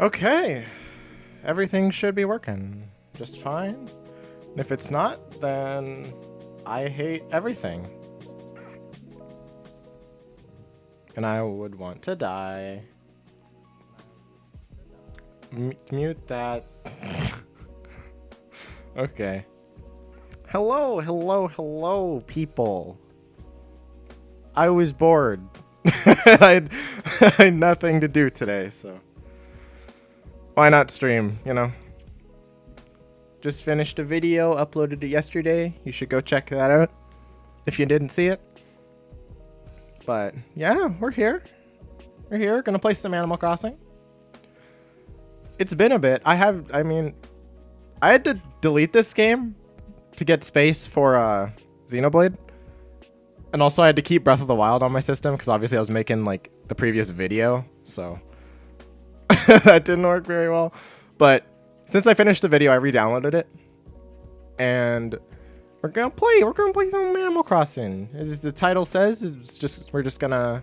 Okay, everything should be working just fine. And if it's not, then I hate everything. And I would want to die. Mute that. Okay. Hello, hello, hello, people. I was bored. I had nothing to do today, so why not stream, you know? Just finished a video, uploaded it yesterday. You should go check that out if you didn't see it. But yeah, we're here. We're here, gonna play some Animal Crossing. It's been a bit. I had to delete this game to get space for Xenoblade. And also I had to keep Breath of the Wild on my system because obviously I was making like the previous video, so that didn't work very well. But since I finished the video, I re-downloaded it, and we're gonna play some Animal Crossing. As the title says, we're just gonna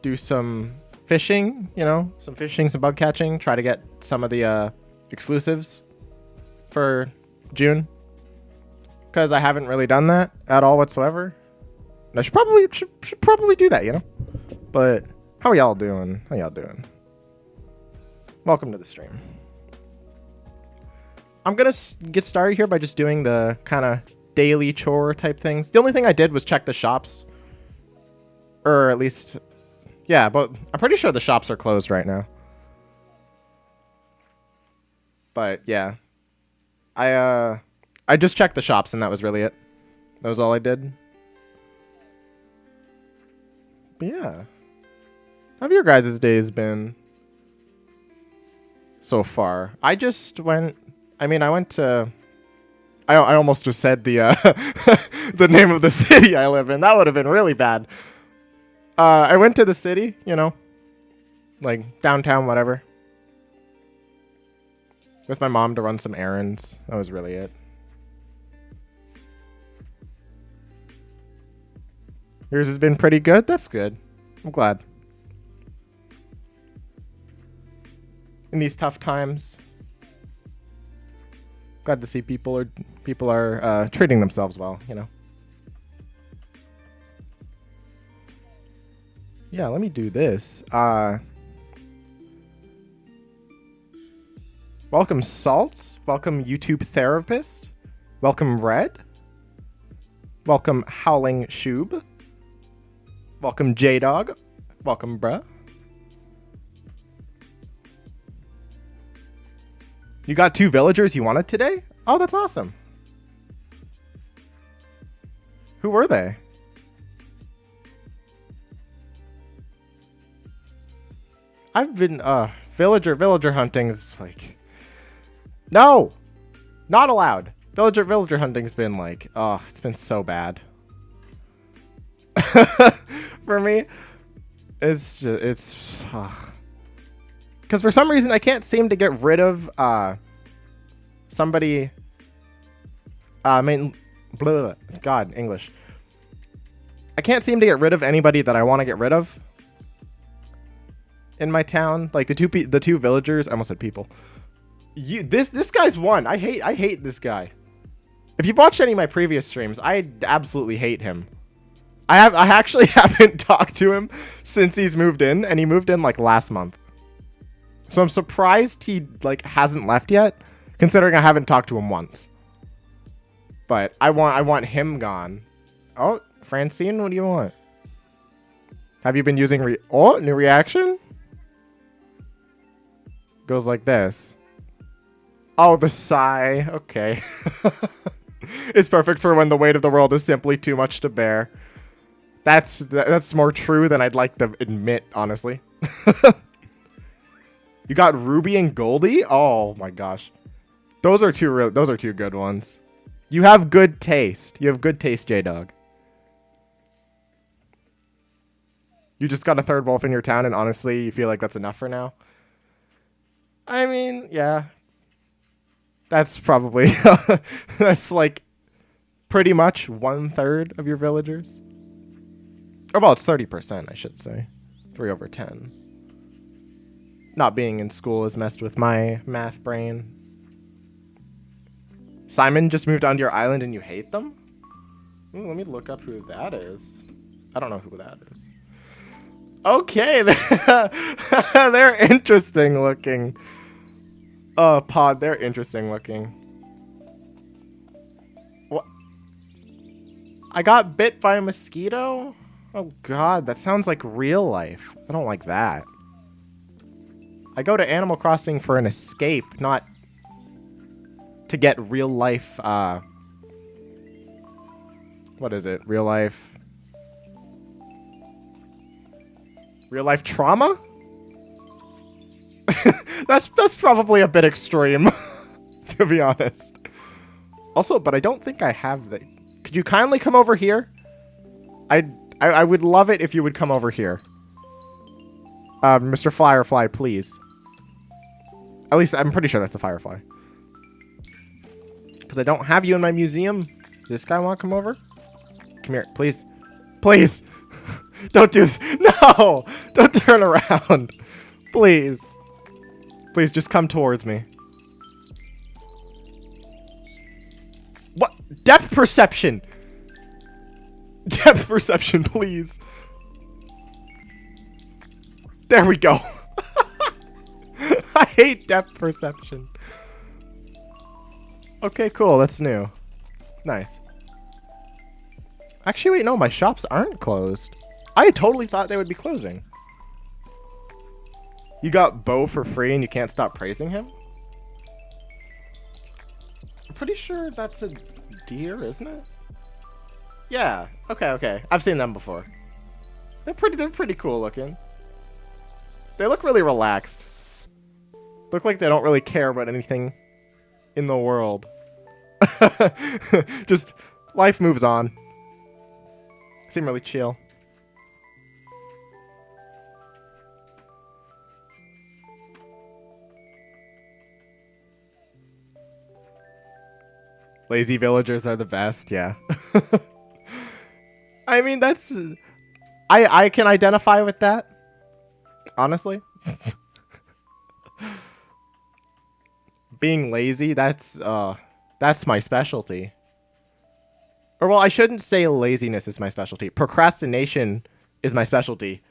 do some fishing, you know, some bug catching, try to get some of the exclusives for June, because I haven't really done that at all whatsoever. And I should probably do that, you know. But how are y'all doing? Welcome to the stream. I'm gonna get started here by just doing the kind of daily chore type things. The only thing I did was check the shops, or at least, yeah, but I'm pretty sure the shops are closed right now. But yeah, I just checked the shops and that was really it. That was all I did. But yeah, how have your guys' days been so far? I went to, I almost just said the the name of the city I live in. That would have been really bad. I went to the city, you know, like downtown, whatever, with my mom to run some errands. That was really it. Yours has been pretty good. That's good. I'm glad. In these tough times, glad to see people are treating themselves well, you know. Yeah, let me do this. Welcome Salts. Welcome YouTube Therapist. Welcome Red. Welcome Howling Shoob. Welcome J-Dog. Welcome bruh. You got 2 villagers you wanted today? Oh, that's awesome. Who were they? I've been villager hunting's like, no, not allowed. Villager hunting's been like, oh, it's been so bad. For me, it's because for some reason I can't seem to get rid of somebody. God, English. I can't seem to get rid of anybody that I want to get rid of in my town. Like the two villagers. I almost said people. This guy's one. I hate this guy. If you've watched any of my previous streams, I absolutely hate him. I actually haven't talked to him since he's moved in, and he moved in like last month. So I'm surprised he like hasn't left yet, considering I haven't talked to him once. But I want him gone. Oh, Francine, what do you want? Have you been using new reaction? Goes like this. Oh, the sigh. Okay. It's perfect for when the weight of the world is simply too much to bear. That's more true than I'd like to admit, honestly. You got Ruby and Goldie? Oh my gosh. Those are two good ones. You have good taste. You have good taste, J-Dog. You just got a 3rd wolf in your town, and honestly, you feel like that's enough for now? I mean, yeah. That's probably that's like pretty much 1/3 of your villagers. Or well, it's 30%, I should say. 3/10. Not being in school has messed with my math brain. Simon just moved onto your island and you hate them? Ooh, let me look up who that is. I don't know who that is. Okay, they're interesting looking. Pod, they're interesting looking. What? I got bit by a mosquito? Oh god, that sounds like real life. I don't like that. I go to Animal Crossing for an escape, not to get real life, what is it? Real life trauma? That's probably a bit extreme, to be honest. Also, but I don't think I have the... Could you kindly come over here? I would love it if you would come over here. Mr. Firefly, please. At least, I'm pretty sure that's the Firefly. Because I don't have you in my museum. Does this guy want to come over? Come here, please. Please! Don't do this. No! Don't turn around. Please. Please, just come towards me. What? Depth perception! Depth perception, please. There we go. I hate depth perception. Okay, cool. That's new. Nice. Actually, wait, no, my shops aren't closed. I totally thought they would be closing. You got Bo for free and you can't stop praising him? I'm pretty sure that's a deer, isn't it? Yeah. Okay. I've seen them before. They're pretty cool looking. They look really relaxed. Look like they don't really care about anything in the world. Just life moves on. Seem really chill. Lazy villagers are the best, yeah. I mean, that's... I can identify with that. Honestly. Being lazy, that's my specialty. Or, well, I shouldn't say laziness is my specialty. Procrastination is my specialty,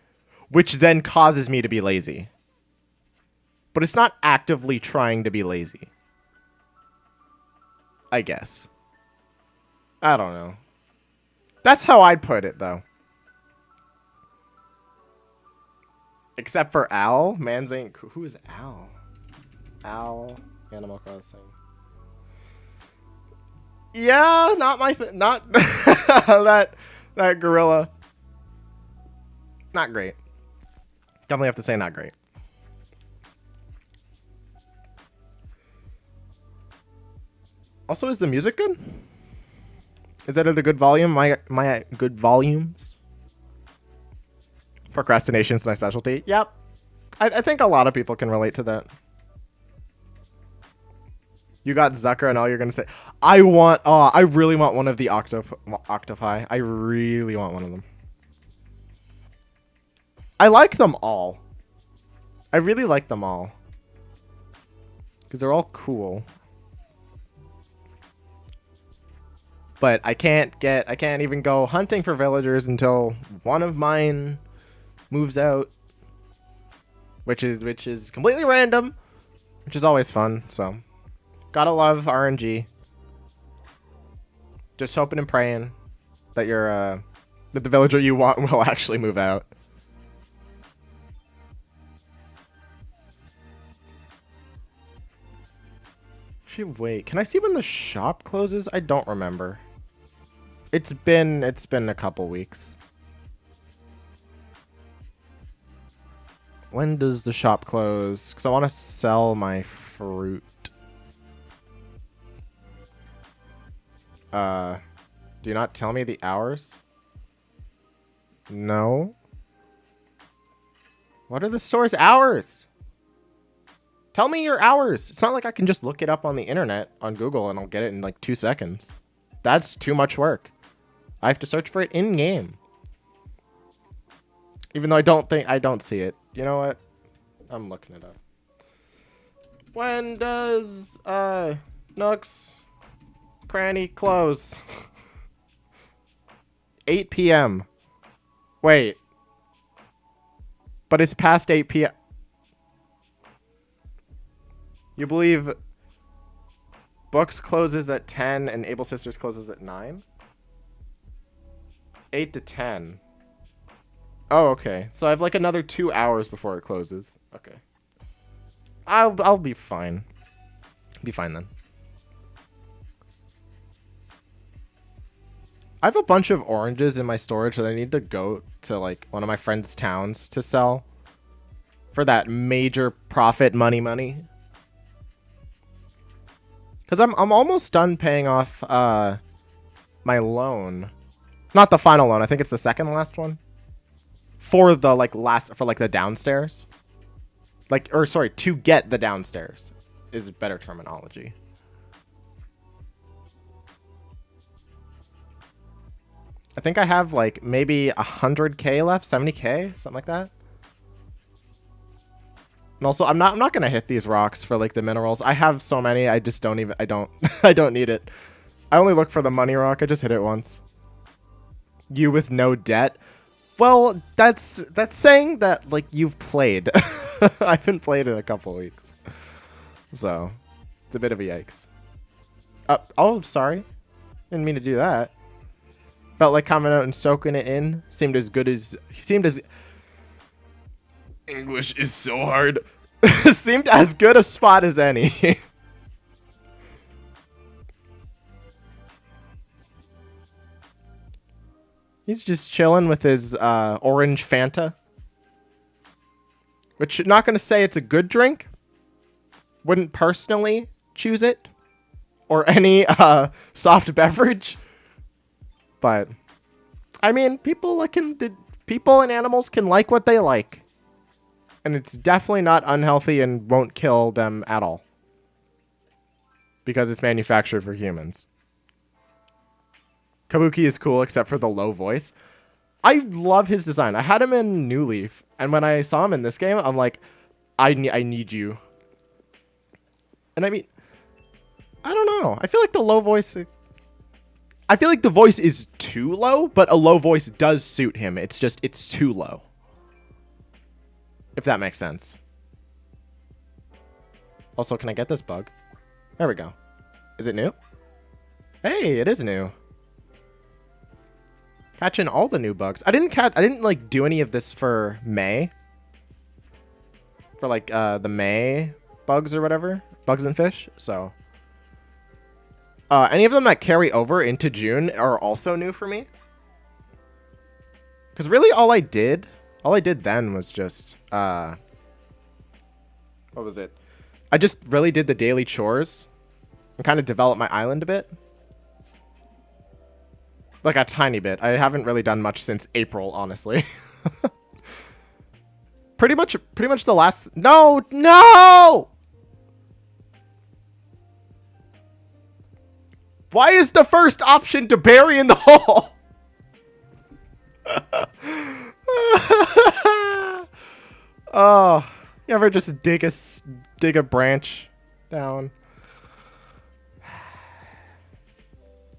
which then causes me to be lazy. But it's not actively trying to be lazy. I guess. I don't know. That's how I'd put it, though. Except for Al. Mans ain't cool. Who is Al? Al. Animal Crossing. Yeah, not my not that gorilla. Not great. Definitely have to say not great. Also, is the music good? Is that at a good volume? My good volumes? Procrastination's my specialty. Yep. I think a lot of people can relate to that. You got Zucker and all you're going to say. I really want one of the octopi. I really want one of them. I like them all. I really like them all. Because they're all cool. But I can't even go hunting for villagers until one of mine moves out. Which is completely random. Which is always fun, so... Gotta love RNG. Just hoping and praying that that the villager you want will actually move out. Actually, wait. Can I see when the shop closes? I don't remember. It's been a couple weeks. When does the shop close? Because I want to sell my fruit. Do you not tell me the hours? No. What are the store's hours? Tell me your hours. It's not like I can just look it up on the internet on Google and I'll get it in like 2 seconds. That's too much work. I have to search for it in game. Even though I don't see it. You know what? I'm looking it up. When does Nooks Cranny close? 8 p.m. Wait. But it's past 8 p.m. You believe Books closes at 10 and Able Sisters closes at 9? 8 to 10. Oh, okay. So I have like another 2 hours before it closes. Okay. I'll be fine. Be fine then. I have a bunch of oranges in my storage that I need to go to like one of my friend's towns to sell for that major profit money. Cuz I'm almost done paying off my loan. Not the final loan. I think it's the second last one. For the like the downstairs. Like, or sorry, to get the downstairs is better terminology. I think I have like maybe 100k left, 70k, something like that. And also, I'm not gonna hit these rocks for like the minerals. I have so many, I just don't even, I don't need it. I only look for the money rock. I just hit it once. You with no debt. Well, that's saying that like you've played. I haven't played in a couple weeks, so it's a bit of a yikes. Oh, sorry, didn't mean to do that. Felt like coming out and soaking it in. Seemed as English is so hard. Seemed as good a spot as any. He's just chilling with his orange Fanta. Which, not going to say it's a good drink. Wouldn't personally choose it. Or any soft beverage. But, I mean, people and animals can like what they like. And it's definitely not unhealthy and won't kill them at all. Because it's manufactured for humans. Kabuki is cool except for the low voice. I love his design. I had him in New Leaf, and when I saw him in this game, I'm like, I need you. And I mean, I don't know. I feel like the low voice... I feel like the voice is too low, but a low voice does suit him. It's just, it's too low. If that makes sense. Also, can I get this bug? There we go. Is it new? Hey, it is new. Catching all the new bugs. I didn't like do any of this for May. For like the May bugs or whatever. Bugs and fish. So any of them that carry over into June are also new for me. Because really all I did then was just what was it? I just really did the daily chores and kind of developed my island a bit. Like a tiny bit. I haven't really done much since April, honestly. pretty much the last... No! Why is the first option to bury in the hole? Oh, you ever just dig a branch down?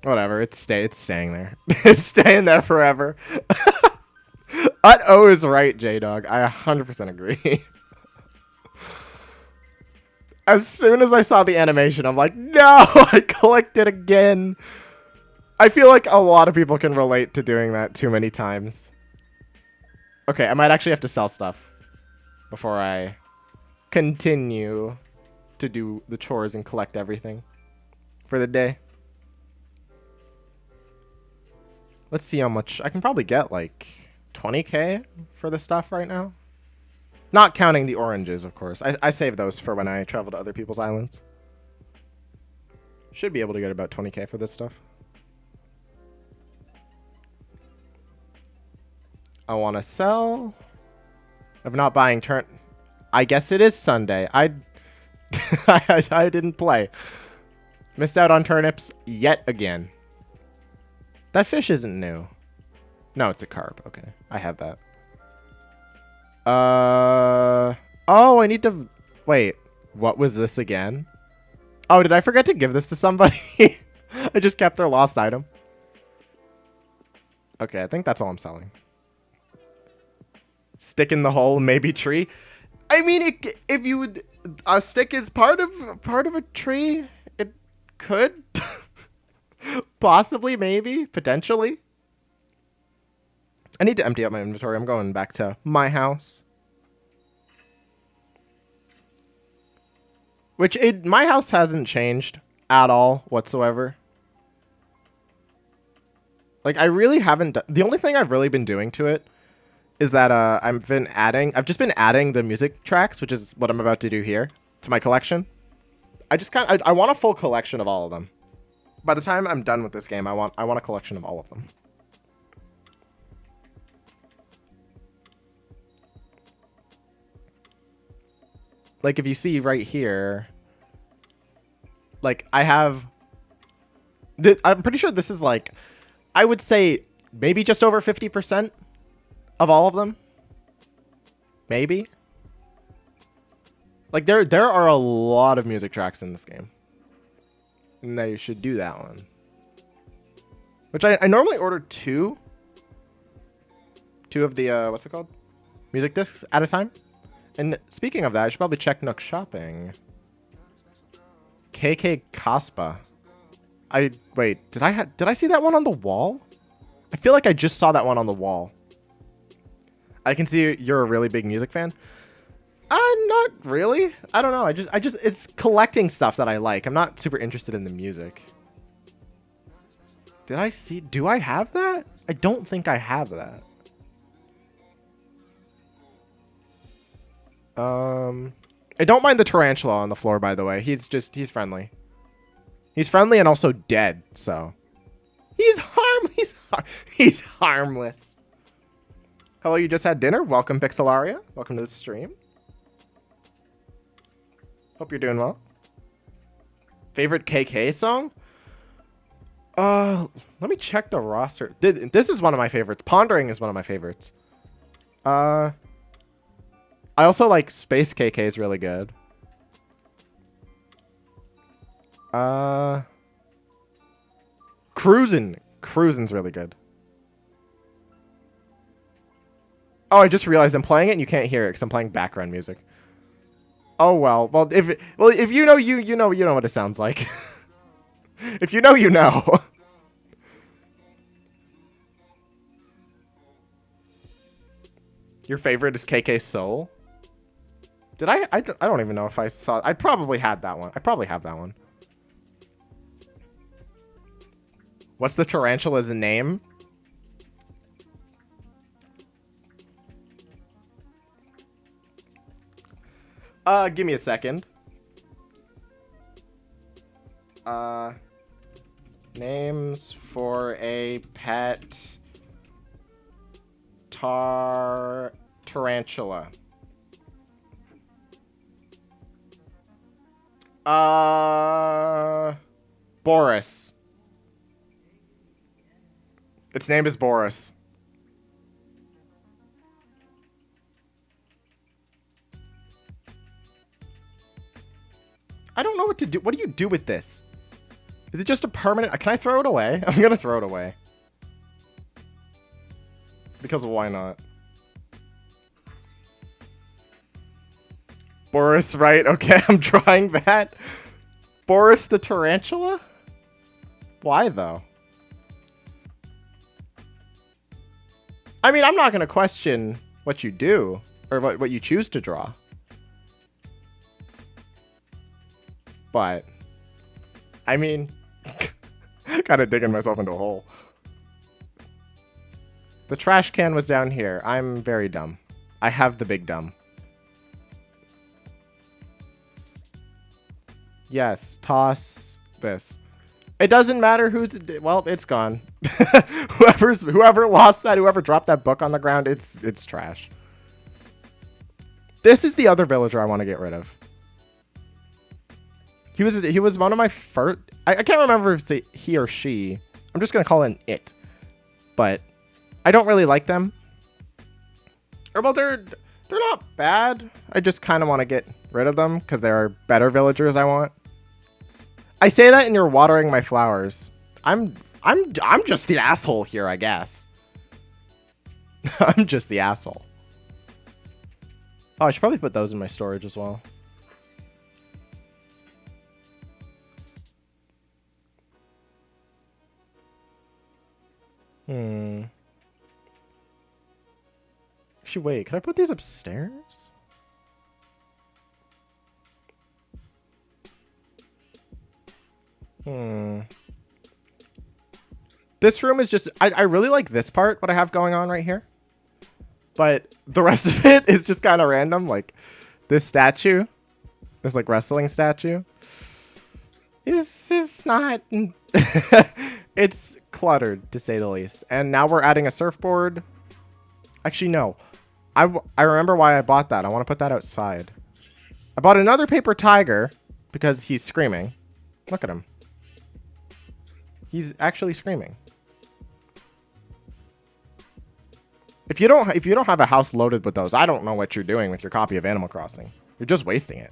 Whatever, it's staying there. It's staying there forever. Ut-O is right, J-Dog. I 100% agree. As soon as I saw the animation, I'm like, no! I clicked it again. I feel like a lot of people can relate to doing that too many times. Okay, I might actually have to sell stuff before I continue to do the chores and collect everything for the day. Let's see how much. I can probably get like 20k for the stuff right now. Not counting the oranges, of course. I save those for when I travel to other people's islands. Should be able to get about 20k for this stuff. I want to sell. I'm not buying turn. I guess it is Sunday. I didn't play. Missed out on turnips yet again. That fish isn't new. No, it's a carp. Okay, I have that. Oh, I need to... Wait, what was this again? Oh, did I forget to give this to somebody? I just kept their lost item. Okay, I think that's all I'm selling. Stick in the hole, maybe tree. I mean, if you would... A stick is part of a tree. It could. Possibly, maybe, potentially. I need to empty out my inventory. I'm going back to my house. Which, my house hasn't changed at all whatsoever. Like, I really haven't done... The only thing I've really been doing to it is that I've just been adding the music tracks, which is what I'm about to do here, to my collection. I want a full collection of all of them. By the time I'm done with this game, I want a collection of all of them. Like, if you see right here, like, I have... I'm pretty sure this is, like, I would say maybe just over 50% of all of them. Maybe. Like, there are a lot of music tracks in this game. And they should do that one. Which I normally order two of the, what's it called? Music discs at a time. And speaking of that, I should probably check Nook Shopping. KK Kaspa. Wait, did I see that one on the wall? I feel like I just saw that one on the wall. I can see you're a really big music fan. Not really. I don't know. It's collecting stuff that I like. I'm not super interested in the music. Do I have that? I don't think I have that. I don't mind the tarantula on the floor, by the way. He's friendly. He's friendly and also dead, so. He's harmless. Hello, you just had dinner? Welcome, Pixelaria. Welcome to the stream. Hope you're doing well. Favorite KK song? Let me check the roster. This is one of my favorites. Pondering is one of my favorites. I also like Space KK is really good. Cruisin's really good. Oh, I just realized I'm playing it and you can't hear it because I'm playing background music. Oh well. Well, if you know you know what it sounds like. If you know, you know. Your favorite is KK Soul? Did I don't even know if I saw... I probably had that one. I probably have that one. What's the tarantula's name? Give me a second. Names for a pet tarantula. Boris. Its name is Boris. I don't know what to do. What do you do with this? Is it just a permanent... Can I throw it away? I'm gonna throw it away. Because why not? Boris, right? Okay, I'm trying that. Boris the tarantula? Why, though? I mean, I'm not gonna question what you do. Or what you choose to draw. But... I mean... kind of digging myself into a hole. The trash can was down here. I'm very dumb. I have the big dumb. Yes, toss this. It doesn't matter who's... Well, it's gone. Whoever lost that, whoever dropped that book on the ground, it's trash. This is the other villager I want to get rid of. He was one of my first... I can't remember if it's he or she. I'm just going to call it an it. But I don't really like them. Or, well, They're not bad. I just kind of want to get rid of them because there are better villagers I want. I say that and you're watering my flowers. I'm just the asshole here, I guess. I'm just the asshole. Oh, I should probably put those in my storage as well. Actually, wait, can I put these upstairs? This room is just, I really like this part, what I have going on right here. But the rest of it is just kind of random. Like this statue, this like wrestling statue, is not, it's cluttered to say the least. And now we're adding a surfboard. Actually, no. I remember why I bought that. I want to put that outside. I bought another paper tiger because he's screaming. Look at him. He's actually screaming. If you don't have a house loaded with those, I don't know what you're doing with your copy of Animal Crossing. You're just wasting it,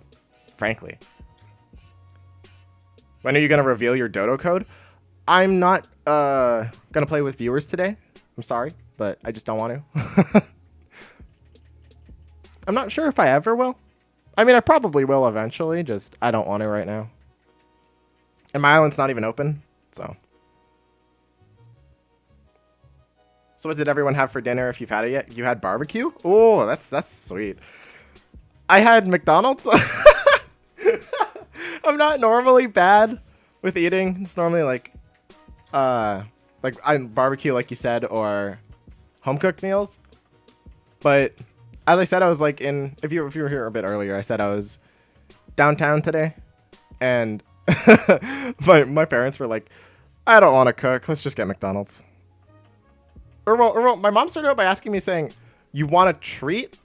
frankly. When are you gonna reveal your dodo code? I'm not gonna play with viewers today. I'm sorry, but I just don't want to. I'm not sure if I ever will. I mean, I probably will eventually, just I don't want to right now. And my island's not even open, so. So what did everyone have for dinner if you've had it yet? You had barbecue? Oh, that's sweet. I had McDonald's. I'm not normally bad with eating. It's normally like I'm barbecue, like you said, or home cooked meals. But as I said, I was like if you were here a bit earlier, I said I was downtown today, and my parents were like, I don't want to cook. Let's just get McDonald's. Well, my mom started out by asking me, saying, you want a treat?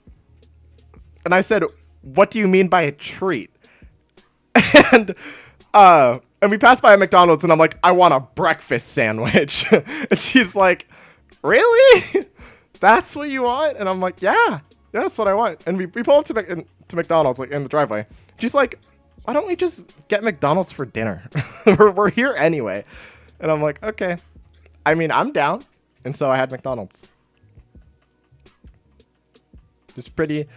And I said, what do you mean by a treat? And we passed by a McDonald's, and I'm like, I want a breakfast sandwich. And she's like, really? That's what you want? And I'm like, yeah, that's what I want. And we pull up to McDonald's, like in the driveway. She's like, why don't we just get McDonald's for dinner? we're here anyway. And I'm like, okay. I mean, I'm down. And so I had McDonald's. Just pretty.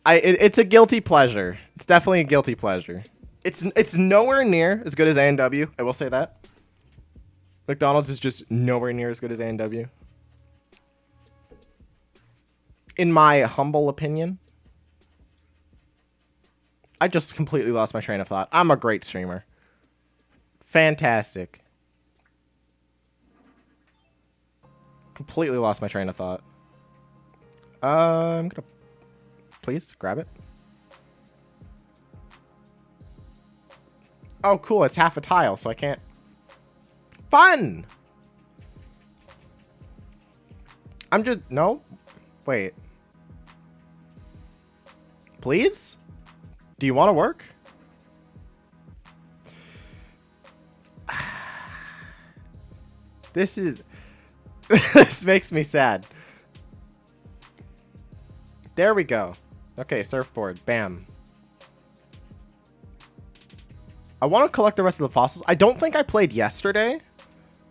It's a guilty pleasure. It's definitely a guilty pleasure. It's nowhere near as good as A&W. I will say that. McDonald's is just nowhere near as good as A&W. In my humble opinion. I just completely lost my train of thought. I'm a great streamer. Fantastic. Completely lost my train of thought. I'm gonna please grab it. Oh, cool. It's half a tile, so I can't. Fun. I'm just no. Wait. Please? Do you want to work? This is. This makes me sad. There we go. Okay, surfboard. Bam. I want to collect the rest of the fossils. I don't think I played yesterday.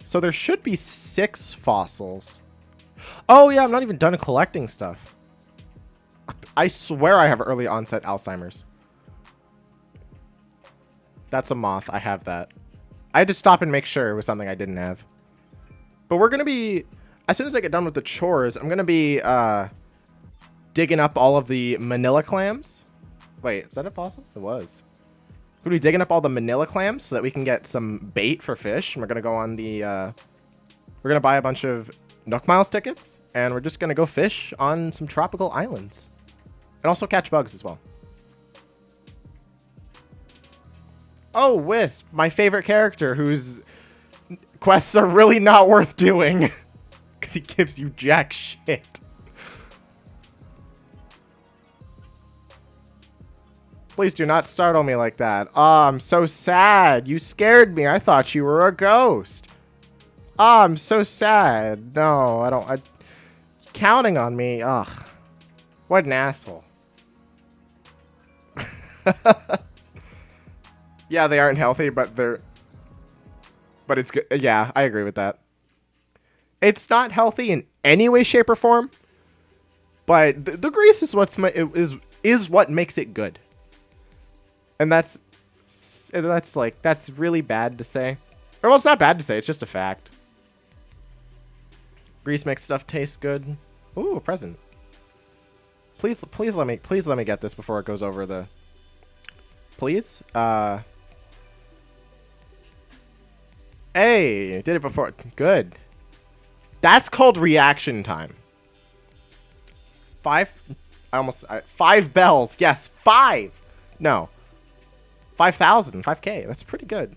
So there should be 6 fossils. Oh, yeah, I'm not even done collecting stuff. I swear I have early onset Alzheimer's. That's a moth. I have that. I had to stop and make sure it was something I didn't have. But we're going to be, as soon as I get done with the chores, I'm going to be digging up all of the manila clams. Wait, is that a fossil? It was. We're going to be digging up all the manila clams so that we can get some bait for fish. And we're going to go on the, we're going to buy a bunch of Nook Miles tickets. And we're just going to go fish on some tropical islands. And also catch bugs as well. Oh, Wisp, my favorite character whose quests are really not worth doing. Because he gives you jack shit. Please do not startle me like that. Oh, I'm so sad. You scared me. I thought you were a ghost. Oh, I'm so sad. No, I don't. Counting on me. Ugh. What an asshole. Yeah, they aren't healthy, but it's good. Yeah, I agree with that. It's not healthy in any way, shape, or form, but the grease is is what makes it good. And that's really bad to say. Or well, it's not bad to say, it's just a fact. Grease makes stuff taste good. Ooh, a present. Please let me get this before it goes over the. Please. Hey, did it before. Good. That's called reaction time. 5 bells. Yes, 5. No. 5,000. 5K. That's pretty good.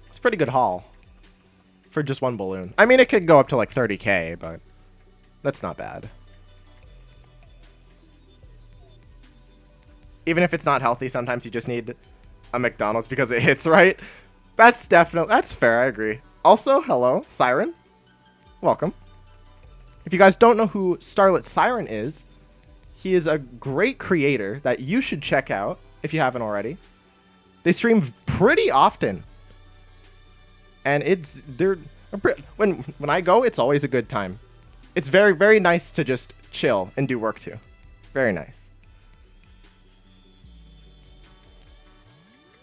It's a pretty good haul for just one balloon. I mean, it could go up to like 30K, but that's not bad. Even if it's not healthy, sometimes you just need a McDonald's because it hits right. That's fair. I agree. Also, hello, Siren. Welcome. If you guys don't know who Starlit Siren is, he is a great creator that you should check out if you haven't already. They stream pretty often. And when I go, it's always a good time. It's very, very nice to just chill and do work too. Very nice.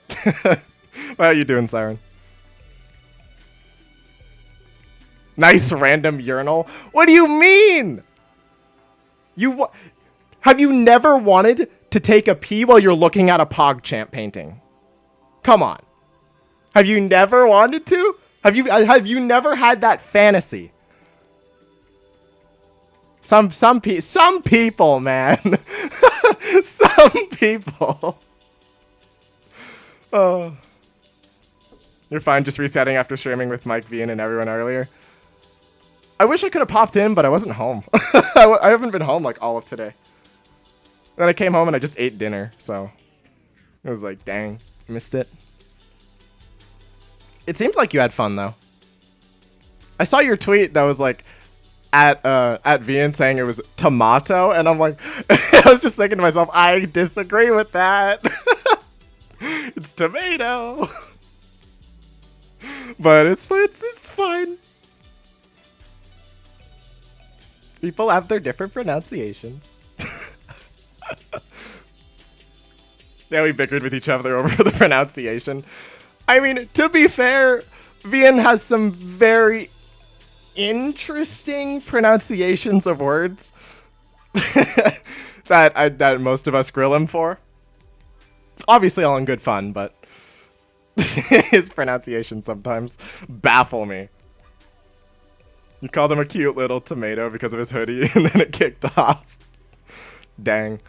How are you doing, Siren? Nice random urinal. What do you mean? Have you never wanted to take a pee while you're looking at a PogChamp painting? Come on. Have you never wanted to? Have you never had that fantasy? Some people, man. Some people. Oh. You're fine just resetting after streaming with Mike Vian and everyone earlier. I wish I could have popped in, but I wasn't home. I haven't been home like all of today. Then I came home and I just ate dinner, so it was like, dang, missed it. It seems like you had fun though. I saw your tweet that was like at Vian saying it was tomato, and I'm like, I was just thinking to myself, I disagree with that. It's tomato. But it's fine. People have their different pronunciations. Yeah, we bickered with each other over the pronunciation. I mean, to be fair, Vian has some very interesting pronunciations of words that most of us grill him for. It's obviously all in good fun, but his pronunciations sometimes baffle me. You called him a cute little tomato because of his hoodie, and then it kicked off. Dang.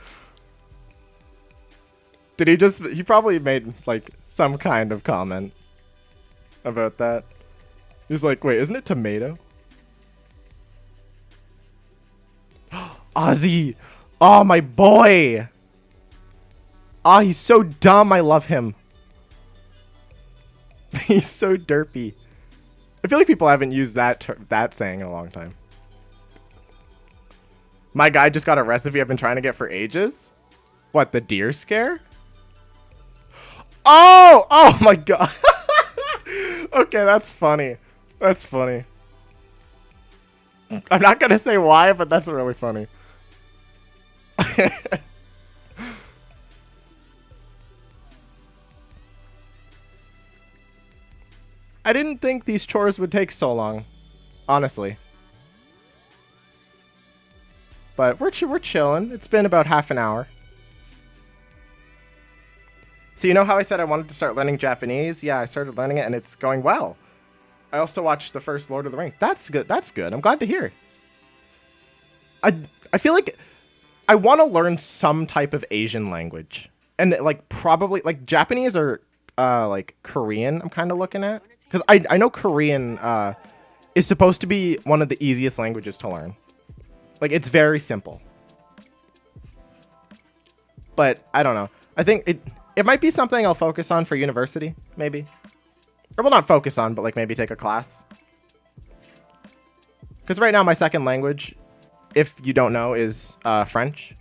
He probably made, like, some kind of comment about that. He's like, wait, isn't it tomato? Ozzy! Oh, my boy! Ah, he's so dumb, I love him. He's so derpy. I feel like people haven't used that saying in a long time. My guy just got a recipe I've been trying to get for ages. What, the deer scare? Oh my god. Okay, that's funny. That's funny. I'm not gonna say why, but that's really funny. I didn't think these chores would take so long, honestly. But we're chilling. It's been about half an hour. So you know how I said I wanted to start learning Japanese? Yeah, I started learning it and it's going well. I also watched the first Lord of the Rings. That's good. That's good. I'm glad to hear. I feel like I want to learn some type of Asian language. And like probably like Japanese or like Korean I'm kind of looking at. Because I know Korean is supposed to be one of the easiest languages to learn. Like, it's very simple. But, I don't know. I think it might be something I'll focus on for university, maybe. Or, well, not focus on, but, like, maybe take a class. Because right now, my second language if you don't know, is French.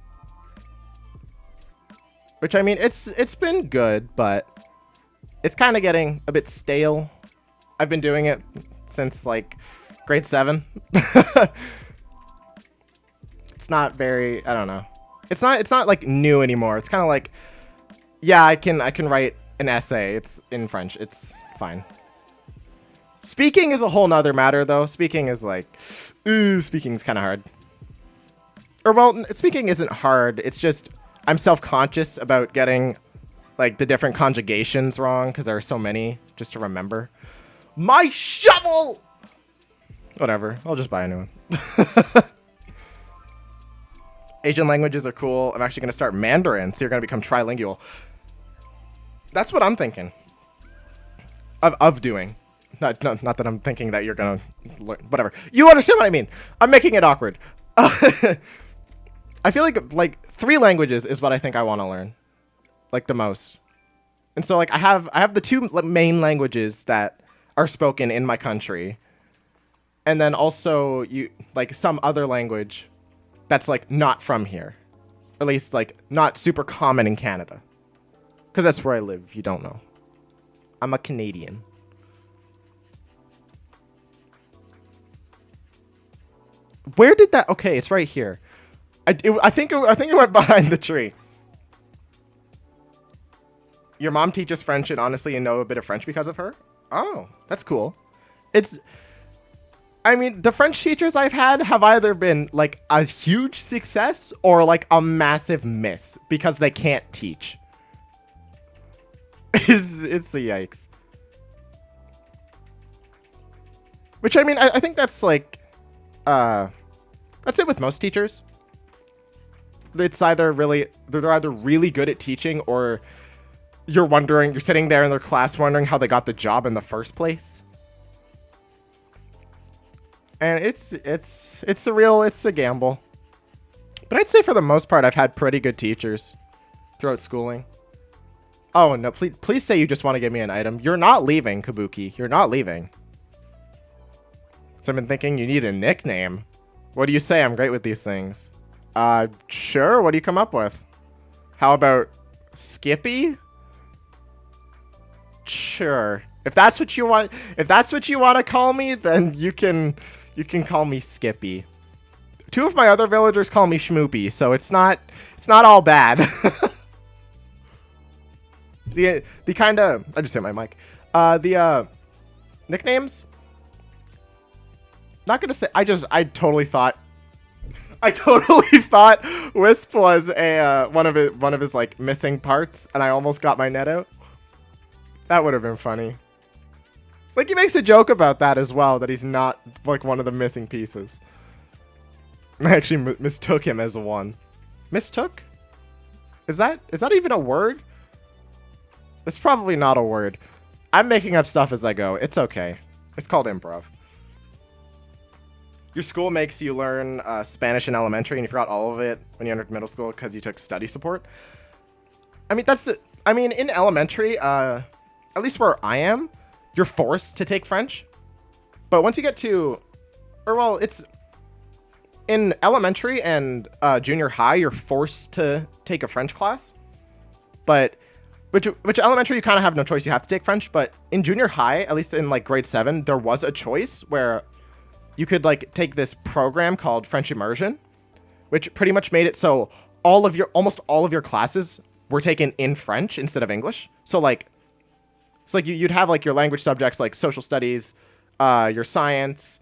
Which, I mean, it's been good, but it's kind of getting a bit stale. I've been doing it since, like, grade 7. It's not very, I don't know. It's not like new anymore. It's kind of like, yeah, I can write an essay. It's in French. It's fine. Speaking is a whole nother matter, though. Speaking is like, speaking is kind of hard. Or, well, speaking isn't hard. It's just I'm self-conscious about getting, like, the different conjugations wrong because there are so many just to remember. My shovel! Whatever. I'll just buy a new one. Asian languages are cool. I'm actually going to start Mandarin, so you're going to become trilingual. That's what I'm thinking of doing. Not that I'm thinking that you're going to learn. Whatever. You understand what I mean. I'm making it awkward. I feel like 3 languages is what I think I want to learn. Like, the most. And so, like, I have the 2 main languages that are spoken in my country. And then also, some other language that's, like, not from here. Or at least, like, not super common in Canada. Because that's where I live, if you don't know. I'm a Canadian. Where did that... Okay, it's right here. I think it went behind the tree. Your mom teaches French, and honestly, you know a bit of French because of her? Oh, that's cool. I mean, the French teachers I've had have either been, like, a huge success or, like, a massive miss because they can't teach. It's a yikes. Which, I mean, I think that's, like, that's it with most teachers. It's either they're either really good at teaching or you're sitting there in their class wondering how they got the job in the first place. And it's a gamble. But I'd say for the most part, I've had pretty good teachers throughout schooling. Oh, no, please say you just want to give me an item. You're not leaving, Kabuki. You're not leaving. So I've been thinking you need a nickname. What do you say? I'm great with these things. Sure. What do you come up with? How about Skippy? Sure. If that's what you want to call me, then you can call me Skippy. 2 of my other villagers call me Schmoopy, so it's not all bad. the kind of I just hit my mic. The nicknames. Not gonna say. I totally thought Wisp was a one of his like missing parts, and I almost got my net out. That would have been funny. Like, he makes a joke about that as well, that he's not like one of the missing pieces. I actually mistook him as one. Mistook? Is that even a word? It's probably not a word. I'm making up stuff as I go. It's okay. It's called improv. Your school makes you learn Spanish in elementary, and you forgot all of it when you entered middle school because you took study support. I mean, in elementary, at least where I am, you're forced to take French. But once you get to, it's in elementary and junior high, you're forced to take a French class. But which elementary you kind of have no choice. You have to take French. But in junior high, at least in like grade 7, there was a choice where you could like take this program called French Immersion, which pretty much made it so almost all of your classes were taken in French instead of English. So you'd have like your language subjects like social studies, your science.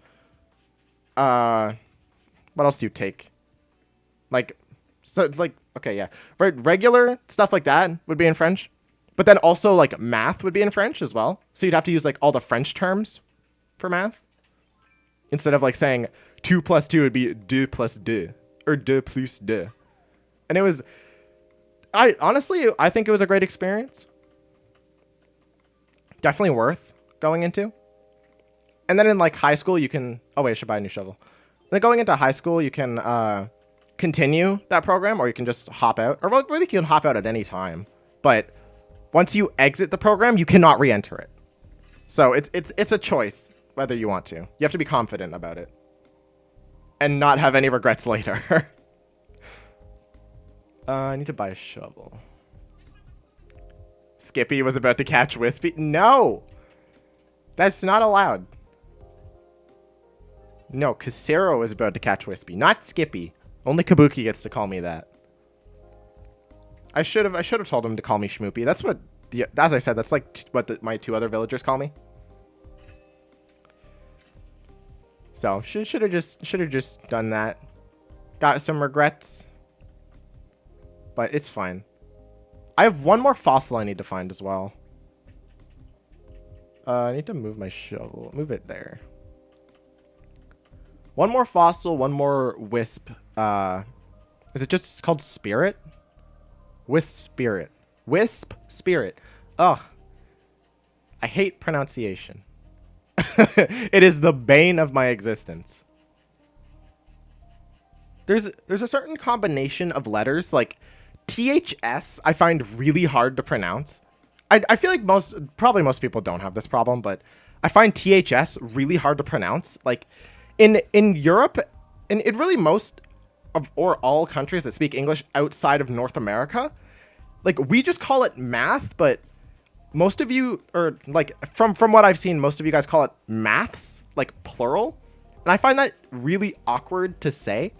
What else do you take? Okay, yeah, regular stuff like that would be in French, but then also like math would be in French as well. So you'd have to use like all the French terms for math. Instead of like saying 2 plus 2 would be 2 plus 2 or 2 plus 2. And I think it was a great experience. Definitely worth going into. And then in like high school, you can, oh wait, I should buy a new shovel. Then going into high school, you can continue that program, or you can just hop out, or really you can hop out at any time. But once you exit the program, you cannot re-enter it. So it's a choice whether you want to. You have to be confident about it. and not have any regrets later. I need to buy a shovel. Skippy was about to catch Wispy. No! That's not allowed. No, Casero was about to catch Wispy, not Skippy. Only Kabuki gets to call me that. I should have told him to call me Schmoopy. That's what, as I said, that's like what my 2 other villagers call me. So should have just done that. Got some regrets, but it's fine. I have 1 more fossil I need to find as well. I need to move my shovel. Move it there. 1 more fossil, 1 more wisp. Is it just called spirit? Wisp spirit. Wisp spirit. Ugh. I hate pronunciation. It is the bane of my existence. There's a certain combination of letters, like THS, I find really hard to pronounce. I feel like probably most people don't have this problem, but I find THS really hard to pronounce. Like in Europe, and in really most of or all countries that speak English outside of North America, like we just call it math, but most of you, or like from what I've seen, most of you guys call it maths, like plural. And I find that really awkward to say.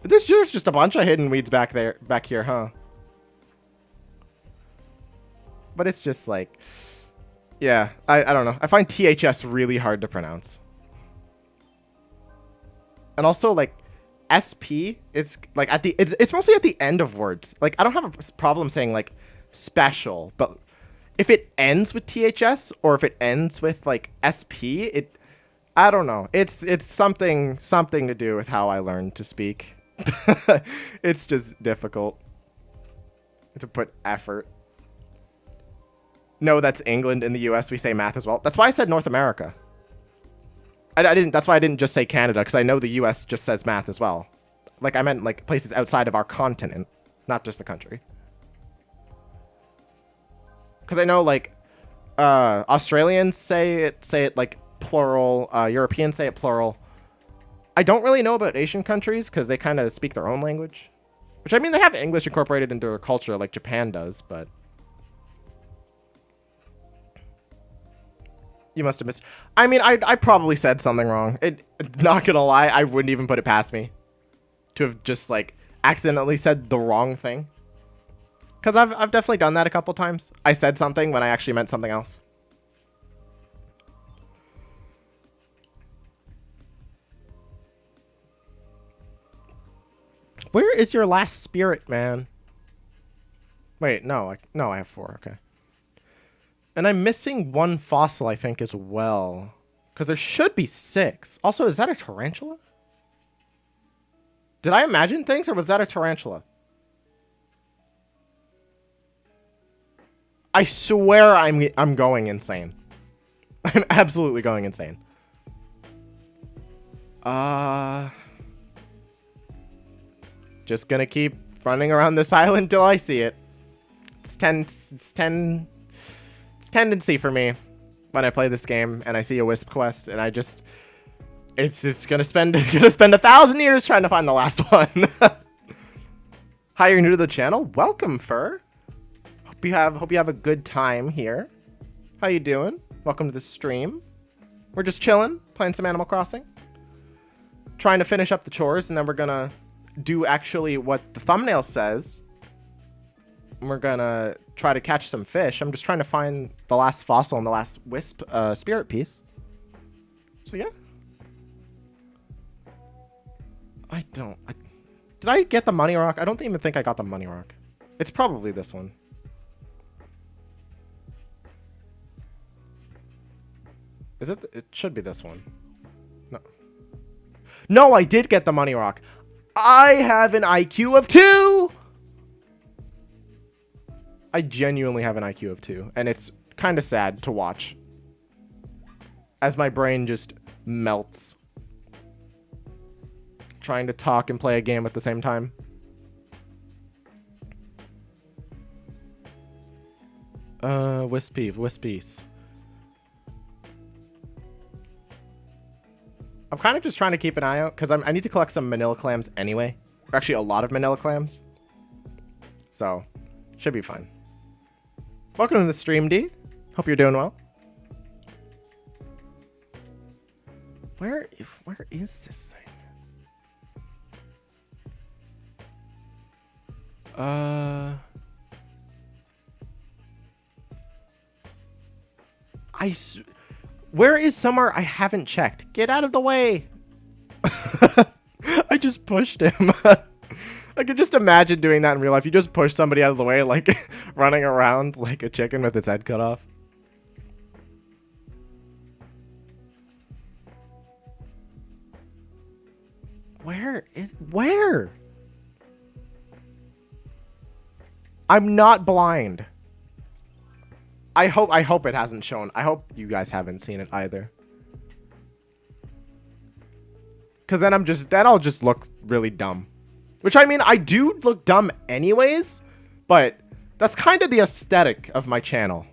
There's just a bunch of hidden weeds back here, huh? But it's just like, yeah, I don't know. I find THS really hard to pronounce. And also like SP is like it's mostly at the end of words. Like I don't have a problem saying like special, but if it ends with THS or if it ends with like SP, I don't know. It's something to do with how I learned to speak. It's just difficult to put effort. No, that's England. In the US, we say math as well. That's why I said North America. I didn't. That's why I didn't just say Canada, because I know the US just says math as well. Like I meant like places outside of our continent, not just the country. Because I know like Australians say it like plural. Europeans say it plural. I don't really know about Asian countries because they kind of speak their own language. Which, I mean, they have English incorporated into their culture like Japan does, but... You must have missed... I mean, I probably said something wrong. Not gonna lie, I wouldn't even put it past me to have just, like, accidentally said the wrong thing. Because I've definitely done that a couple times. I said something when I actually meant something else. Where is your last spirit, man? Wait, no, I have 4. Okay. And I'm missing 1 fossil, I think, as well. Because there should be 6. Also, is that a tarantula? Did I imagine things, or was that a tarantula? I swear I'm going insane. I'm absolutely going insane. Just gonna keep running around this island till I see it. It's tendency for me when I play this game and I see a wisp quest and I just it's gonna spend 1,000 years trying to find the last one. Hi, you're new to the channel. Welcome, Fur. Hope you have a good time here. How you doing? Welcome to the stream. We're just chilling, playing some Animal Crossing, trying to finish up the chores, and then we're gonna do actually what the thumbnail says. We're gonna try to catch some fish. I'm just trying to find the last fossil and the last wisp spirit piece. So yeah. Did I get the money rock? I don't even think I got the money rock. It's probably this one. Is it? It should be this one. No. No, I did get the money rock. I have an IQ of 2! I genuinely have an IQ of 2, and it's kind of sad to watch as my brain just melts trying to talk and play a game at the same time. Wisp piece. I'm kind of just trying to keep an eye out because I need to collect some manila clams anyway. Or actually, a lot of manila clams. So, should be fine. Welcome to the stream, D. Hope you're doing well. Where is this thing? Where is somewhere I haven't checked? Get out of the way! I just pushed him. I could just imagine doing that in real life. You just push somebody out of the way, like running around like a chicken with its head cut off. Where? I'm not blind. I hope it hasn't shown. I hope you guys haven't seen it either. Cause then I'll just look really dumb. Which I mean, I do look dumb anyways, but that's kind of the aesthetic of my channel.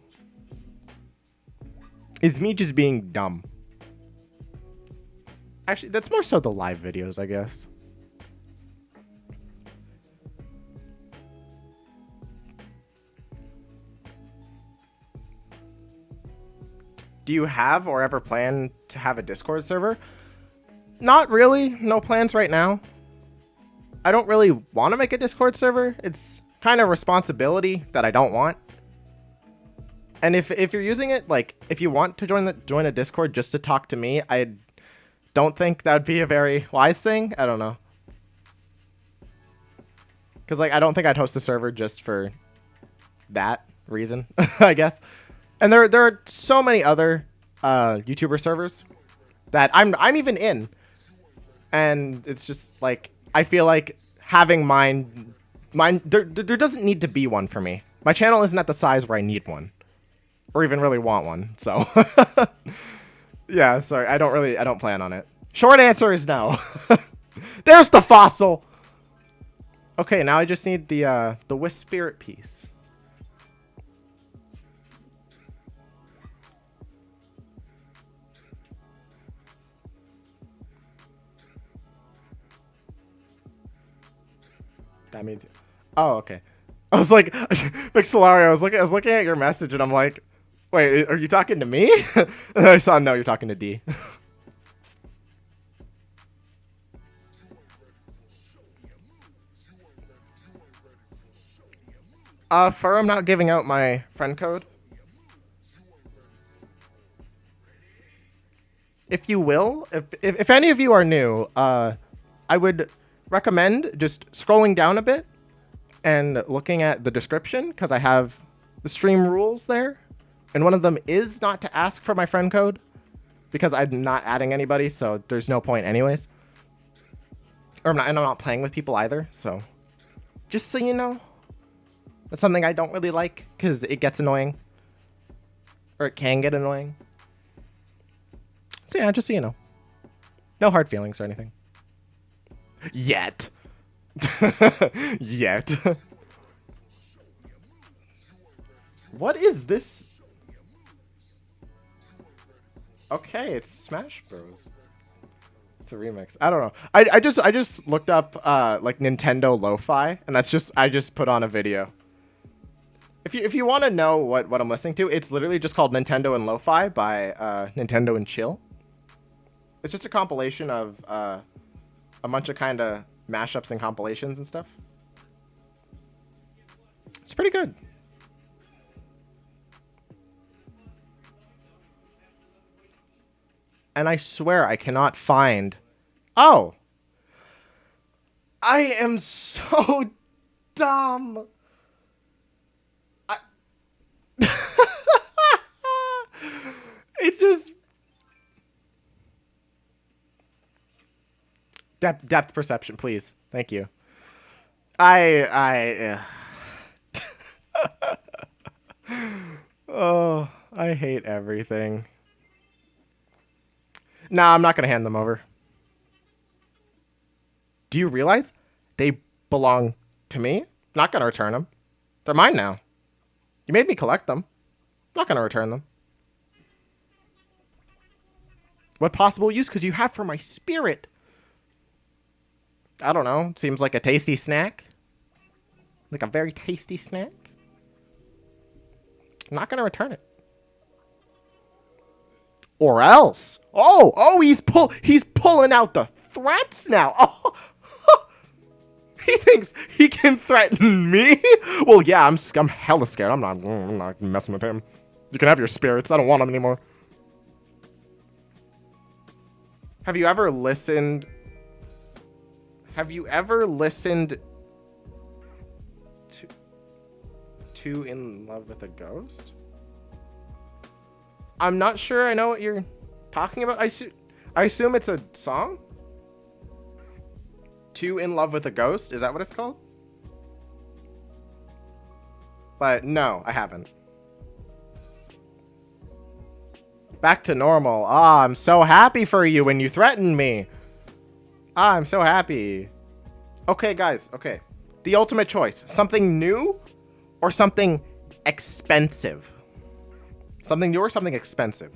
Is me just being dumb. Actually, that's more so the live videos, I guess. Do you have or ever plan to have a Discord server? Not really. No plans right now. I don't really want to make a Discord server. It's kind of responsibility that I don't want. And if you're using it, like, if you want to join a Discord just to talk to me, I don't think that would be a very wise thing. I don't know. Because, like, I don't think I'd host a server just for that reason, I guess. And there are so many other YouTuber servers that I'm even in. And it's just, like, I feel like having mine there doesn't need to be one for me. My channel isn't at the size where I need one. Or even really want one, so. Yeah, sorry, I don't plan on it. Short answer is no. There's the fossil! Okay, now I just need the Wisp Spirit piece. That means, oh, okay. I was like, Pixelaria, I was looking at your message and I'm like, wait, are you talking to me? And then I saw, no, you're talking to D. Fur, I'm not giving out my friend code. If you will, if any of you are new, I would recommend just scrolling down a bit and looking at the description, because I have the stream rules there. And one of them is not to ask for my friend code, because I'm not adding anybody, so there's no point anyways. Or I'm not playing with people either, so just so you know. That's something I don't really like, because it gets annoying. Or it can get annoying. So yeah, just so you know. No hard feelings or anything. Yet. Yet. What is this? Okay, it's Smash Bros. It's a remix. I don't know. I just looked up like Nintendo Lo-Fi, and that's just, I just put on a video. If you want to know what I'm listening to, it's literally just called Nintendo and Lo-Fi by Nintendo and Chill. It's just a compilation of a bunch of kind of mashups and compilations and stuff. It's pretty good. And I swear I cannot find... Oh! I am so dumb! It just... Depth perception, please. Thank you. Oh, I hate everything. Nah, I'm not gonna hand them over. Do you realize they belong to me? Not gonna return them. They're mine now. You made me collect them. Not gonna return them. What possible use could you have for my spirit? I don't know. Seems like a tasty snack. Like a very tasty snack. I'm not gonna return it. Or else. Oh, he's pulling out the threats now. Oh, he thinks he can threaten me. Well, yeah, I'm hella scared. I'm not messing with him. You can have your spirits. I don't want them anymore. Have you ever listened to In Love with a Ghost? I'm not sure I know what you're talking about. I assume it's a song? Two in Love with a Ghost? Is that what it's called? But no, I haven't. Back to normal. Ah, I'm so happy for you when you threatened me. Ah, I'm so happy. Okay, guys. Okay. The ultimate choice. Something new or something expensive? Something new or something expensive?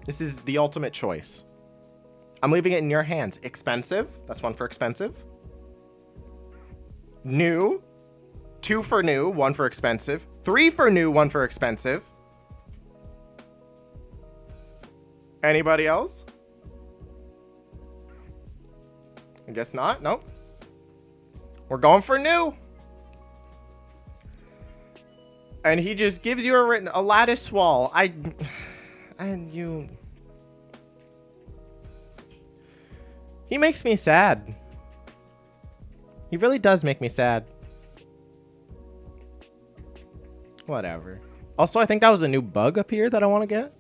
This is the ultimate choice. I'm leaving it in your hands. Expensive. That's one for expensive. New. 2 for new, 1 for expensive. 3 for new, 1 for expensive. Anybody else? I guess not. Nope. We're going for new. And he just gives you a lattice wall. He makes me sad. He really does make me sad. Whatever. Also, I think that was a new bug up here that I want to get.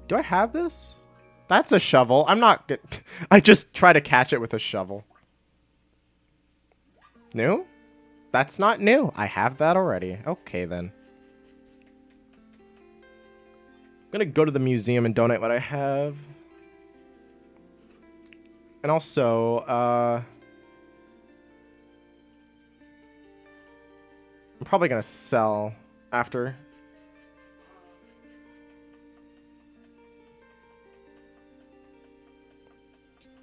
Do I have this? That's a shovel. I'm not good. I just try to catch it with a shovel. New? That's not new. I have that already. Okay, then. I'm gonna go to the museum and donate what I have. And also, I'm probably gonna sell after.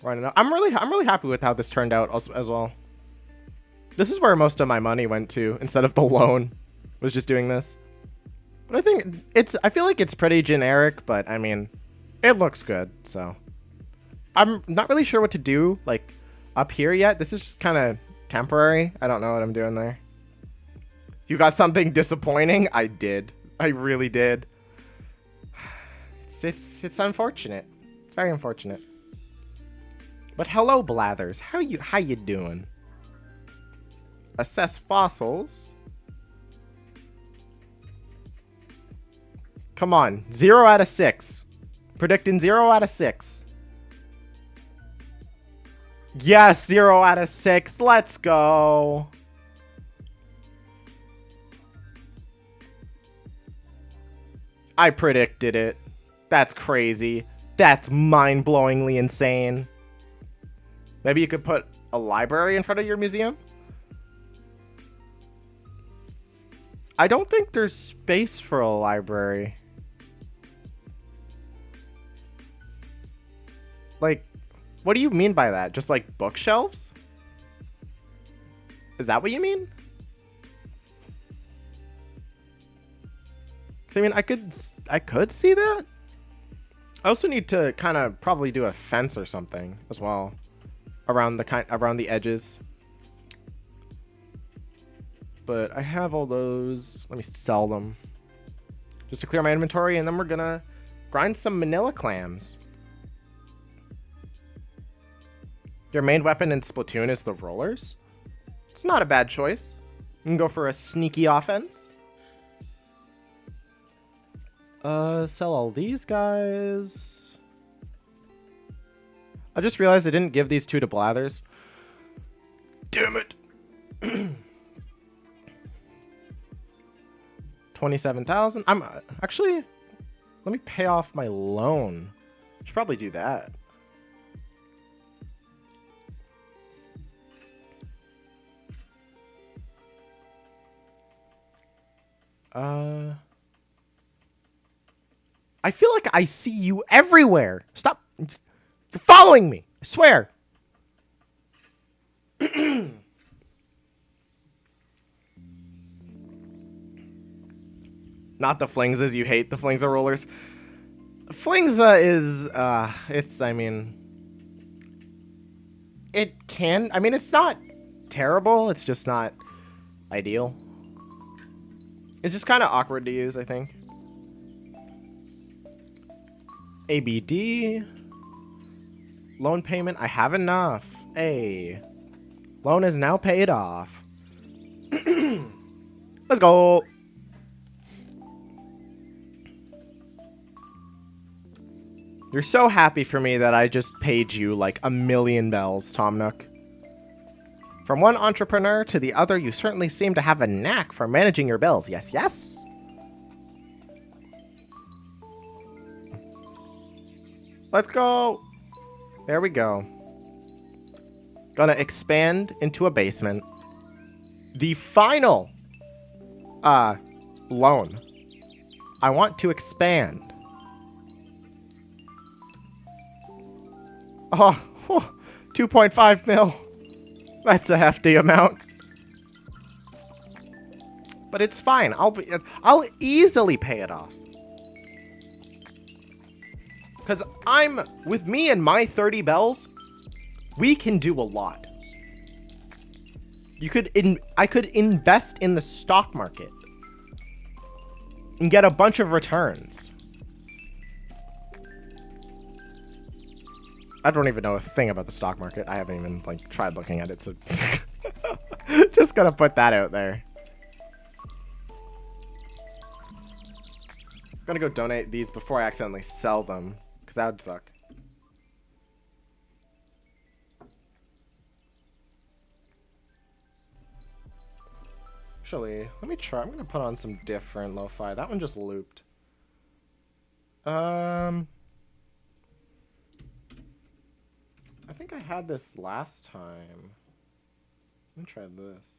Right now, I'm really happy with how this turned out as well. This is where most of my money went to instead of the loan. Was just doing this. But I think I feel like it's pretty generic, but I mean, it looks good, so. I'm not really sure what to do like up here yet. This is just kind of temporary. I don't know what I'm doing there. You got something disappointing? I did. I really did. It's unfortunate. It's very unfortunate. But hello, Blathers. How you doing? Assess fossils. Come on. 0 out of 6. Predicting 0 out of 6. Yes, 0 out of 6. Let's go. I predicted it. That's crazy. That's mind-blowingly insane. Maybe you could put a library in front of your museum? I don't think there's space for a library. Like, what do you mean by that? Just like bookshelves? Is that what you mean? Cause I mean, I could see that. I also need to kind of probably do a fence or something as well around the edges. But I have all those. Let me sell them just to clear my inventory, and then we're gonna grind some manila clams. Your main weapon in Splatoon is the rollers. It's not a bad choice. You can go for a sneaky offense. Sell all these guys. I just realized I didn't give these 2 to Blathers. Damn it. 27,000. I'm actually, let me pay off my loan. Should probably do that. I feel like I see you everywhere. Stop. You're following me. I swear. Not the Flingses. You hate the Flingsa rollers. Flingsa is, I mean, it can, I mean, it's not terrible. It's just not ideal. It's just kind of awkward to use, I think. ABD. Loan payment. I have enough. Hey. Loan is now paid off. Let's go. You're so happy for me that I just paid you like 1,000,000 bells, Tom Nook. From one entrepreneur to the other, you certainly seem to have a knack for managing your bells. Yes, yes. Let's go. There we go. Gonna expand into a basement. The final loan. I want to expand. Oh, 2.5 mil. That's a hefty amount. But it's fine. I'll easily pay it off. Cuz with me and my 30 bells, we can do a lot. I could invest in the stock market and get a bunch of returns. I don't even know a thing about the stock market. I haven't even like tried looking at it, so just gonna put that out there. I'm gonna go donate these before I accidentally sell them, because that would suck. Actually, let me try. I'm gonna put on some different lo-fi. That one just looped. I think I had this last time. Let me try this.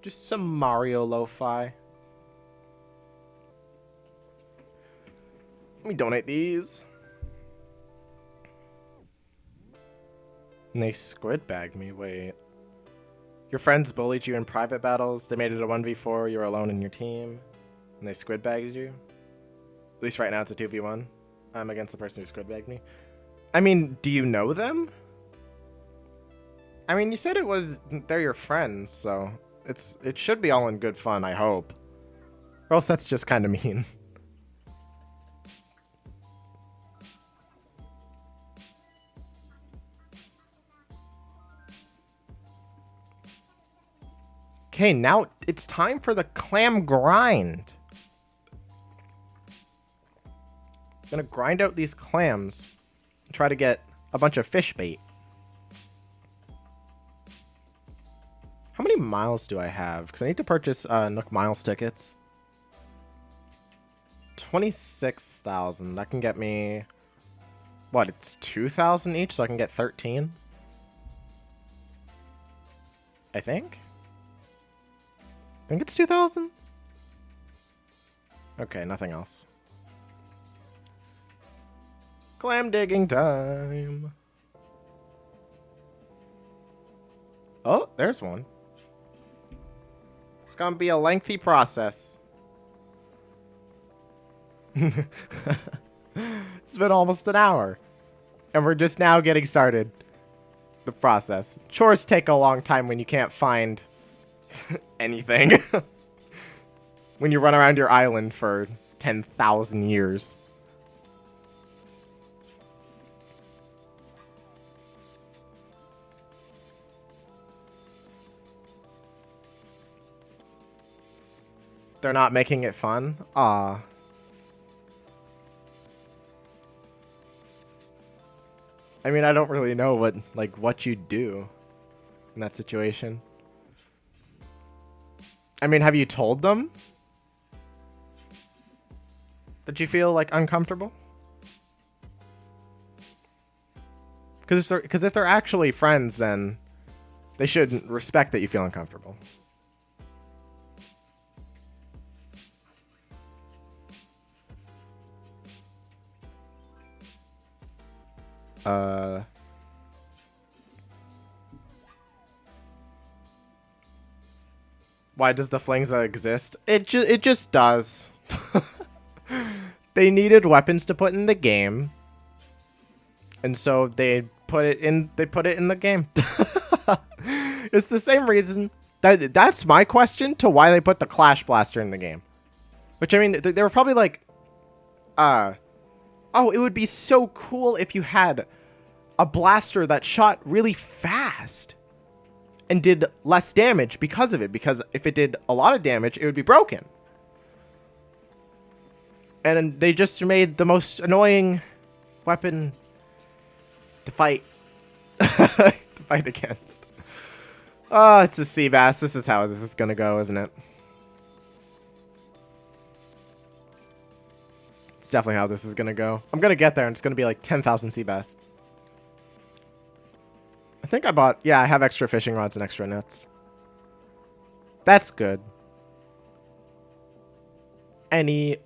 Just some Mario lo-fi. Let me donate these. And they squid bagged me. Wait. Your friends bullied you in private battles. They made it a 1v4. You were alone in your team. And they squid bagged you. At least right now it's a 2v1. I'm against the person who squid bagged me. I mean, do you know them? I mean, you said they're your friends, so it should be all in good fun, I hope. Or else that's just kind of mean. Okay, now it's time for the clam grind. I'm gonna grind out these clams and try to get a bunch of fish bait. How many miles do I have? Because I need to purchase Nook Miles tickets. 26,000. That can get me... What, it's 2,000 each, so I can get 13? I think it's 2,000? Okay, nothing else. Clam digging time. Oh, there's one. It's gonna be a lengthy process. It's been almost an hour. And we're just now getting started. The process. Chores take a long time when you can't find anything. When you run around your island for 10,000 years. They're not making it fun? Aw. I mean, I don't really know what you'd do in that situation. I mean, have you told them that you feel like uncomfortable? Because if they're actually friends, then they should respect that you feel uncomfortable. Why does the Flingza exist? It just does. They needed weapons to put in the game, and so they put it in the game. It's the same reason that's my question to why they put the Clash Blaster in the game. Which, I mean, they were probably like, oh, it would be so cool if you had a blaster that shot really fast and did less damage because of it. Because if it did a lot of damage, it would be broken. And they just made the most annoying weapon to fight. To fight against. Oh, it's a sea bass. This is how this is gonna go, isn't it? It's definitely how this is gonna go. I'm gonna get there and it's gonna be like 10,000 sea bass. I think I bought... Yeah, I have extra fishing rods and extra nets. That's good. Any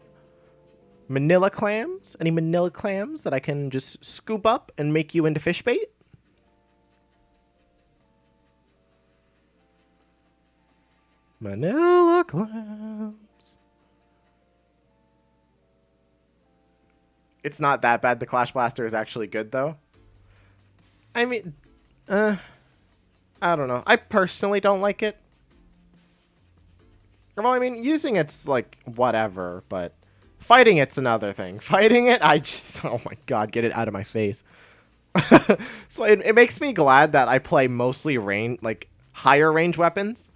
manila clams? Any manila clams that I can just scoop up and make you into fish bait? Manila clams. It's not that bad. The Clash Blaster is actually good, though. I mean... I don't know. I personally don't like it. Well, I mean, using it's like whatever, but fighting it's another thing. Fighting it, I just, oh my god, get it out of my face. So it makes me glad that I play mostly like higher range weapons,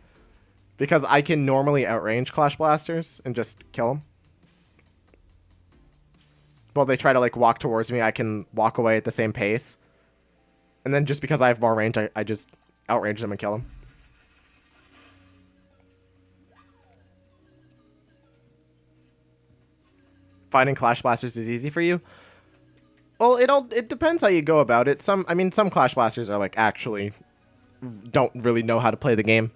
because I can normally outrange Clash Blasters and just kill them. While they try to like walk towards me, I can walk away at the same pace. And then just because I have more range, I just outrange them and kill them. Finding Clash Blasters is easy for you? Well, it depends how you go about it. I mean, some Clash Blasters are like actually don't really know how to play the game.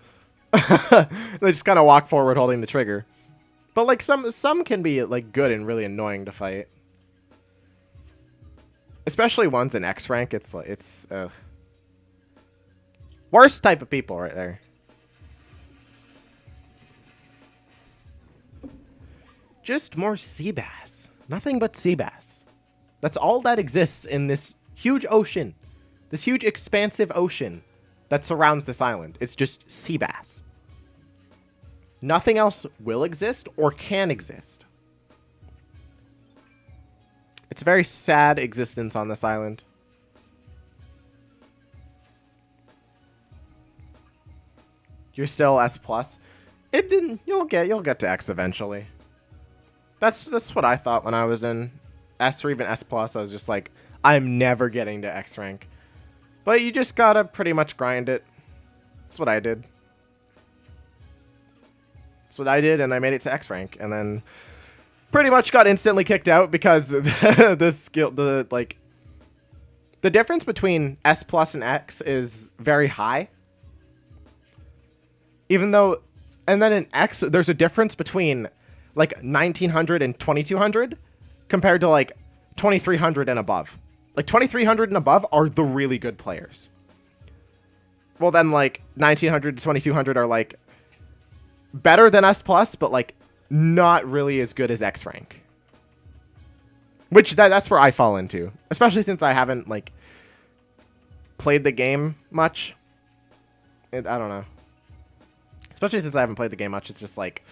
They just kind of walk forward holding the trigger. But like some can be like good and really annoying to fight. Especially ones in X rank, it's worst type of people right there. Just more sea bass. Nothing but sea bass. That's all that exists in this huge ocean. This huge expansive ocean that surrounds this island. It's just sea bass. Nothing else will exist or can exist. It's a very sad existence on this island. You're still S+. It didn't. You'll get to X eventually. That's what I thought when I was in S or even S+. I was just like, I'm never getting to X rank. But you just gotta pretty much grind it. That's what I did. That's what I did, and I made it to X rank, and then pretty much got instantly kicked out because the difference between S+ and X is very high. Even though, and then in X, there's a difference between like 1900 and 2200 compared to like 2300 and above. Like 2300 and above are the really good players. Well, then like 1900 to 2200 are like better than S+, but like not really as good as X rank. Which that's where I fall into, especially since I haven't like played the game much. I don't know. Especially since I haven't played the game much, it's just like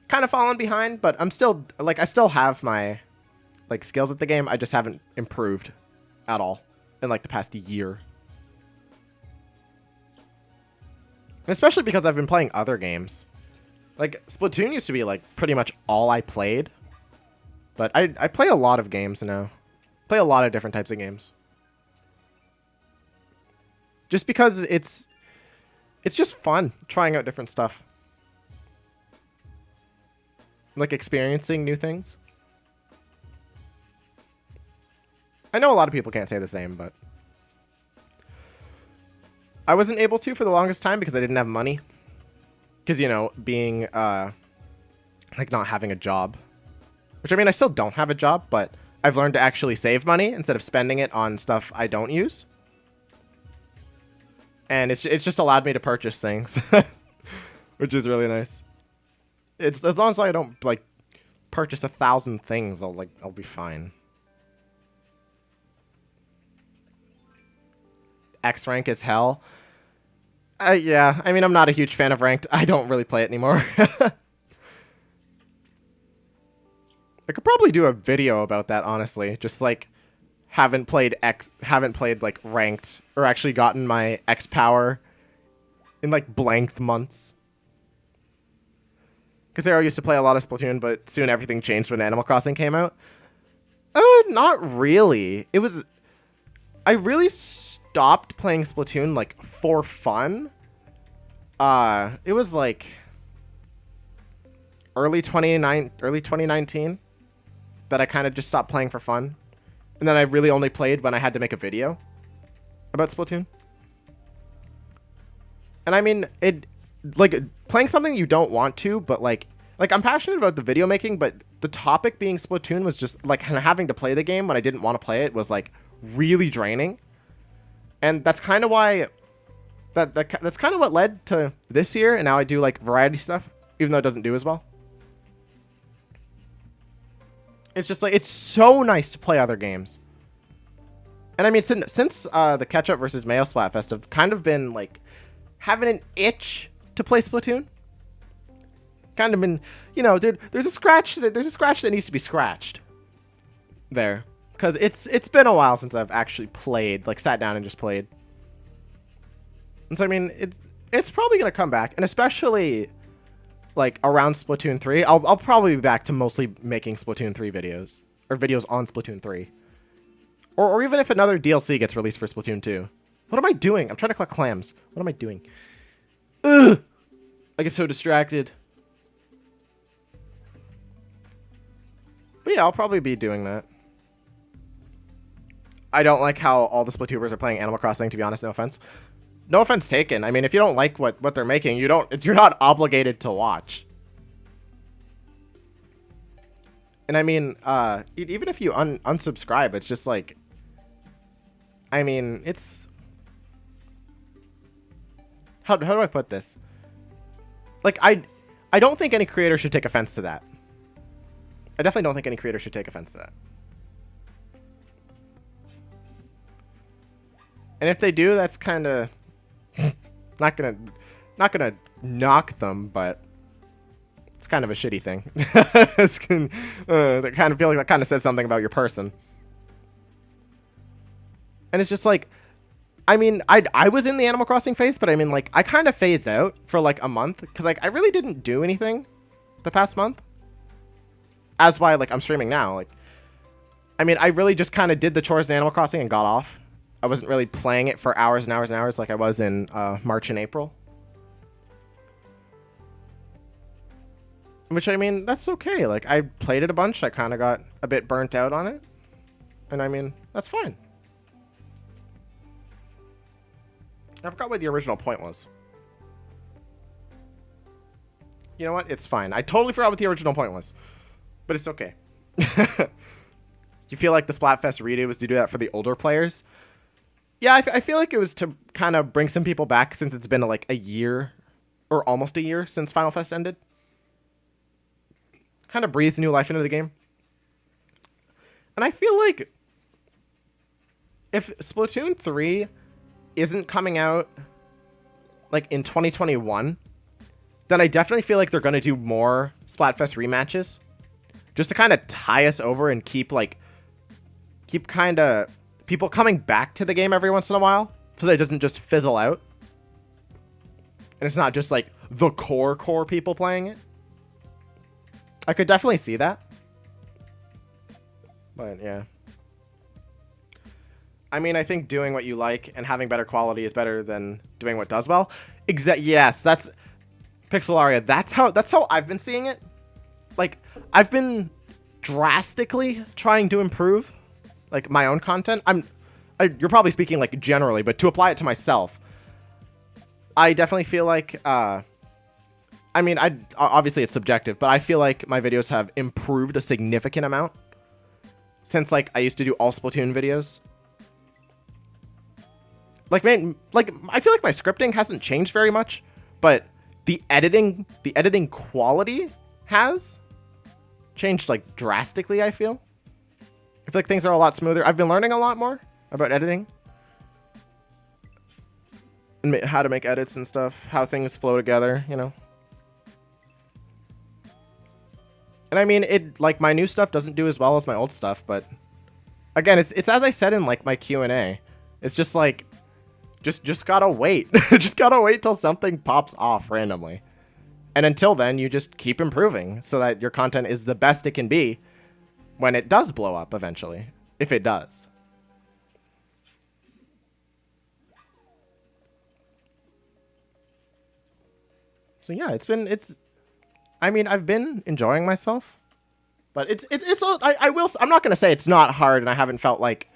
kind of fallen behind, but I'm still like I still have my like skills at the game. I just haven't improved at all in like the past year. Especially because I've been playing other games. Like, Splatoon used to be, like, pretty much all I played. But I play a lot of games now. Play a lot of different types of games. Just because it's just fun trying out different stuff. Like, experiencing new things. I know a lot of people can't say the same, but I wasn't able to for the longest time because I didn't have money. Because, you know, being, like, not having a job. Which, I mean, I still don't have a job, but I've learned to actually save money instead of spending it on stuff I don't use. And it's just allowed me to purchase things, which is really nice. It's as long as I don't like purchase 1,000 things, I'll be fine. X rank is hell. Yeah, I mean, I'm not a huge fan of ranked. I don't really play it anymore. I could probably do a video about that, honestly. Just like haven't played like ranked or actually gotten my X power in like blank months. Because I used to play a lot of Splatoon, but soon everything changed when Animal Crossing came out. Not really. I really stopped playing Splatoon like for fun. It was like early 2019 that I kind of just stopped playing for fun. And then I really only played when I had to make a video about Splatoon. And I mean, like playing something you don't want to, but like I'm passionate about the video making, but the topic being Splatoon was just like having to play the game when I didn't want to play it was like really draining. And that's kind of why that's kind of what led to this year. And now I do like variety stuff, even though it doesn't do as well. It's just like, it's so nice to play other games. And I mean, since the Ketchup versus Mayo Splatfest, I've kind of been like having an itch to play Splatoon. Kind of been, you know, dude, there's a scratch that needs to be scratched there. Because it's been a while since I've actually played, like sat down and just played. And so, I mean, it's probably going to come back. And especially like around Splatoon 3, I'll probably be back to mostly making Splatoon 3 videos. Or videos on Splatoon 3. Or even if another DLC gets released for Splatoon 2. What am I doing? I'm trying to collect clams. What am I doing? Ugh! I get so distracted. But yeah, I'll probably be doing that. I don't like how all the Splatooners are playing Animal Crossing, to be honest, no offense. No offense taken. I mean, if you don't like what they're making, you're not obligated to watch. And I mean, even if you unsubscribe, it's just like, I mean, it's, how do I put this? Like, I don't think any creator should take offense to that. I definitely don't think any creator should take offense to that. And if they do, that's kind of not gonna knock them, but it's kind of a shitty thing. That kind of feel like that kind of says something about your person. And it's just like, I mean, I was in the Animal Crossing phase, but I mean, like, I kind of phased out for like a month because like I really didn't do anything the past month. As why like I'm streaming now. Like, I mean, I really just kind of did the chores in Animal Crossing and got off. I wasn't really playing it for hours and hours and hours like I was in March and April. Which, I mean, that's okay. Like, I played it a bunch. I kind of got a bit burnt out on it. And, I mean, that's fine. I forgot what the original point was. You know what? It's fine. I totally forgot what the original point was. But it's okay. You feel like the Splatfest redo was to do that for the older players? Yeah, I feel like it was to kind of bring some people back since it's been like a year or almost a year since Final Fest ended. Kind of breathed new life into the game. And I feel like if Splatoon 3 isn't coming out like in 2021, then I definitely feel like they're going to do more Splatfest rematches just to kind of tie us over and keep kind of people coming back to the game every once in a while so that it doesn't just fizzle out. And it's not just like the core people playing it. I could definitely see that. But yeah. I mean, I think doing what you like and having better quality is better than doing what does well. Yes, that's Pixelaria. That's how I've been seeing it. Like, I've been drastically trying to improve like my own content. You're probably speaking like generally, but to apply it to myself, I definitely feel like I mean, obviously it's subjective, but I feel like my videos have improved a significant amount since like I used to do all Splatoon videos. Like, man, like I feel like my scripting hasn't changed very much, but the editing quality has changed like drastically. I feel like things are a lot smoother. I've been learning a lot more about editing and how to make edits and stuff, how things flow together, you know. And I mean, it like my new stuff doesn't do as well as my old stuff, but again, it's as I said in like my Q&A. It's just like just gotta wait. Just gotta wait till something pops off randomly. And until then, you just keep improving so that your content is the best it can be when it does blow up eventually, if it does. So yeah, I mean, I've been enjoying myself, but I'm not going to say it's not hard and I haven't felt like,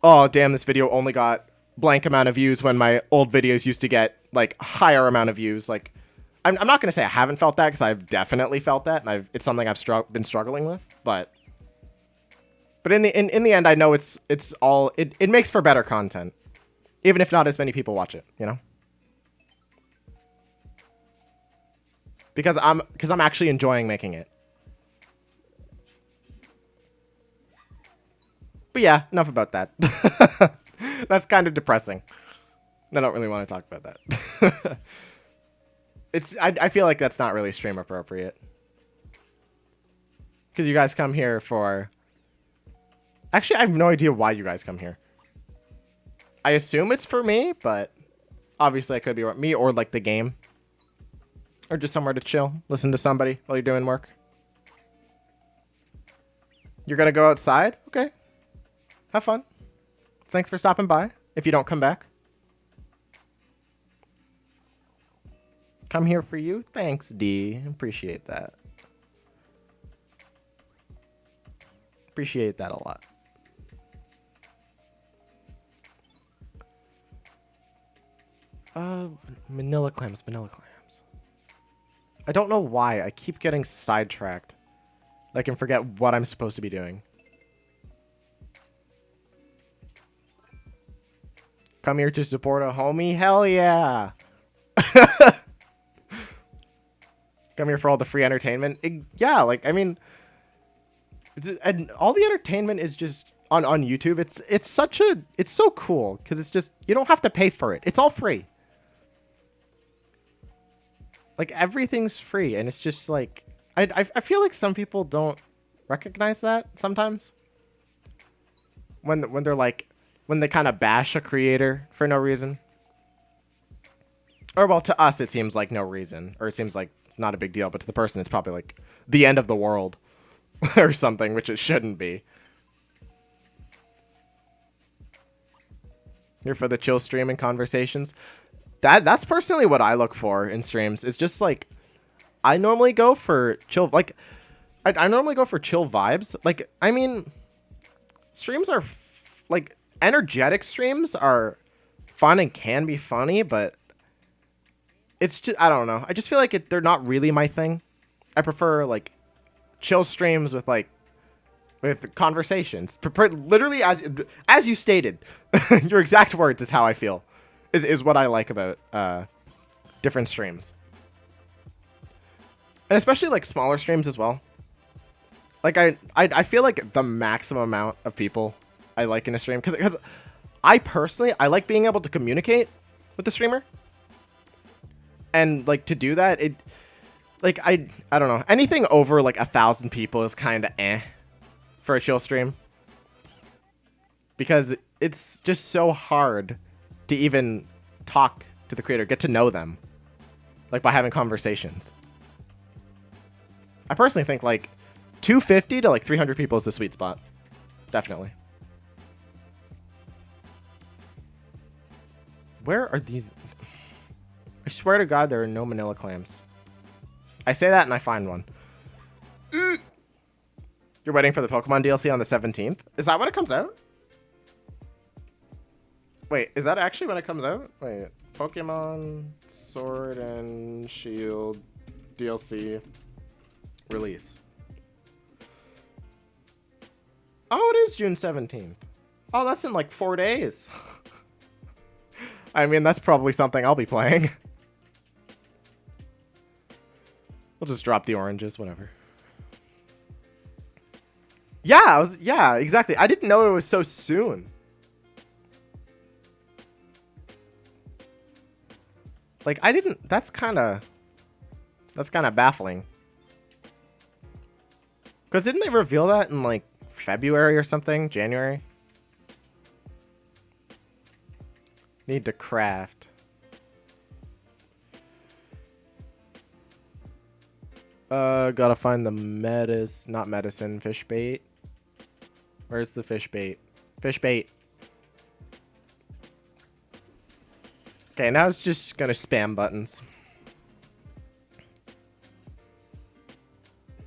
oh damn, this video only got blank amount of views when my old videos used to get like higher amount of views. Like, I'm not going to say I haven't felt that, because I've definitely felt that, and it's something I've been struggling with. But in the end, I know it makes for better content, even if not as many people watch it. You know, because I'm actually enjoying making it. But yeah, enough about that. That's kind of depressing. I don't really want to talk about that. I feel like that's not really stream appropriate. Because you guys come here for... Actually, I have no idea why you guys come here. I assume it's for me, but obviously I could be me or like the game. Or just somewhere to chill, listen to somebody while you're doing work. You're gonna go outside? Okay. Have fun. Thanks for stopping by, if you don't come back. Come here for you? Thanks, D. Appreciate that. Appreciate that a lot. Manila clams. I don't know why. I keep getting sidetracked. I can forget what I'm supposed to be doing. Come here to support a homie? Hell yeah! Come here for all the free entertainment? Yeah, like, I mean... And all the entertainment is just on YouTube. It's so cool, because it's just... You don't have to pay for it. It's all free. Like, everything's free, and it's just like... I feel like some people don't recognize that sometimes. When they're like... When they kind of bash a creator for no reason. Or, well, to us, it seems like no reason. Or it seems like it's not a big deal. But to the person, it's probably like the end of the world. Or something, which it shouldn't be. Here for the chill stream and conversations. That's personally what I look for in streams. It's just like... I normally go for chill... Like, I normally go for chill vibes. Like, I mean... Streams are... like... Energetic streams are fun and can be funny, but it's just, I don't know. I just feel like they're not really my thing. I prefer like chill streams with conversations. Literally as you stated, your exact words is how I feel. Is what I like about different streams. And especially like smaller streams as well. Like I feel like the maximum amount of people I like in a stream, because I personally like being able to communicate with the streamer, and like to do that, it like I don't know, anything over like 1,000 people is kind of for a chill stream, because it's just so hard to even talk to the creator, get to know them, like by having conversations. I personally think like 250 to like 300 people is the sweet spot, definitely. Where are these? I swear to God, there are no Manila clams. I say that and I find one. You're waiting for the Pokemon DLC on the 17th? Is that when it comes out? Wait, is that actually when it comes out? Wait, Pokemon Sword and Shield DLC release. Oh, it is June 17th. Oh, that's in like 4 days. I mean, that's probably something I'll be playing. We'll just drop the oranges, whatever. Yeah, exactly. I didn't know it was so soon. Like, I didn't, that's kind of baffling. Because didn't they reveal that in, like, February or something? January? Need to craft. Gotta find the not medicine, fish bait. Where's the fish bait? Fish bait. Okay, now it's just gonna spam buttons.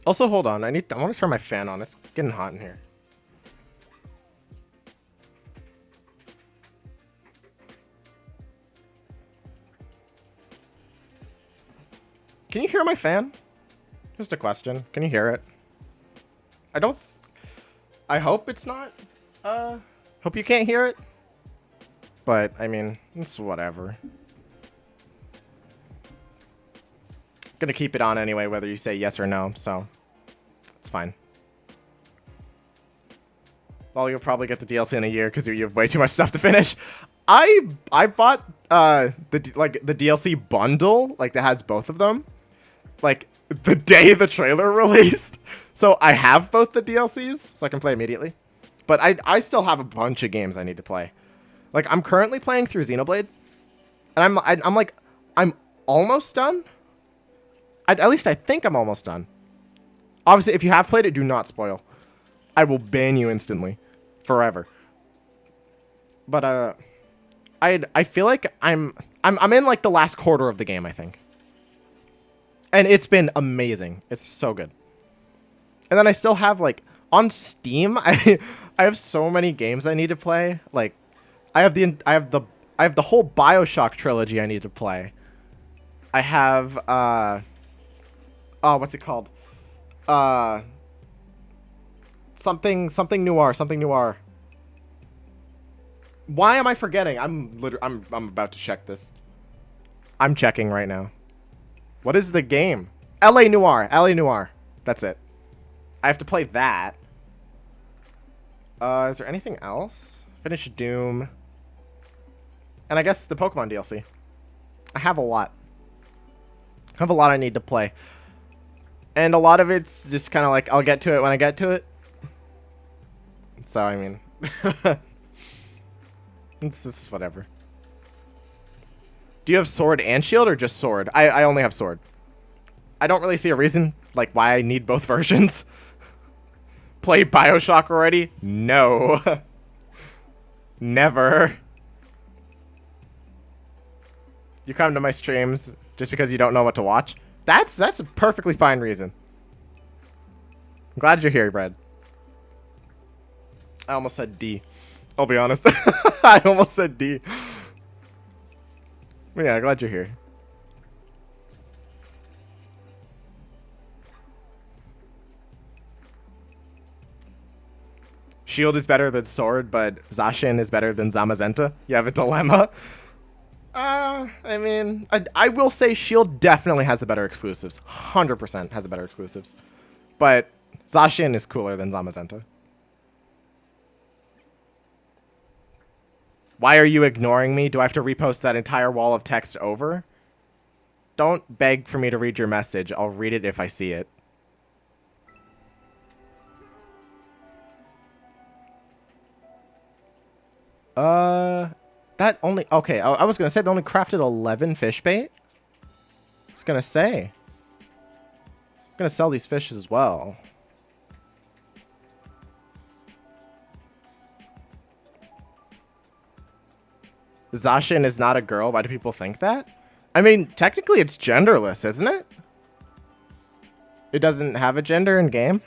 Also, hold on. I want to turn my fan on. It's getting hot in here. Can you hear my fan? Just a question. Can you hear it? I hope it's not. Hope you can't hear it. But, I mean, it's whatever. Gonna keep it on anyway, whether you say yes or no, so it's fine. Well, you'll probably get the DLC in a year because you have way too much stuff to finish. I bought the DLC bundle, like that has both of them, like the day the trailer released. So I have both the DLCs, so I can play immediately. But I still have a bunch of games I need to play. Like, I'm currently playing through Xenoblade, and I'm almost done. At least I think I'm almost done. Obviously, if you have played it, do not spoil. I will ban you instantly, forever. But I feel like I'm in like the last quarter of the game, I think, and it's been amazing. It's so good. And then I still have, like, on Steam, I have so many games I need to play. Like, I have the whole BioShock trilogy I need to play. I have what's it called? Something noir. Why am I forgetting? I'm about to check this. I'm checking right now. What is the game? LA Noire. That's it. I have to play that. Is there anything else? Finish Doom. And I guess the Pokemon DLC. I have a lot. I need to play. And a lot of it's just kind of like, I'll get to it when I get to it. So, I mean. It's just whatever. Do you have sword and shield or just sword? I only have sword. I don't really see a reason, like, why I need both versions. Play BioShock already? No. Never. You come to my streams just because you don't know what to watch? That's a perfectly fine reason. I'm glad you're here, Brad. I almost said D. I'll be honest. I almost said D. But yeah, glad you're here. Shield is better than sword, but Zacian is better than Zamazenta. You have a dilemma. I mean, I will say Shield definitely has the better exclusives. 100% has the better exclusives. But Zacian is cooler than Zamazenta. Why are you ignoring me? Do I have to repost that entire wall of text over? Don't beg for me to read your message. I'll read it if I see it. That only... Okay, I was going to say they only crafted 11 fish bait. I was going to say. I'm going to sell these fish as well. Zacian is not a girl. Why do people think that? I mean, technically it's genderless, isn't it? It doesn't have a gender in game.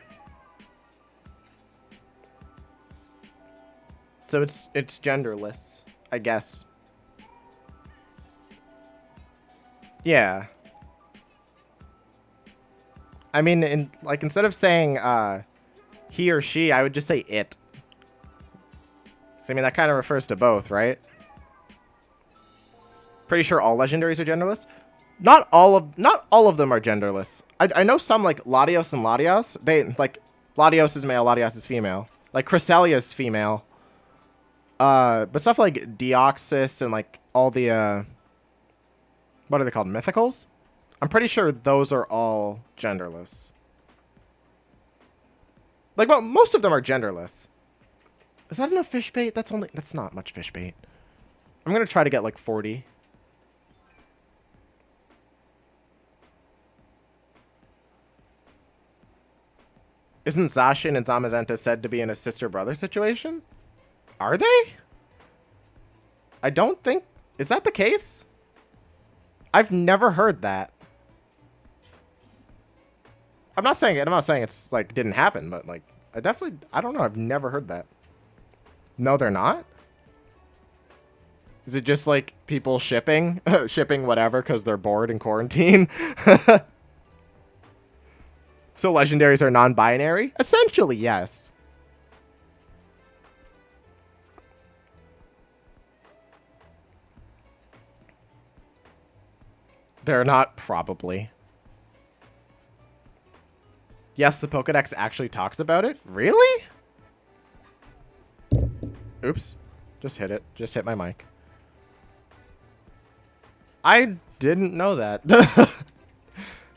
So it's genderless, I guess. Yeah. I mean, like, instead of saying he or she, I would just say it. So, I mean, that kind of refers to both, right? Pretty sure all legendaries are genderless. Not all of them are genderless. I know some, like Latios and Latias. They like Latios is male, Latias is female. Like Cresselia is female. But stuff like Deoxys and like all the what are they called? Mythicals? I'm pretty sure those are all genderless. Like, well, most of them are genderless. Is that enough fish bait? That's not much fish bait. I'm gonna try to get like 40. Isn't Zacian and Zamazenta said to be in a sister-brother situation? Are they? I don't think... Is that the case? I've never heard that. I'm not saying it's, like, didn't happen, but, like, I don't know. I've never heard that. No, they're not? Is it just, like, people shipping? Shipping whatever because they're bored in quarantine? So legendaries are non-binary? Essentially, yes. They're not, probably. Yes, the Pokedex actually talks about it? Really? Oops. Just hit it. Just hit my mic. I didn't know that.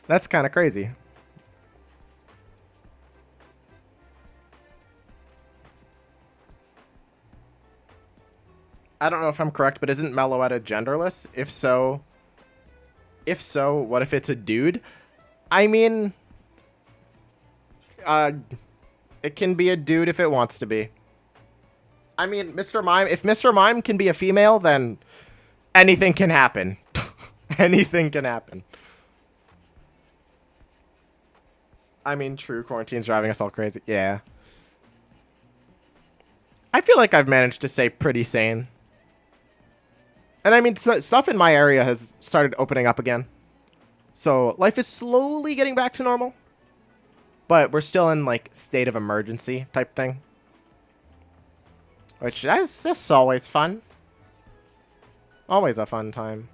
That's kind of crazy. I don't know if I'm correct, but isn't Meloetta genderless? If so, what if it's a dude? I mean, it can be a dude if it wants to be. I mean, Mr. Mime, if Mr. Mime can be a female, then anything can happen. Anything can happen. I mean, true, quarantine's driving us all crazy. Yeah. I feel like I've managed to stay pretty sane. And I mean, stuff in my area has started opening up again. So life is slowly getting back to normal. But we're still in, like, state of emergency type thing. Which, that's always fun. Always a fun time.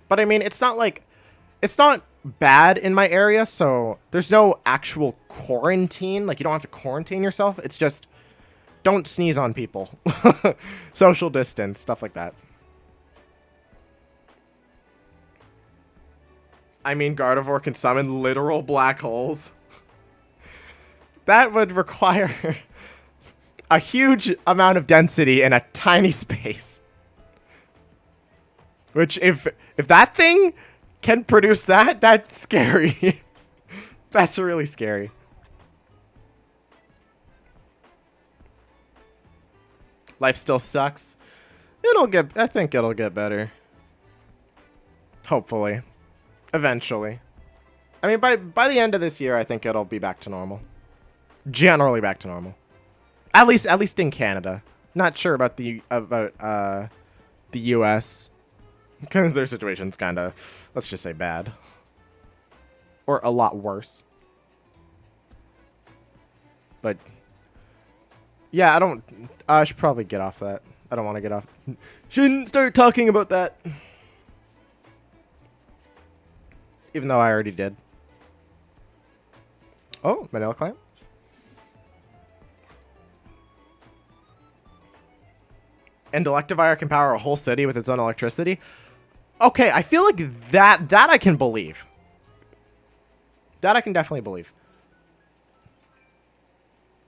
But I mean, it's not bad in my area, so there's no actual quarantine. Like, you don't have to quarantine yourself. It's just, don't sneeze on people. Social distance, stuff like that. I mean, Gardevoir can summon literal black holes. That would require a huge amount of density in a tiny space. Which, if that thing can produce that, that's scary. That's really scary. Life still sucks. I think it'll get better. Hopefully. Eventually. I mean, by the end of this year, I think it'll be back to normal. Generally back to normal. At least in Canada. Not sure about the US. Because their situation's kind of, let's just say, bad. Or a lot worse. But yeah, I should probably get off that. I don't want to get off. Shouldn't start talking about that. Even though I already did. Oh, Manila clamp. And Electivire can power a whole city with its own electricity. Okay, I feel like that I can believe. That I can definitely believe.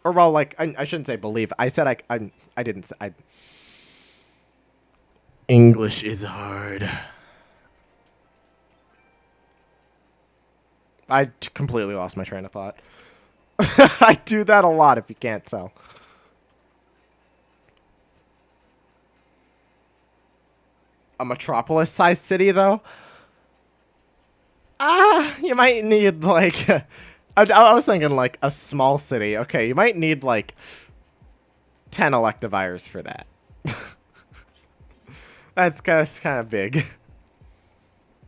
Or well, like I shouldn't say believe. I said I didn't say I. English is hard. I completely lost my train of thought. I do that a lot if you can't tell. A metropolis-sized city, though? You might need, like... I was thinking, like, a small city. Okay, you might need, like, 10 Electivires for that. That's kind of big.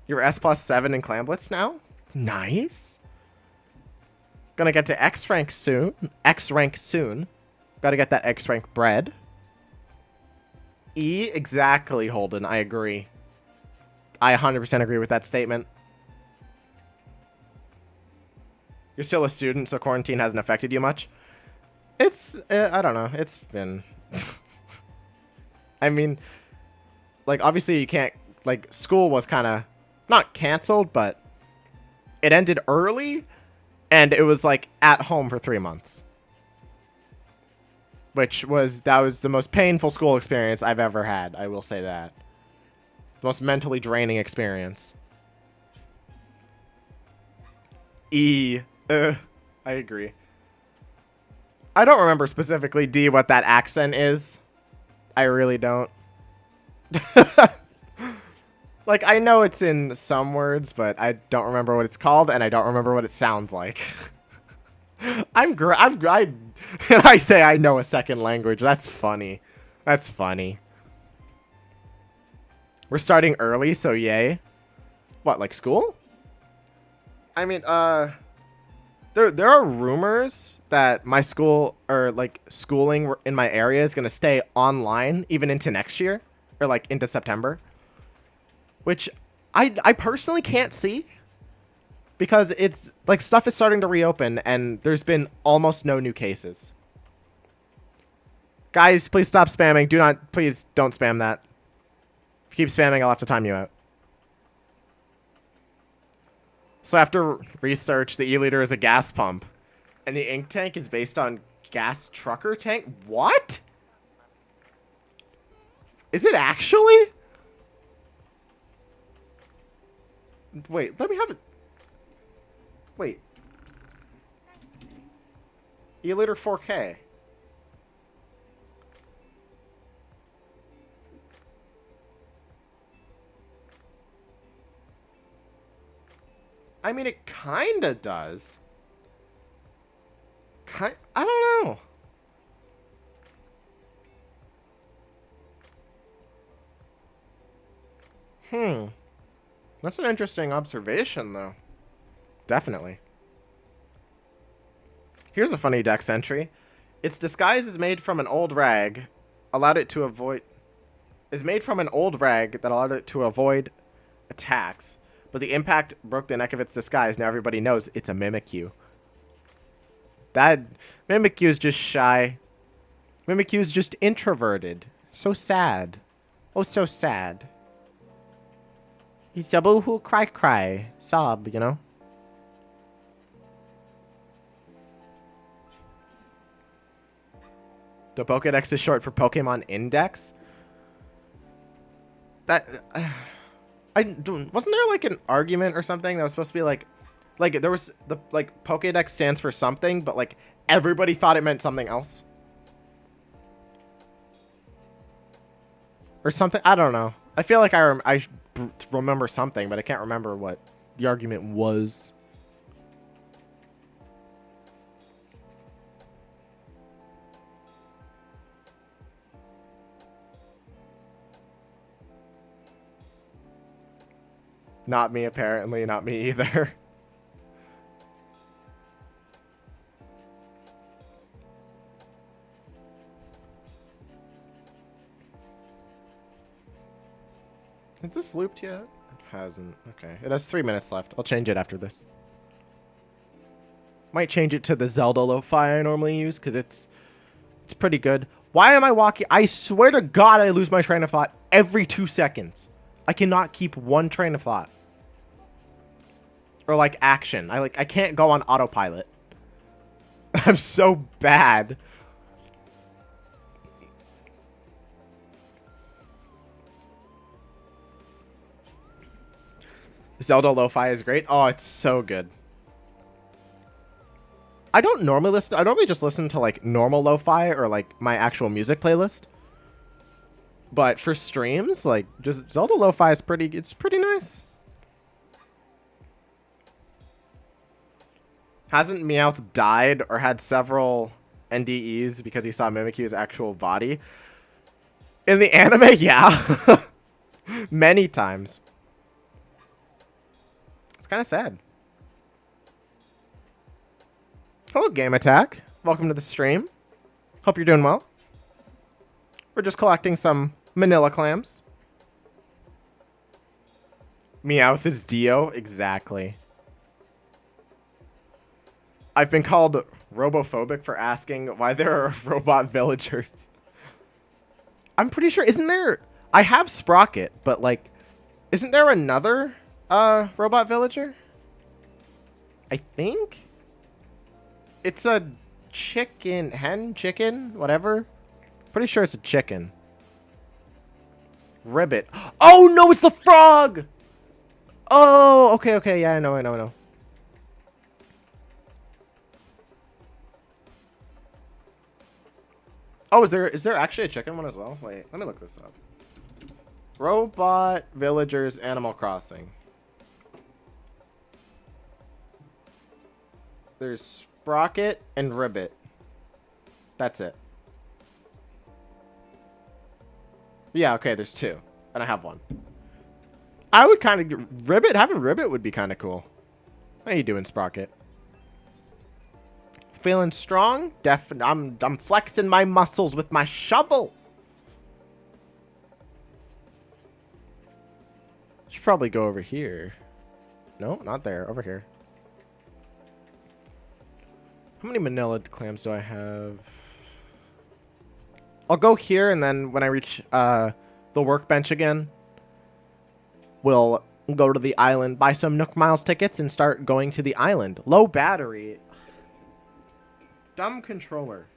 You're S+7 in Clamblitz now? Nice. Gonna get to X rank soon. Gotta get that X rank bread. E, exactly, Holden. I agree. I 100% agree with that statement. You're still a student, so quarantine hasn't affected you much. It's, I don't know. It's been... I mean, like, obviously you can't... Like, school was kind of... Not canceled, but... It ended early, and it was, like, at home for 3 months. That was the most painful school experience I've ever had. I will say that. The most mentally draining experience. E. I agree. I don't remember specifically, D, what that accent is. I really don't. Like, I know it's in some words, but I don't remember what it's called, and I don't remember what it sounds like. I say I know a second language. That's funny. That's funny. We're starting early, so yay. What, like school? I mean, there are rumors that my school, or like schooling in my area, is gonna stay online even into next year, or like into September, which I personally can't see, because it's like stuff is starting to reopen and there's been almost no new cases. Guys, please stop spamming. Please don't spam that. If you keep spamming, I'll have to time you out. So after research, the E-liter is a gas pump. And the ink tank is based on gas trucker tank? What? Is it actually? Wait, let me have it. Wait. E-liter 4K. I mean, it kinda does. I don't know. That's an interesting observation, though. Definitely. Here's a funny dex entry. Its disguise is made from an old rag, allowed it to avoid... Is made from an old rag that allowed it to avoid attacks. But the impact broke the neck of its disguise. Now everybody knows it's a Mimikyu. That Mimikyu is just shy. Mimikyu is just introverted. So sad. Oh, so sad. He's a boo-hoo cry. Sob, you know? The Pokédex is short for Pokemon Index? That... wasn't there like an argument or something that was supposed to be like there was the like Pokédex stands for something, but like everybody thought it meant something else or something. I don't know. I feel like I remember something, but I can't remember what the argument was. Not me, apparently. Not me either. Is this looped yet? It hasn't. Okay. It has 3 minutes left. I'll change it after this. Might change it to the Zelda lo-fi I normally use, because it's pretty good. Why am I walking? I swear to God I lose my train of thought every 2 seconds. I cannot keep one train of thought. Or like action. I can't go on autopilot. I'm so bad. Zelda lo-fi is great. Oh, it's so good. I don't normally just listen to like normal lo-fi or like my actual music playlist. But for streams, like just Zelda lo-fi is it's pretty nice. Hasn't Meowth died or had several NDEs because he saw Mimikyu's actual body? In the anime, yeah. Many times. It's kind of sad. Hello, Game Attack. Welcome to the stream. Hope you're doing well. We're just collecting some manila clams. Meowth is Dio? Exactly. I've been called robophobic for asking why there are robot villagers. I'm pretty sure, isn't there... I have Sprocket, but like, isn't there another robot villager? I think? It's a chicken, whatever. Pretty sure it's a chicken. Ribbit. Oh no, it's the frog! Oh, okay, yeah, I know. Oh, is there actually a chicken one as well? Wait, let me look this up. Robot Villagers Animal Crossing. There's Sprocket and Ribbit. That's it. Yeah, okay, there's two. And I have one. I would kind of... Ribbit? Having Ribbit would be kind of cool. How you doing, Sprocket? Feeling strong? I'm flexing my muscles with my shovel. Should probably go over here. No, not there. Over here. How many manila clams do I have? I'll go here, and then when I reach the workbench again, we'll go to the island, buy some Nook Miles tickets, and start going to the island. Low battery. Dumb controller.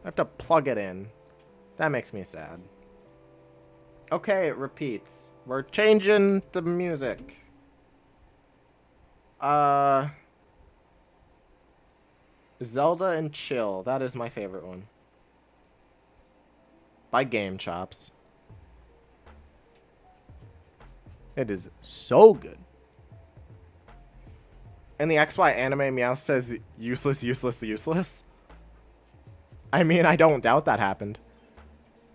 I have to plug it in. That makes me sad. Okay, it repeats. We're changing the music. Zelda and Chill. That is my favorite one. By Game Chops. It is so good. And the XY anime meow says useless. I mean, I don't doubt that happened.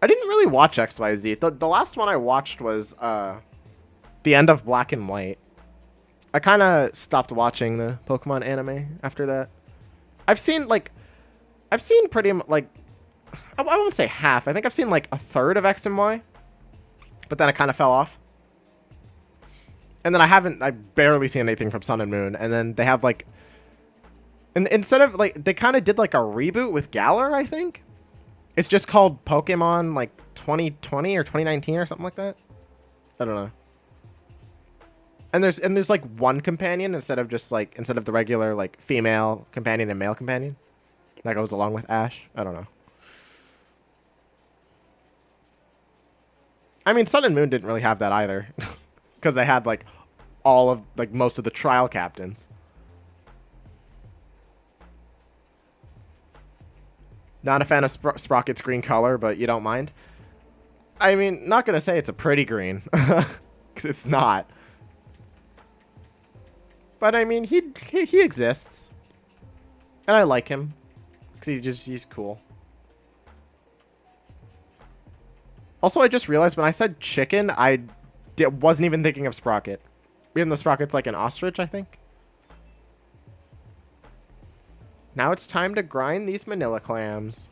I didn't really watch XYZ. The last one I watched was the end of Black and White. I kind of stopped watching the Pokemon anime after that. I've seen pretty like, I won't say half. I think I've seen like a third of X and Y, but then I kind of fell off. And then I barely seen anything from Sun and Moon. And then they have like, and instead of like, they kind of did like a reboot with Galar, I think. It's just called Pokemon like 2020 or 2019 or something like that. I don't know. And there's like one companion instead of the regular like female companion and male companion that goes along with Ash. I don't know. I mean, Sun and Moon didn't really have that either, because they had like most of the trial captains. Not a fan of Sprocket's green color, but you don't mind. I mean, not gonna say it's a pretty green, because it's not. But I mean, he exists, and I like him, because he's cool. Also, I just realized when I said chicken, I wasn't even thinking of Sprocket. Even though Sprocket's like an ostrich, I think. Now it's time to grind these manila clams.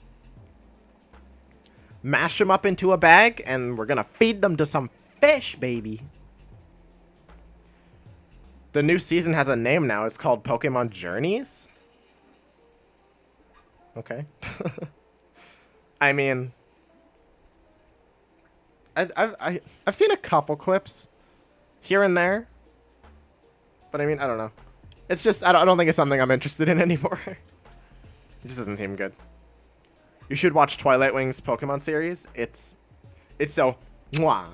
Mash them up into a bag, and we're gonna feed them to some fish, baby. The new season has a name now. It's called Pokemon Journeys. Okay. I mean, I've seen a couple clips here and there, but I mean, I don't know. It's just I don't think it's something I'm interested in anymore. It just doesn't seem good. You should watch Twilight Wing's Pokemon series. It's so mwah.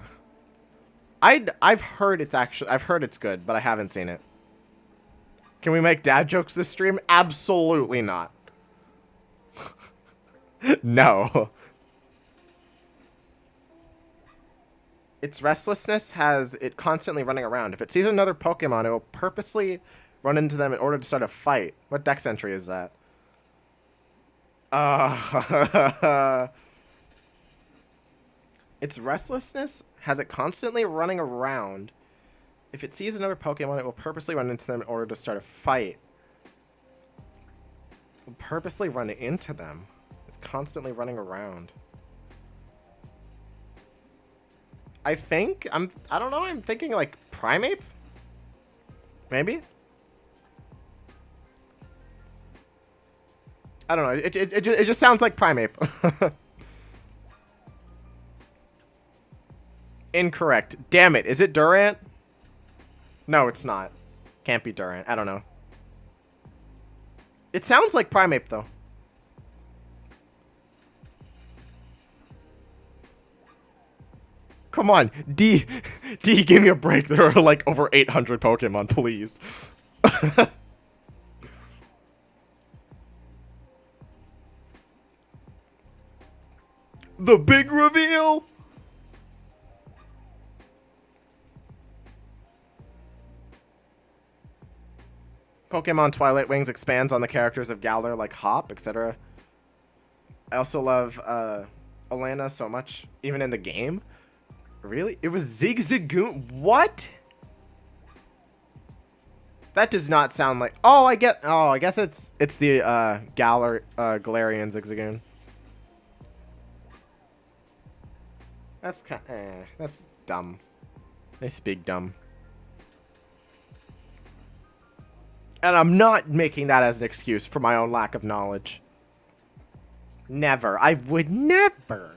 I've heard it's good, but I haven't seen it. Can we make dad jokes this stream? Absolutely not. No. Its restlessness has it constantly running around. If it sees another Pokemon, it will purposely run into them in order to start a fight. What dex entry is that? Its restlessness has it constantly running around. If it sees another Pokemon, it will purposely run into them in order to start a fight. It will purposely run into them. It's constantly running around. I don't know, I'm thinking like Primeape? Maybe? I don't know, it just sounds like Primeape. Incorrect. Damn it, is it Durant? No, it's not. Can't be Durant, I don't know. It sounds like Primeape though. Come on, D, give me a break. There are like over 800 Pokemon, please. The big reveal! Pokemon Twilight Wings expands on the characters of Galar like Hop, etc. I also love Alana so much, even in the game. Really? It was Zigzagoon? What? That does not sound like... Oh, I guess it's the Galar Galarian Zigzagoon. That's that's dumb. They speak dumb. And I'm not making that as an excuse for my own lack of knowledge. Never. I would never.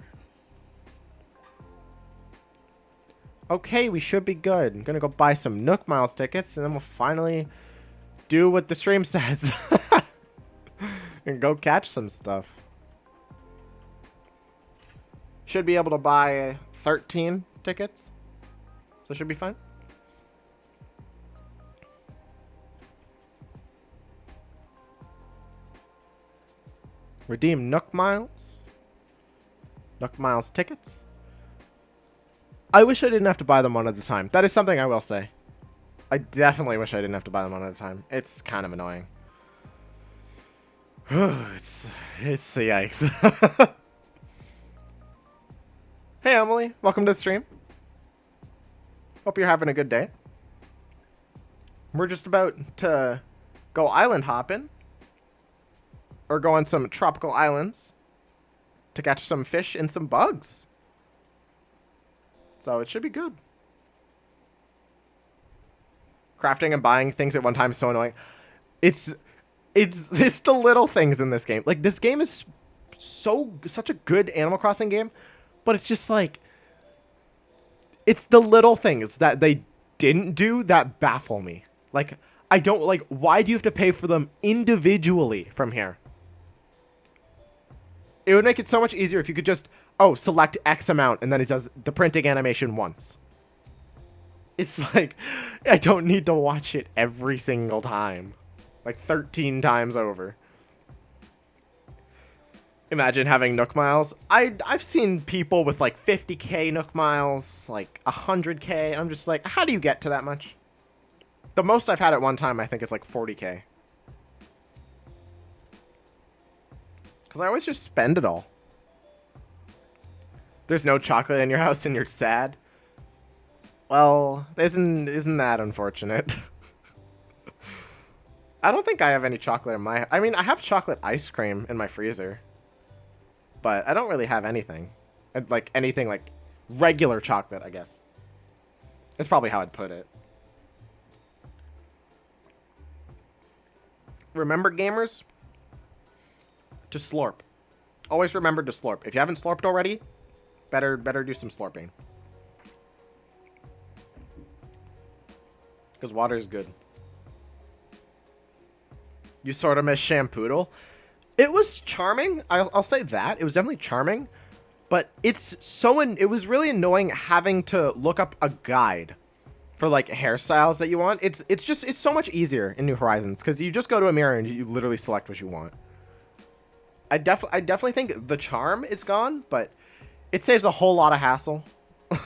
Okay, we should be good. I'm gonna go buy some Nook Miles tickets, and then we'll finally do what the stream says. And go catch some stuff. Should be able to buy 13 tickets. So it should be fine. Redeem Nook Miles. Nook Miles tickets. I wish I didn't have to buy them one at a time. That is something I will say. I definitely wish I didn't have to buy them one at a time. It's kind of annoying. it's yikes. Hey Emily, welcome to the stream. Hope you're having a good day. We're just about to go island hopping. Or go on some tropical islands to catch some fish and some bugs. So it should be good. Crafting and buying things at one time is so annoying. It's the little things in this game. Like, this game is such a good Animal Crossing game, but it's just like, it's the little things that they didn't do that baffle me. Like, I don't, like, why do you have to pay for them individually from here? It would make it so much easier if you could just, select X amount, and then it does the printing animation once. It's like, I don't need to watch it every single time. Like 13 times over. Imagine having Nook Miles. I've seen people with like 50k Nook Miles, like 100k. I'm just like, how do you get to that much? The most I've had at one time, I think, is like 40k. Because I always just spend it all. There's no chocolate in your house and you're sad? Well, isn't that unfortunate? I don't think I have any chocolate in my... I mean, I have chocolate ice cream in my freezer. But I don't really have anything. Like, anything like regular chocolate, I guess. That's probably how I'd put it. Remember, gamers? To slurp. Always remember to slurp. If you haven't slurped already, better do some slurping. Because water is good. You sort of miss Shampoodle. It was charming. I'll say that. It was definitely charming. But it was really annoying having to look up a guide for like hairstyles that you want. It's so much easier in New Horizons because you just go to a mirror and you literally select what you want. I definitely think the charm is gone, but it saves a whole lot of hassle.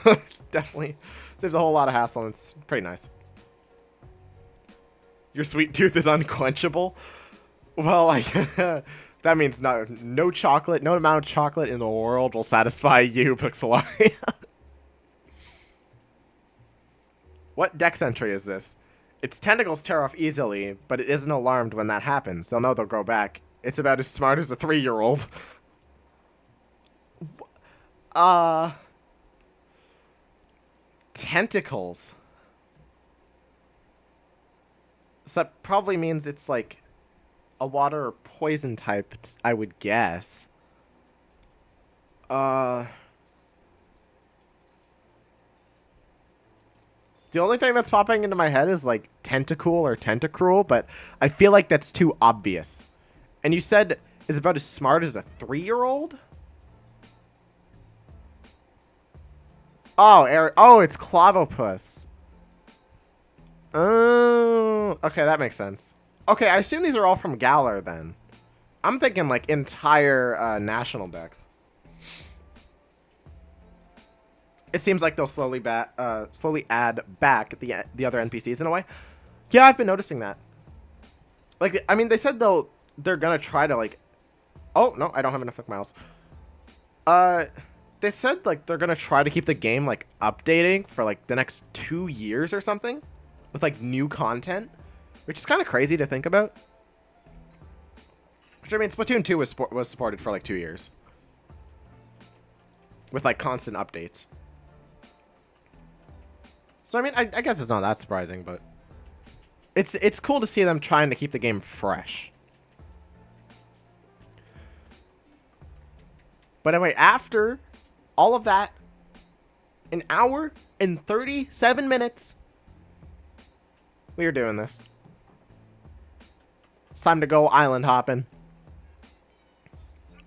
It's definitely saves a whole lot of hassle, and it's pretty nice. Your sweet tooth is unquenchable. Well, that means no chocolate, no amount of chocolate in the world will satisfy you, Pixelaria. What dex entry is this? Its tentacles tear off easily, but it isn't alarmed when that happens. They'll know they'll grow back. It's about as smart as a 3-year-old. Uh, Tentacles. So that probably means it's like a water or poison type, I would guess. Uh, the only thing that's popping into my head is like tentacool or tentacruel, but I feel like that's too obvious. And you said is about as smart as a 3-year-old? Oh, oh, it's Clavopus. Oh, okay, that makes sense. Okay, I assume these are all from Galar then. I'm thinking like entire national decks. It seems like they'll slowly add back the other NPCs in a way. Yeah, I've been noticing that. Like, I mean, they said they're gonna try to like. Oh no, I don't have enough miles. They said like they're gonna try to keep the game like updating for like the next 2 years or something, with like new content, which is kind of crazy to think about. Which I mean, Splatoon 2 was supported for like 2 years, with like constant updates. So I mean, I guess it's not that surprising, but it's cool to see them trying to keep the game fresh. But anyway, after all of that, an hour and 37 minutes, we are doing this. It's time to go island hopping.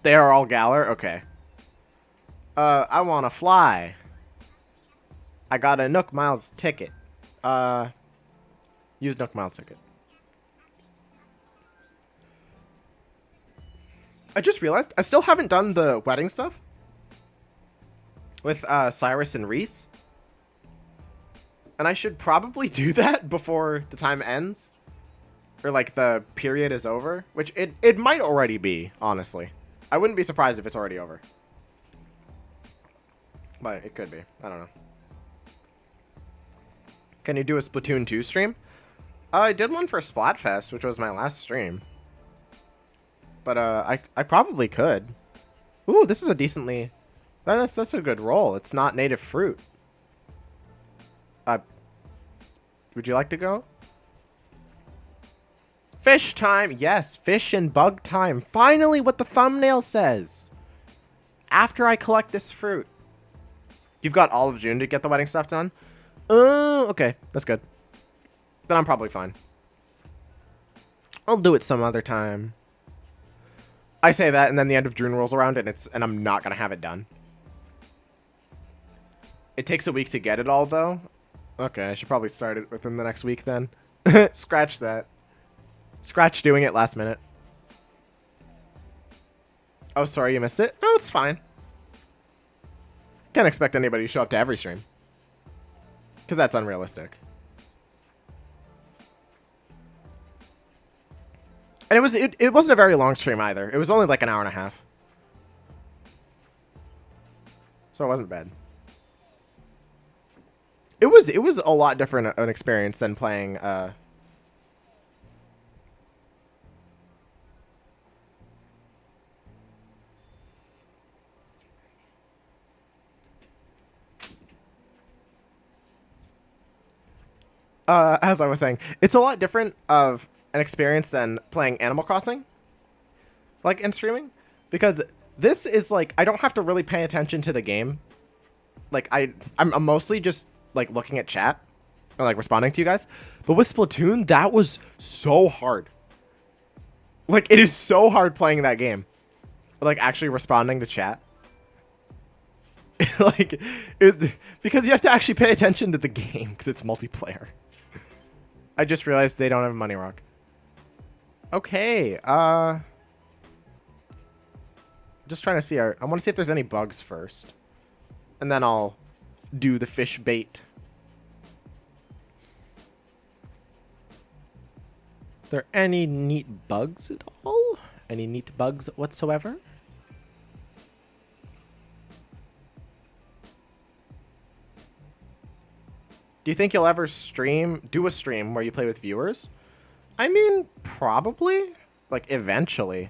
They are all Galar? Okay. I want to fly. I got a Nook Miles ticket. Use Nook Miles ticket. I just realized I still haven't done the wedding stuff with Cyrus and Reese. And I should probably do that before the time ends. Or like the period is over. Which it might already be, honestly. I wouldn't be surprised if it's already over. But it could be. I don't know. Can you do a Splatoon 2 stream? I did one for Splatfest, which was my last stream. But I probably could. Ooh, this is a decently... That's a good roll. It's not native fruit. Would you like to go? Fish time! Yes, fish and bug time. Finally what the thumbnail says. After I collect this fruit. You've got all of June to get the wedding stuff done? Oh, okay. That's good. Then I'm probably fine. I'll do it some other time. I say that, and then the end of June rolls around, and I'm not gonna have it done. It takes a week to get it all, though. Okay, I should probably start it within the next week, then. Scratch that. Scratch doing it last minute. Oh, sorry, you missed it? Oh, it's fine. Can't expect anybody to show up to every stream. Because that's unrealistic. And it wasn't a very long stream either. It was only like an hour and a half. So it wasn't bad. It was a lot different an experience than playing as I was saying, it's a lot different of an experience than playing Animal Crossing, like in streaming, because this is like I don't have to really pay attention to the game. Like I'm mostly just like looking at chat or like responding to you guys. But with Splatoon, that was so hard. Like it is so hard playing that game, like actually responding to chat. Like because you have to actually pay attention to the game because it's multiplayer. I just realized they don't have a money rock. Okay, just trying to see I want to see if there's any bugs first. And then I'll do the fish bait. Are there any neat bugs at all? Any neat bugs whatsoever? Do you think you'll ever do a stream where you play with viewers? I mean, probably. Like, eventually.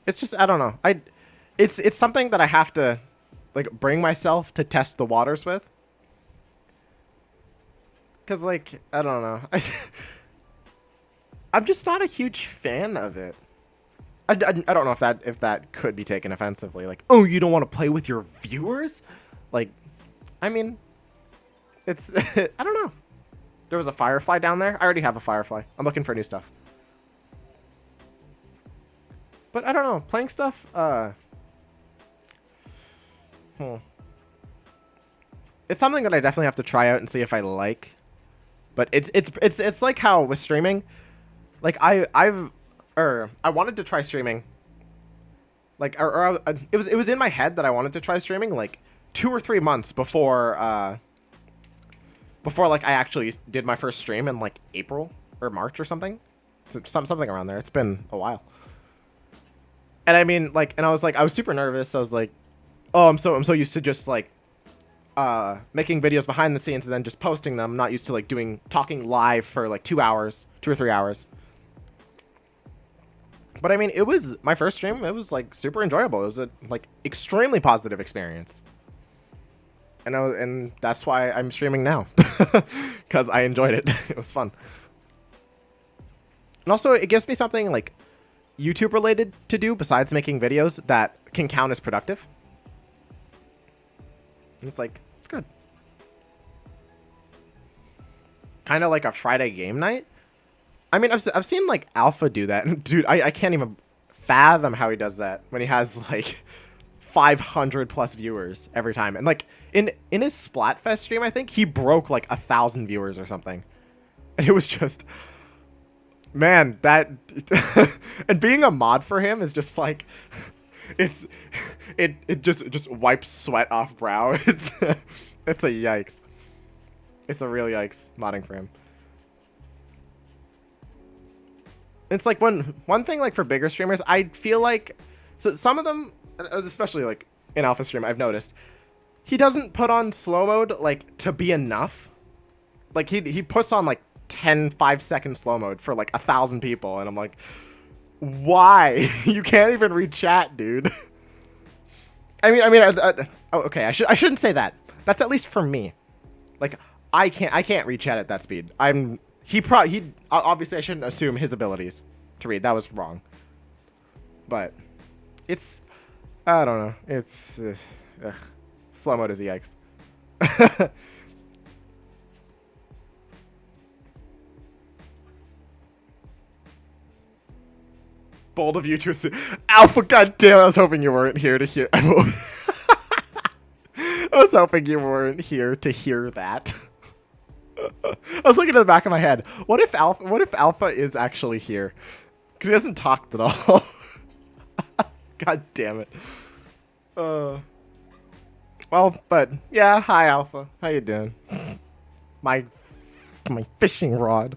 It's just, I don't know. It's something that I have to, like bring myself to test the waters with. Cause like I don't know, I'm just not a huge fan of it. I don't know if that could be taken offensively. Like, oh, you don't want to play with your viewers? Like, I mean, it's I don't know. There was a firefly down there. I already have a firefly. I'm looking for new stuff. But I don't know, playing stuff. It's something that I definitely have to try out and see if I like. But it's like how with streaming, like I wanted to try streaming. Like it was in my head that I wanted to try streaming like 2 or 3 months before like I actually did my first stream in like April or March or something. Something around there. It's been a while. And I mean like I was super nervous. I was like, "Oh, I'm so used to just like making videos behind the scenes and then just posting them. I'm not used to like talking live for like 2 hours, 2 or 3 hours." But I mean, it was my first stream. It was like super enjoyable. It was a like extremely positive experience. And that's why I'm streaming now, because I enjoyed it. It was fun. And also, it gives me something like YouTube related to do besides making videos that can count as productive. And it's like, it's good. Kind of like a Friday game night. I mean, I've seen like Alpha do that. Dude, I can't even fathom how he does that when he has like 500 plus viewers every time. And like in his Splatfest stream, I think he broke like 1,000 viewers or something. And it was just, man, that and being a mod for him is just like it just wipes sweat off brow. It's a yikes. It's a real yikes modding for him. It's like one thing like for bigger streamers, I feel like so some of them, especially like in Alpha stream, I've noticed he doesn't put on slow mode like to be enough. Like he puts on like 10 5-second slow mode for like 1,000 people, and I'm like, why? You can't even read chat, dude. I mean, oh, okay, I shouldn't say that. That's at least for me. Like I can't read chat at that speed. He obviously I shouldn't assume his abilities to read. That was wrong. But it's, I don't know. It's slow mode is yikes. Bold of you to assume. Alpha, goddamn! I was hoping you weren't here to hear. I was hoping you weren't here to hear that. I was looking at the back of my head. What if Alpha is actually here? Because he hasn't talked at all. God damn it. Well, but yeah. Hi, Alpha. How you doing? My fishing rod.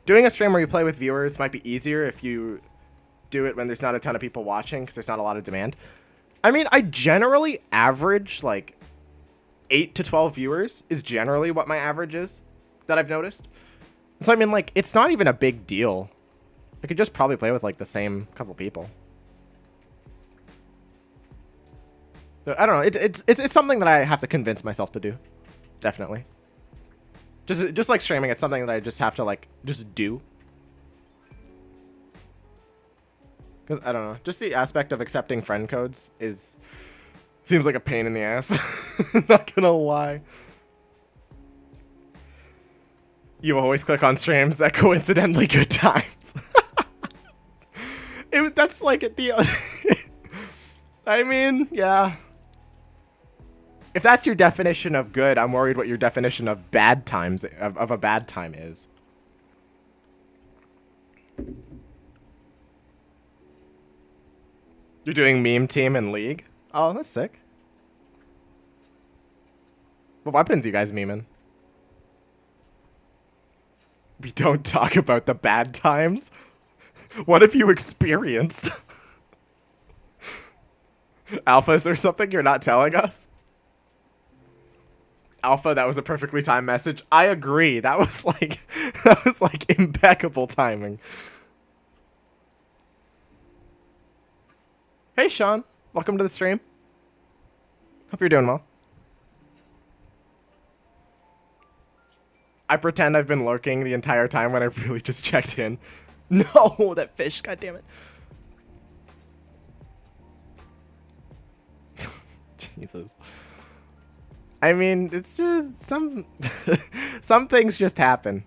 Doing a stream where you play with viewers might be easier if you do it when there's not a ton of people watching, because there's not a lot of demand. I mean, I generally average like 8 to 12 viewers is generally what my average is that I've noticed. So I mean, like, it's not even a big deal. I could just probably play with like the same couple people. So I don't know. It's something that I have to convince myself to do. Definitely. Just like streaming, it's something that I just have to like just do. Because I don't know, just the aspect of accepting friend codes seems like a pain in the ass. Not gonna lie. You always click on streams at coincidentally good times. That's like the. I mean, yeah. If that's your definition of good, I'm worried what your definition of bad times of a bad time is. You're doing meme team and league? Oh, that's sick. What weapons you guys memeing? We don't talk about the bad times? What have you experienced? Alpha, is there something you're not telling us? Alpha, that was a perfectly timed message. I agree. That was like impeccable timing. Hey, Sean. Welcome to the stream. Hope you're doing well. I pretend I've been lurking the entire time when I've really just checked in. No, that fish, god damn it. Jesus. I mean, it's just some some things just happen.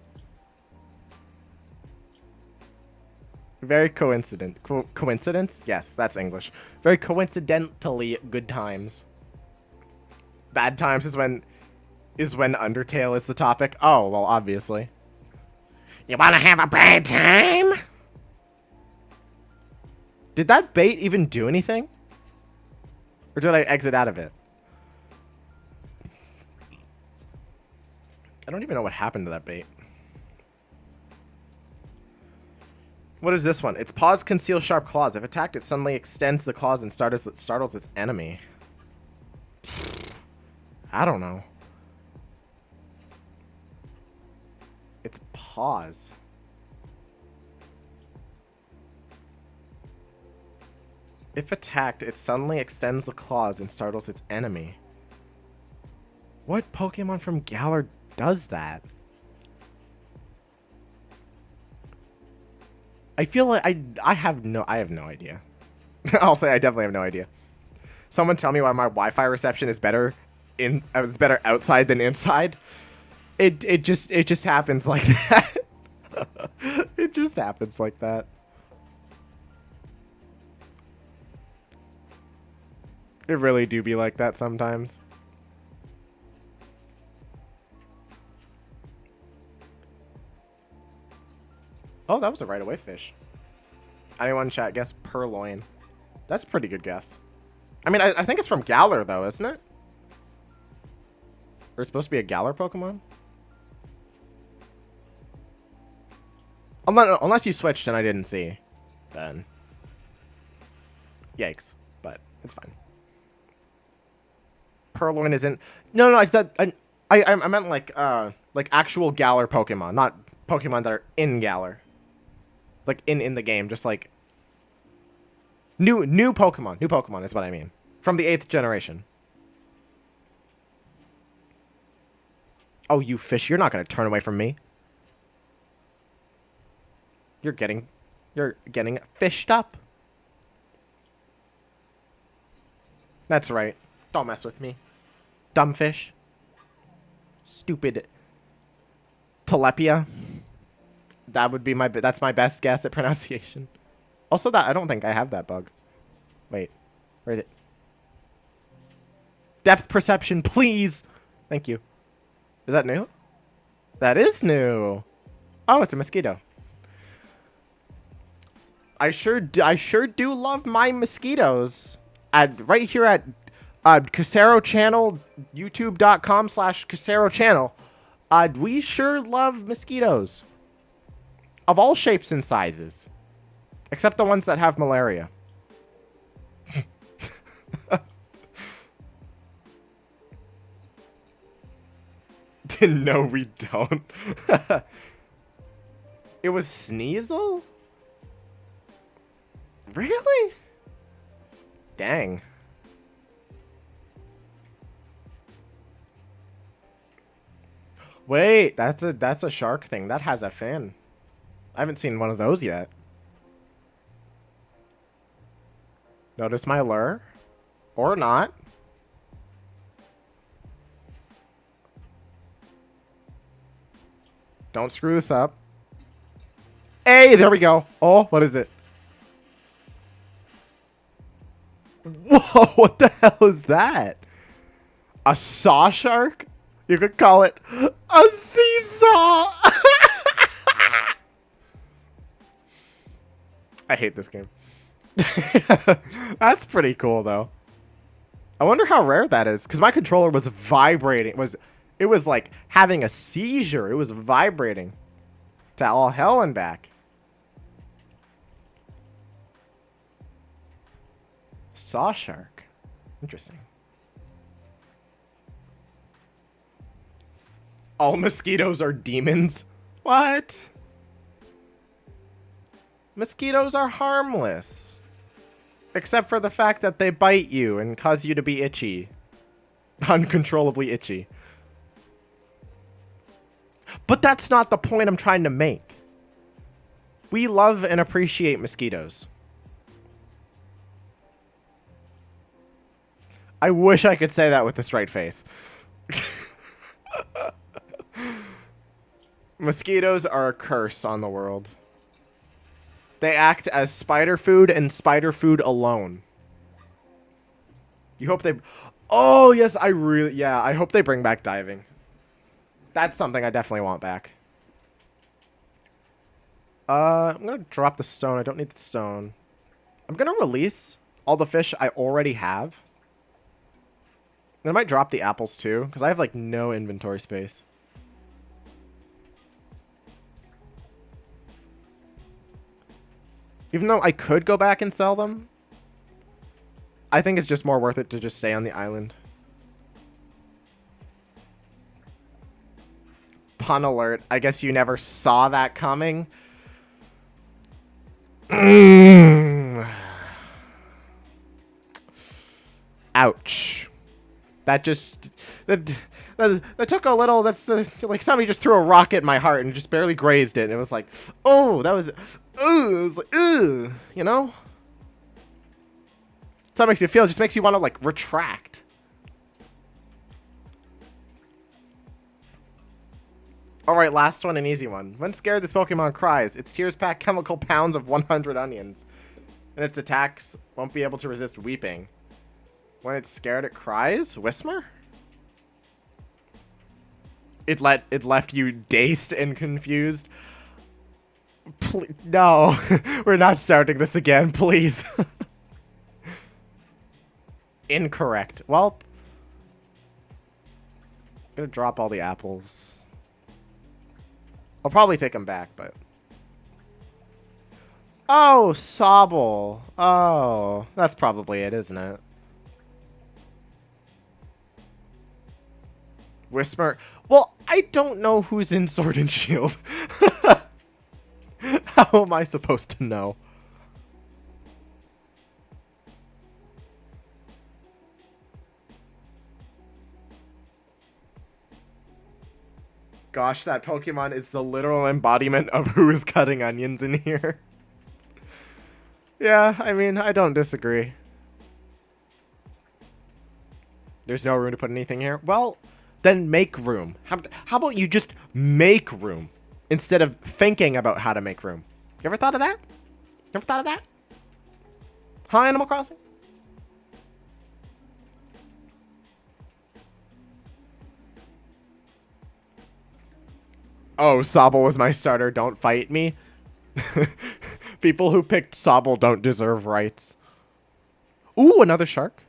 Very coincident. Coincidence? Yes, that's English. Very coincidentally good times. Bad times is when Undertale is the topic. Oh, well, obviously. You wanna have a bad time? Did that bait even do anything? Or did I exit out of it? I don't even know what happened to that bait. What is this one? Its paws conceal sharp claws. If attacked, it suddenly extends the claws and startles its enemy. I don't know. Its paws. If attacked, it suddenly extends the claws and startles its enemy. What Pokemon from Galar does that? I feel like I have no idea. I'll say I definitely have no idea. Someone tell me why my Wi-Fi reception is better outside than inside. It just happens like that. It just happens like that. It really do be like that sometimes. Oh, that was a right away fish. Anyone in chat guess purloin? That's a pretty good guess. I mean, I think it's from Galar though, isn't it? Or it's supposed to be a Galar Pokemon? Unless you switched and I didn't see, then yikes. But it's fine. Purloin isn't. No, I thought I meant like actual Galar Pokemon, not Pokemon that are in Galar. Like in the game, just like new Pokemon. New Pokemon is what I mean. From the 8th generation. Oh, you fish, you're not gonna turn away from me. You're getting fished up. That's right. Don't mess with me. Dumb fish. Stupid Telepia. That would be that's my best guess at pronunciation. Also, that I don't think I have that bug. Wait, where is it? Depth perception, please. Thank you. Is that new? That is new. Oh, it's a mosquito. I sure do love my mosquitoes. Right here at Casero channel, youtube.com/Casero channel. We sure love mosquitoes. Of all shapes and sizes. Except the ones that have malaria. No, we don't. It was Sneasel? Really? Dang. Wait, that's a shark thing. That has a fin. I haven't seen one of those yet. Notice my lure? Or not. Don't screw this up. Hey, there we go. Oh, what is it? Whoa, what the hell is that? A saw shark? You could call it a seesaw. I hate this game. That's pretty cool, though. I wonder how rare that is, because my controller was vibrating. It was like having a seizure. It was vibrating to all hell and back. Saw shark. Interesting. All mosquitoes are demons? What? Mosquitoes are harmless. Except for the fact that they bite you and cause you to be itchy. Uncontrollably itchy. But that's not the point I'm trying to make. We love and appreciate mosquitoes. I wish I could say that with a straight face. Mosquitoes are a curse on the world. They act as spider food and spider food alone. You hope they... Oh, yes, I hope they bring back diving. That's something I definitely want back. I'm going to drop the stone. I don't need the stone. I'm going to release all the fish I already have. And I might drop the apples too, because I have, like, no inventory space. Even though I could go back and sell them, I think it's just more worth it to just stay on the island. Pun alert. I guess you never saw that coming. Ouch. That just... That took a little... That's like somebody just threw a rock at my heart and just barely grazed it. And it was like, oh, that was... Ooh, it was like, ooh, you know? That's how it makes you feel. It just makes you want to, like, retract. Alright, last one, an easy one. When scared, this Pokemon cries. Its tears pack chemical pounds of 100 onions. And its attacks won't be able to resist weeping. When it's scared, it cries? Whismer? It left you dazed and confused. No, we're not starting this again, please. Incorrect. Well, I'm gonna drop all the apples. I'll probably take them back, but... Oh, Sobble. Oh, that's probably it, isn't it? Whisper. Well, I don't know who's in Sword and Shield. How am I supposed to know? Gosh, that Pokemon is the literal embodiment of who is cutting onions in here. Yeah, I mean, I don't disagree. There's no room to put anything here. Well, then make room. How about you just make room instead of thinking about how to make room? You ever thought of that? You ever thought of that? Huh, Animal Crossing? Oh, Sobble was my starter. Don't fight me. People who picked Sobble don't deserve rights. Ooh, another shark.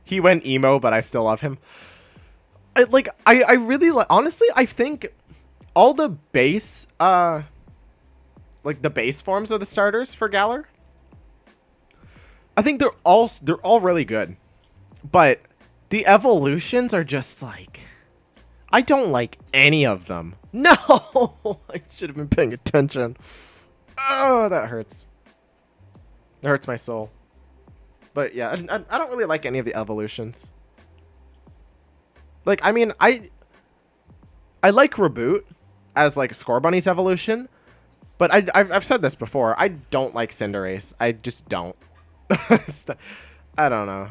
He went emo, but I still love him. I really like, honestly, I think all the base, like the base forms of the starters for Galar, I think they're all really good. But the evolutions are just like, I don't like any of them. No, I should have been paying attention. Oh, that hurts. It hurts my soul. But yeah, I don't really like any of the evolutions. Like, I mean, I like Reboot as like Scorbunny's evolution, but I've said this before. I don't like Cinderace. I just don't. I don't know.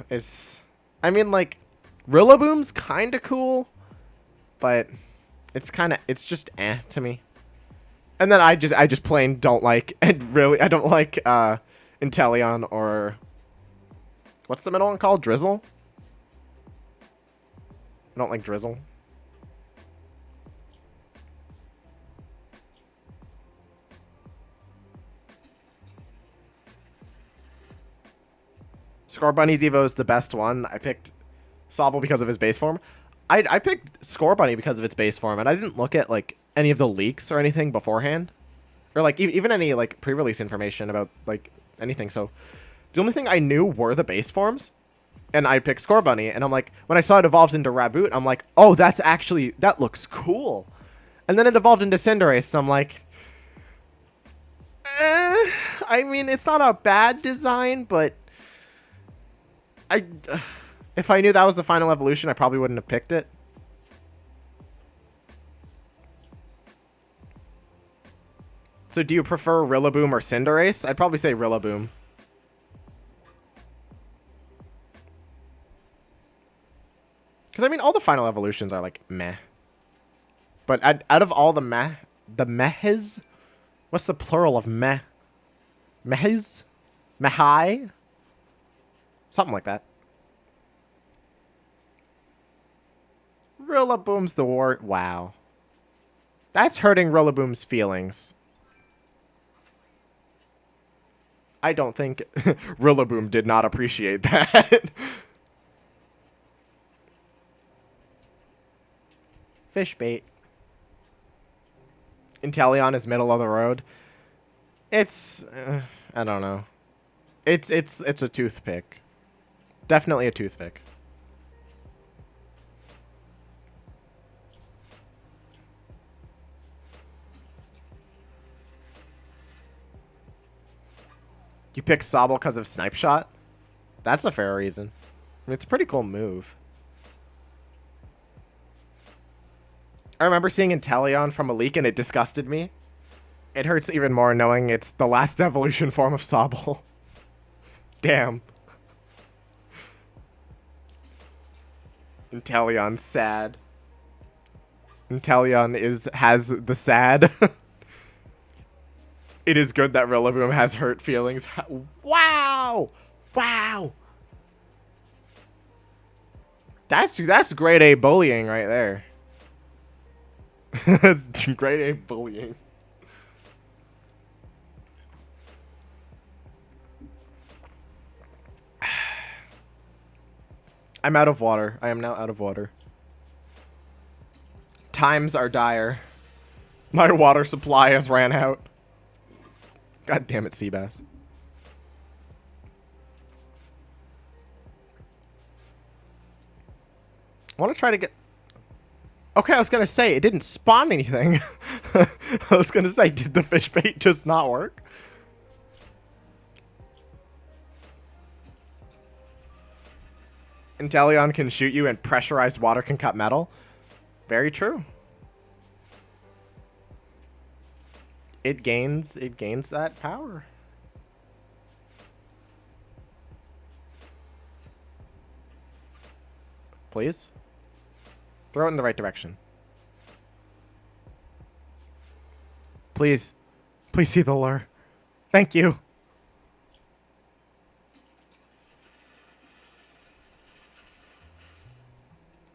I mean, like, Rillaboom's kind of cool, but it's just eh to me. And then I just plain don't like, and really I don't like Inteleon or what's the middle one called? Drizzle? I don't like Drizzle. Scorbunny's Evo is the best one. I picked Sobble because of his base form. I picked Scorbunny because of its base form, and I didn't look at like any of the leaks or anything beforehand, or like even any like pre-release information about like anything. So the only thing I knew were the base forms, and I picked Scorbunny, and I'm like, when I saw it evolves into Raboot, I'm like, oh, that looks cool. And then it evolved into Cinderace, so I'm like, I mean, it's not a bad design, but if I knew that was the final evolution, I probably wouldn't have picked it. So do you prefer Rillaboom or Cinderace? I'd probably say Rillaboom. Because, I mean, all the final evolutions are, like, meh. But out of all the mehs, what's the plural of meh? Mehs? Mehai? Something like that. Rillaboom's the war. Wow. That's hurting Rillaboom's feelings. I don't think Rillaboom did not appreciate that. Fish bait. Inteleon is middle of the road. It's I don't know. It's a toothpick. Definitely a toothpick. You pick Sobble because of Snipe Shot? That's a fair reason. I mean, it's a pretty cool move. I remember seeing Inteleon from a leak and it disgusted me. It hurts even more knowing it's the last evolution form of Sobble. Damn. Inteleon's sad. Inteleon has the sad. It is good that Rillaboom has hurt feelings. Wow! Wow! That's grade A bullying right there. That's grade A bullying. I'm out of water. I am now out of water. Times are dire. My water supply has ran out. God damn it, Seabass. I want to try to get... Okay, I was going to say, it didn't spawn anything. I was going to say, did the fish bait just not work? Inteleon can shoot you and pressurized water can cut metal. Very true. It gains that power. Please? Throw it in the right direction. Please. Please see the lure. Thank you.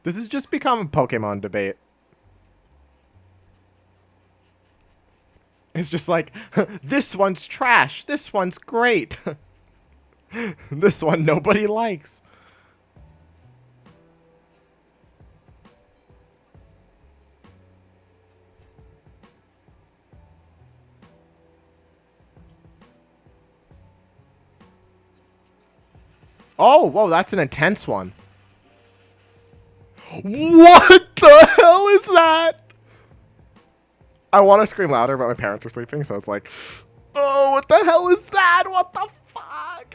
This has just become a Pokemon debate. It's just like, this one's trash. This one's great. This one nobody likes. Oh, whoa, that's an intense one. What the hell is that? I want to scream louder, but my parents are sleeping, so it's like, oh, what the hell is that? What the fuck?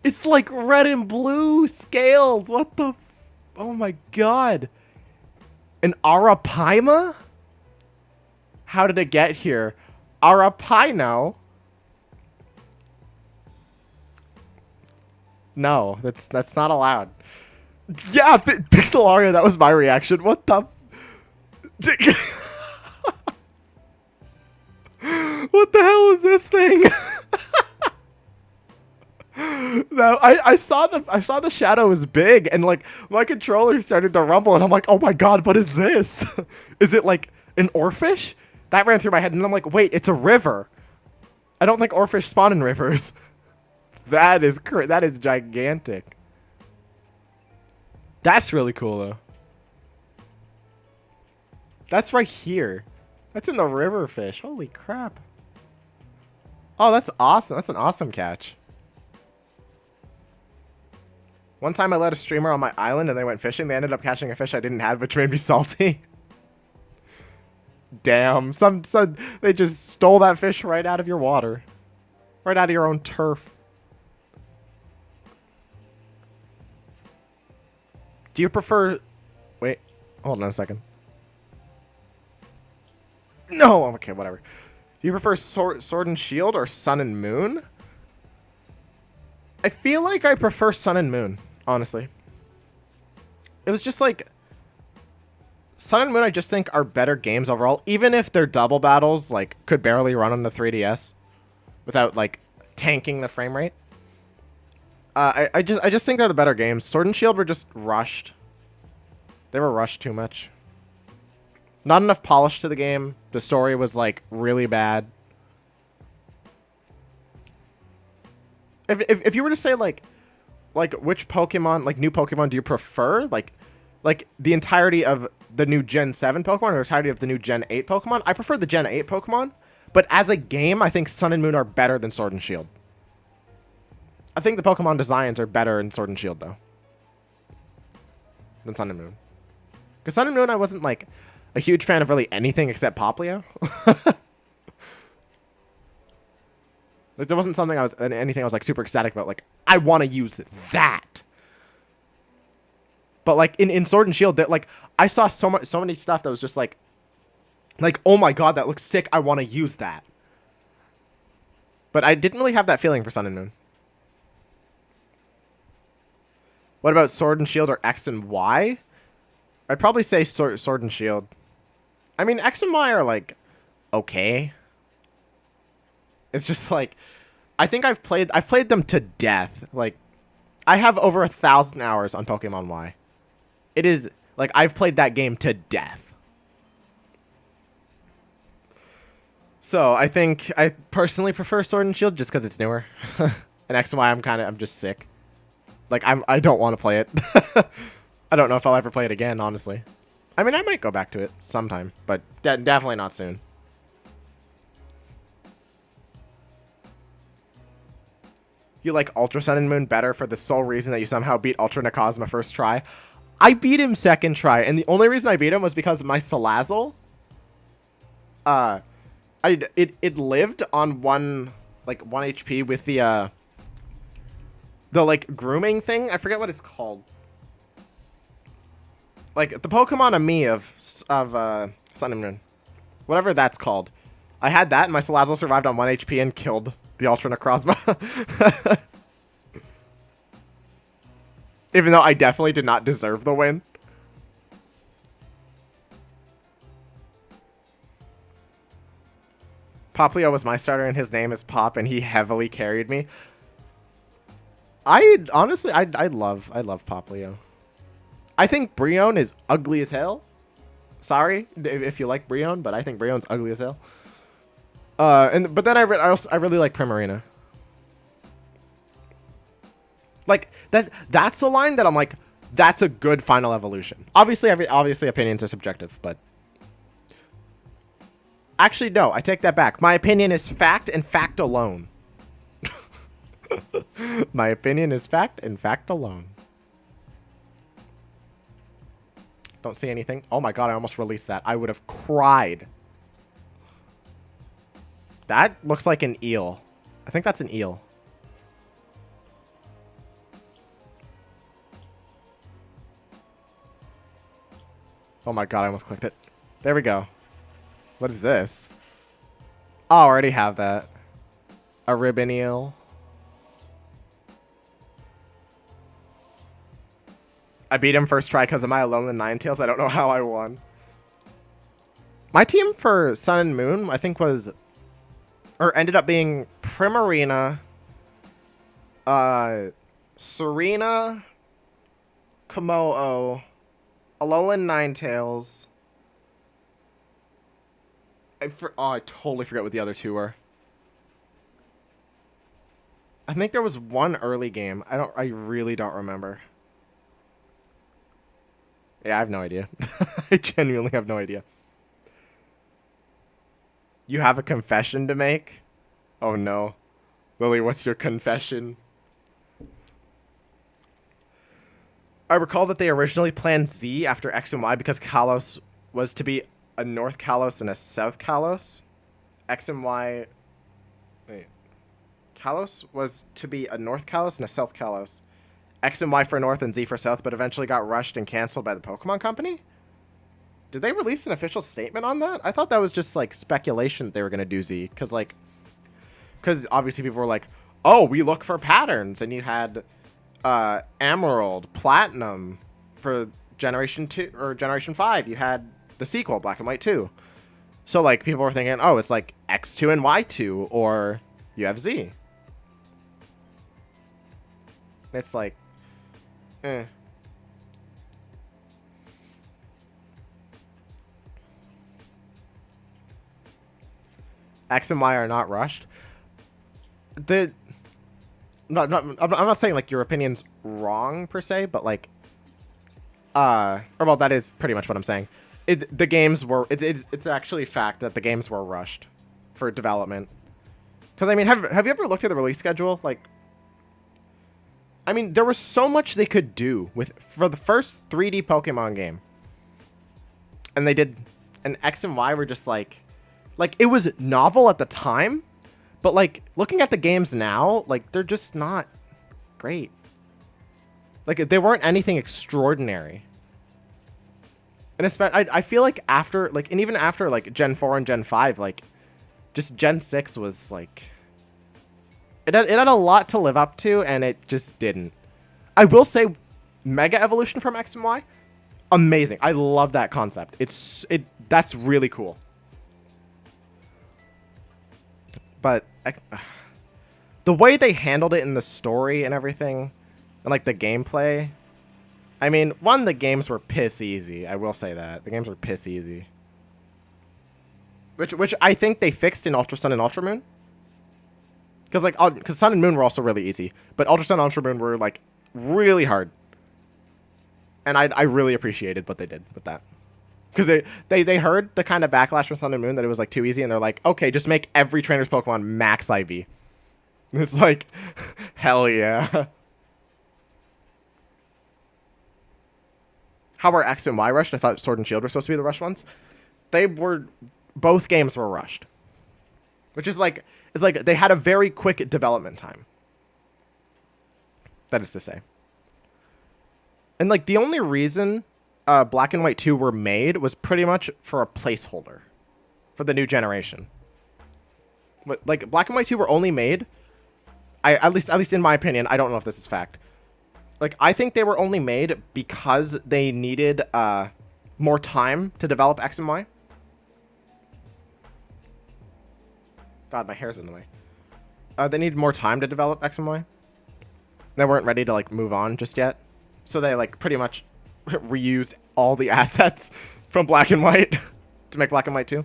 It's like red and blue scales. What the oh my god. An Arapaima? How did it get here? Arapino? No, that's not allowed. Yeah, Pixelaria, that was my reaction. What the... What the hell is this thing? No, I saw the shadow was big and like my controller started to rumble and I'm like, oh my god, what is this? Is it like an oarfish? That ran through my head and I'm like, wait, it's a river. I don't think oarfish spawn in rivers. That is gigantic. That's really cool though. That's right here. That's in the river fish. Holy crap. Oh, that's awesome. That's an awesome catch. One time I let a streamer on my island and they went fishing. They ended up catching a fish I didn't have, which made me salty. Damn. Some they just stole that fish right out of your water. Right out of your own turf. Do you prefer... Wait. Hold on a second. No! Okay, whatever. Do you prefer Sword and Shield or Sun and Moon? I feel like I prefer Sun and Moon, honestly. It was just like... Sun and Moon, I just think, are better games overall. Even if their double battles, like, could barely run on the 3DS. Without, like, tanking the frame rate. I just think they're the better games. Sword and Shield were just rushed. They were rushed too much. Not enough polish to the game. The story was, like, really bad. If you were to say, like which Pokemon, like, new Pokemon do you prefer? Like the entirety of the new Gen 7 Pokemon or the entirety of the new Gen 8 Pokemon? I prefer the Gen 8 Pokemon. But as a game, I think Sun and Moon are better than Sword and Shield. I think the Pokemon designs are better in Sword and Shield, though. Than Sun and Moon. Because Sun and Moon, I wasn't, like, a huge fan of really anything except Poplio. Like, there wasn't something anything I was, like, super ecstatic about. Like, I want to use that. But, like, in Sword and Shield, like, I saw so many stuff that was just, like, oh my god, that looks sick. I want to use that. But I didn't really have that feeling for Sun and Moon. What about Sword and Shield or X and Y? I'd probably say Sword and Shield. I mean, X and Y are, like, okay. It's just, like, I think I've played them to death. Like, I have over 1,000 hours on Pokemon Y. It is, like, I've played that game to death. So, I think I personally prefer Sword and Shield just because it's newer. And X and Y, I'm just sick. Like, I don't want to play it. I don't know if I'll ever play it again, honestly. I mean, I might go back to it sometime, but definitely not soon. You like Ultra Sun and Moon better for the sole reason that you somehow beat Ultra Necrozma first try? I beat him second try, and the only reason I beat him was because my Salazzle, it lived on one HP with the like grooming thing. I forget what it's called. Like the Pokemon Ami of Sun and Moon, whatever that's called. I had that, and my Salazzle survived on 1 HP and killed the Ultra Necrozma. Even though I definitely did not deserve the win. Poplio was my starter, and his name is Pop, and he heavily carried me. I honestly love Poplio. I think Brionne is ugly as hell. Sorry if you like Brionne, but I think Brionne's ugly as hell. But then I really like Primarina. Like that's a line that I'm like, that's a good final evolution. Obviously opinions are subjective, but actually no, I take that back. My opinion is fact and fact alone. My opinion is fact and fact alone. Don't see anything. Oh my god, I almost released that. I would have cried. That looks like an eel. I think that's an eel. Oh my god, I almost clicked it. There we go. What is this? Oh, I already have that. A ribbon eel. I beat him first try because of my Alolan Ninetales. I don't know how I won. My team for Sun and Moon, I think, was... or ended up being Primarina, Serena, Kommo-o, Alolan Ninetales. I totally forget what the other two were. I think there was one early game. I really don't remember. Yeah, I have no idea. I genuinely have no idea. You have a confession to make? Oh no. Lily, what's your confession? I recall that they originally planned Z after X and Y because Kalos was to be a North Kalos and a South Kalos. X and Y. Wait. Kalos was to be a North Kalos and a South Kalos. X and Y for North and Z for South, but eventually got rushed and canceled by the Pokemon Company? Did they release an official statement on that? I thought that was just, like, speculation that they were going to do Z. Because obviously people were like, oh, we look for patterns. And you had Emerald, Platinum for Generation 2 or Generation 5. You had the sequel, Black and White 2. So, like, people were thinking, oh, it's like X2 and Y2, or you have Z. It's like, eh. X and Y are not rushed. I'm not saying, like, your opinion's wrong, per se, but, like, or, well, that is pretty much what I'm saying. The games were, it's actually a fact that the games were rushed for development. Because, I mean, have you ever looked at the release schedule? Like, I mean, there was so much they could do for the first 3D Pokemon game. And they did, and X and Y were just like, it was novel at the time, but, like, looking at the games now, like, they're just not great. Like, they weren't anything extraordinary. And especially, I feel like after, like, and even after, like, Gen 4 and Gen 5, like, just Gen 6 was, like, it had a lot to live up to, and it just didn't. I will say, Mega Evolution from X and Y, amazing. I love that concept. That's really cool. But the way they handled it in the story and everything, and, like, the gameplay, I mean, one, the games were piss easy. I will say that. The games were piss easy. Which I think they fixed in Ultra Sun and Ultra Moon. Because Sun and Moon were also really easy. But Ultra Sun and Ultra Moon were, like, really hard. And I really appreciated what they did with that. Because they heard the kind of backlash from Sun and Moon that it was, like, too easy. And they're like, okay, just make every trainer's Pokemon max IV. It's like, hell yeah. How were X and Y rushed? I thought Sword and Shield were supposed to be the rushed ones. Both games were rushed. Which is like, it's like they had a very quick development time. That is to say. And, like, the only reason Black and White 2 were made was pretty much for a placeholder for the new generation. But, like, Black and White 2 were only made, at least in my opinion, I don't know if this is fact. Like, I think they were only made because they needed more time to develop X and Y. God, my hair's in the way. They needed more time to develop X and Y. They weren't ready to, like, move on just yet. So they, like, pretty much reused all the assets from Black and White to make Black and White 2.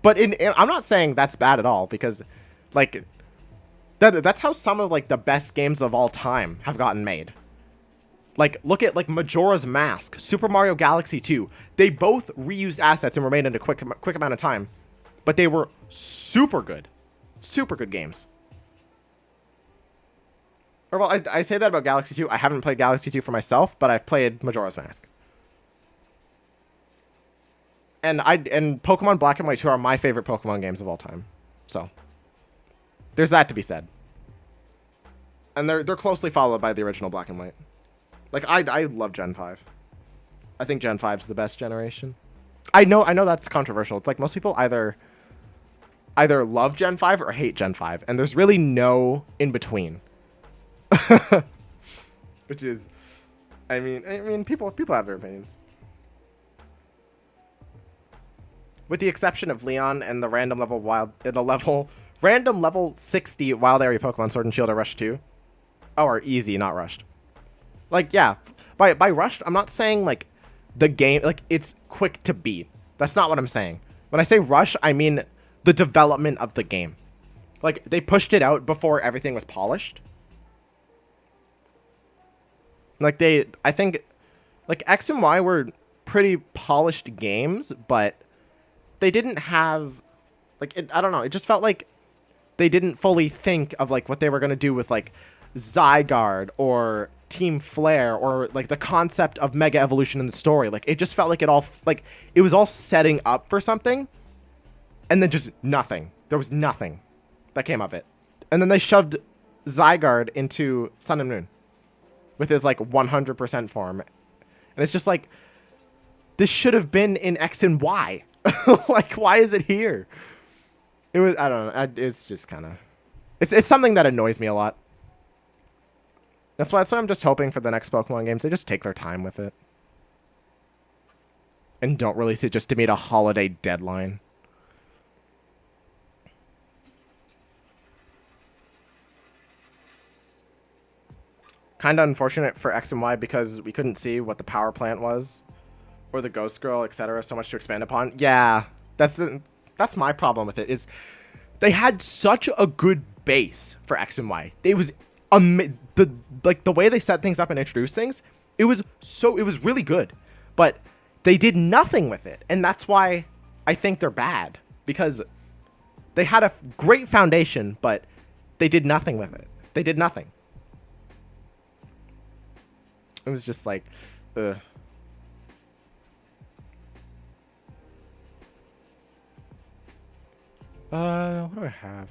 But I'm not saying that's bad at all, because, like, that's how some of, like, the best games of all time have gotten made. Like, look at, like, Majora's Mask, Super Mario Galaxy 2. They both reused assets and were made in a quick amount of time. But they were super good. Super good games. Or, well, I say that about Galaxy 2. I haven't played Galaxy 2 for myself, but I've played Majora's Mask. And Pokemon Black and White 2 are my favorite Pokemon games of all time. So, there's that to be said. And they're closely followed by the original Black and White. Like, I love Gen 5. I think Gen 5's the best generation. I know that's controversial. It's like most people either love Gen 5 or hate Gen 5, and there's really no in between. Which is, I mean, people have their opinions. With the exception of Leon and the random level 60 wild area Pokemon Sword and Shield are rushed too. Oh, are easy, not rushed. Like, yeah, by rushed, I'm not saying, like, the game, like, it's quick to beat. That's not what I'm saying. When I say rush, I mean the development of the game. Like, they pushed it out before everything was polished. Like, I think, like, X and Y were pretty polished games, but they didn't have, like, I don't know, it just felt like they didn't fully think of, like, what they were going to do with, like, Zygarde or Team Flare or like the concept of Mega Evolution in the story. Like it just felt like it was all setting up for something, and then just nothing. There was nothing that came of it, and then they shoved Zygarde into Sun and Moon with his like 100% form, and it's just like this should have been in X and Y. Like why is it here? It was, I don't know. It's just kind of, it's something that annoys me a lot. That's why I'm just hoping for the next Pokemon games, they just take their time with it. And don't release it just to meet a holiday deadline. Kind of unfortunate for X and Y because we couldn't see what the power plant was. Or the Ghost Girl, etc. So much to expand upon. Yeah, that's my problem with it, is they had such a good base for X and Y. It was the way they set things up and introduced things, it was really good, but they did nothing with it, and that's why I think they're bad, because they had a great foundation, but they did nothing with it. They did nothing. It was just like, ugh. What do I have?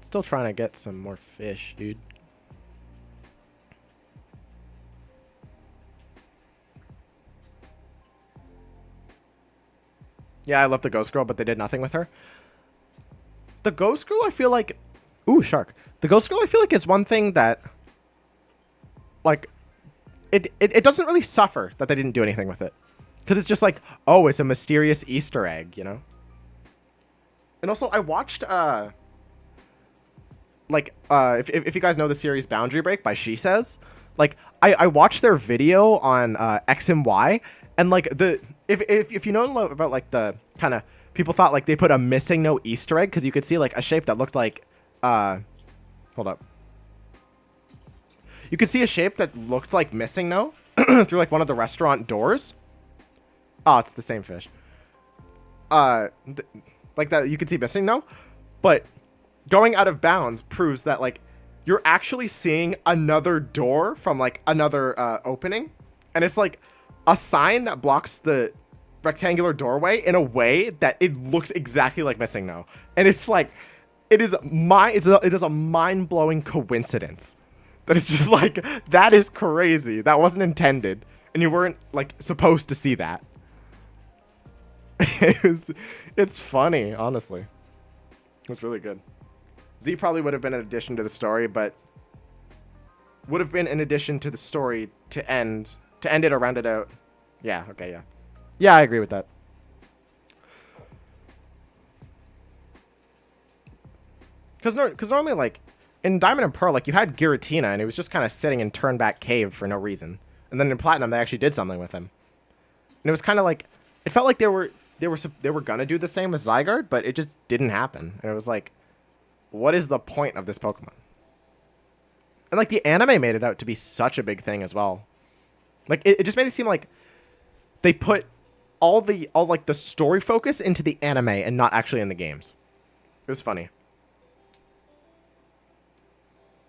Still trying to get some more fish, dude. Yeah, I love the Ghost Girl, but they did nothing with her. The Ghost Girl, I feel like... Ooh, shark. The Ghost Girl, I feel like, is one thing that... Like, it doesn't really suffer that they didn't do anything with it. Because it's just like, oh, it's a mysterious Easter egg, you know? And also, I watched, if you guys know the series Boundary Break by She Says, like, I watched their video on X and Y, and like if you know about like the kind of, people thought like they put a missing no Easter egg because you could see like a shape that looked like hold up, you could see a shape that looked like missing no through like one of the restaurant doors. Oh, it's the same fish. Like that you could see missing no, but going out of bounds proves that like you're actually seeing another door from like another opening, and it's like a sign that blocks the rectangular doorway in a way that it looks exactly like missing no, and it's like it is a mind-blowing coincidence that it's just like, that is crazy, that wasn't intended, and you weren't like supposed to see that. It's funny, honestly. It's really good. Z probably would have been an addition to the story, but would have been an addition to the story to end it or round it out. Yeah, okay, yeah. Yeah, I agree with that. Because normally, like, in Diamond and Pearl, like, you had Giratina, and he was just kind of sitting in Turnback Cave for no reason. And then in Platinum, they actually did something with him. And it was kind of like, it felt like they were gonna do the same with Zygarde, but it just didn't happen. And it was like, what is the point of this Pokemon? And like the anime made it out to be such a big thing as well. Like it just made it seem like they put all like the story focus into the anime and not actually in the games. It was funny.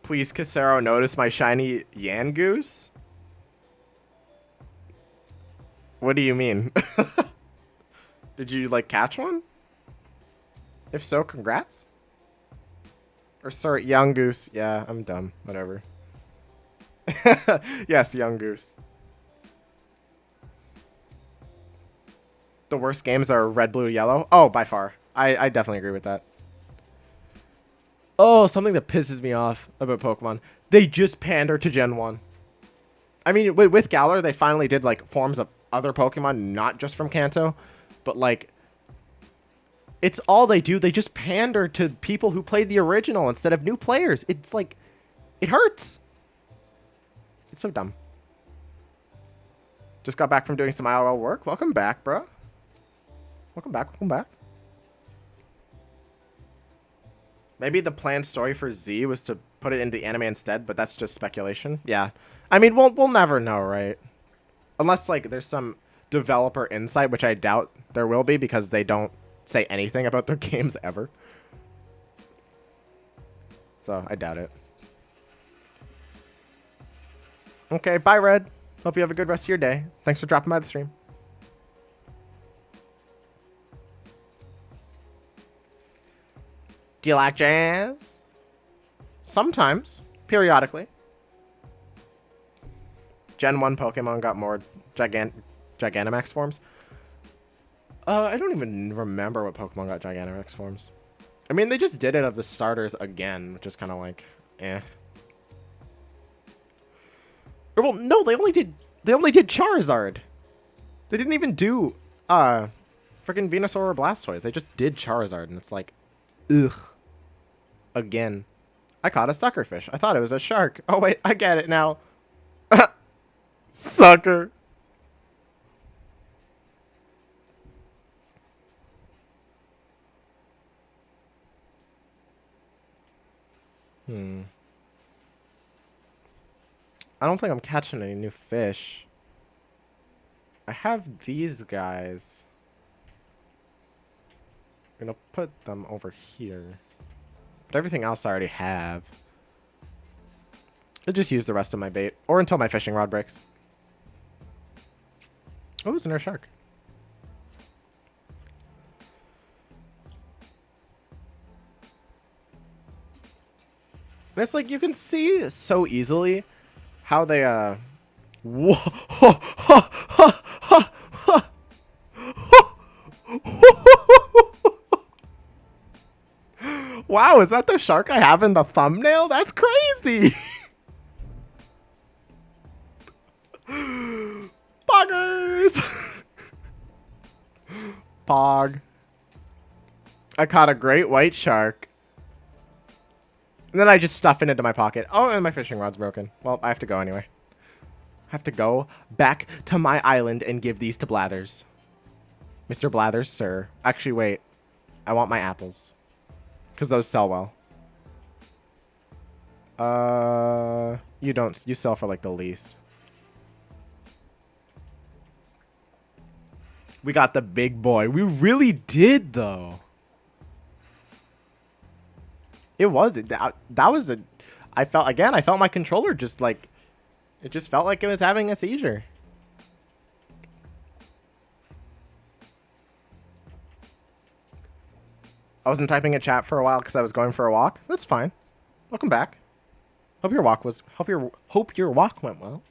Please, Casero, notice my shiny Yangoose? What do you mean? Did you, like, catch one? If so, congrats. Or, sorry, young goose. Yeah, I'm dumb. Whatever. Yes, young goose. The worst games are red, blue, yellow. Oh, by far. I definitely agree with that. Oh, something that pisses me off about Pokemon. They just pander to Gen 1. I mean, with Galar, they finally did, like, forms of other Pokemon, not just from Kanto. But, like, it's all they do. They just pander to people who played the original instead of new players. It's, like, it hurts. It's so dumb. Just got back from doing some IRL work. Welcome back, bro. Welcome back. Welcome back. Maybe the planned story for Z was to put it into the anime instead, but that's just speculation. Yeah. I mean, we'll never know, right? Unless, like, there's some developer insight, which I doubt there will be because they don't say anything about their games ever. So, I doubt it. Okay, bye, Red. Hope you have a good rest of your day. Thanks for dropping by the stream. Do you like jazz? Sometimes. Periodically. Gen 1 Pokemon got more Gigantamax forms. I don't even remember what Pokemon got Gigantamax forms. I mean, they just did it of the starters again, which is kind of like, eh. Or, well, no, they only did Charizard. They didn't even do freaking Venusaur or Blastoise. They just did Charizard, and it's like, ugh. Again. I caught a suckerfish. I thought it was a shark. Oh wait, I get it now. Sucker. I don't think I'm catching any new fish. I have these guys. I'm gonna put them over here. But everything else I already have. I'll just use the rest of my bait. Or until my fishing rod breaks. Oh, it's another shark. And it's like you can see so easily how they whoa, wow, is that the shark I have in the thumbnail? That's crazy. Poggers. Pog. I caught a great white shark. And then I just stuff it into my pocket. Oh, and my fishing rod's broken. Well, I have to go anyway. I have to go back to my island and give these to Blathers. Mr. Blathers, sir. Actually, wait. I want my apples. Because those sell well. You don't. You sell for like the least. We got the big boy. We really did, though. It was. That was a... I felt my controller just like... It just felt like it was having a seizure. I wasn't typing a chat for a while because I was going for a walk. That's fine. Welcome back. Hope your walk went well.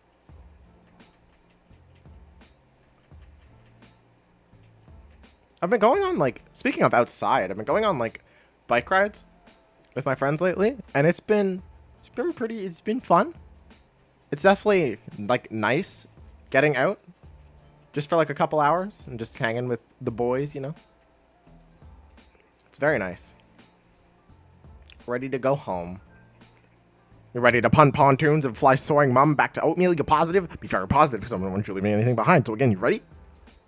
I've been going on, like, speaking of outside, I've been going on, like, bike rides with my friends lately, and it's been fun. It's definitely, like, nice getting out just for, like, a couple hours and just hanging with the boys, you know? It's very nice. Ready to go home. You're ready to pun pontoons and fly soaring mum back to oatmeal? You're positive? Be very positive because I don't want you leaving anything behind. So again, you ready?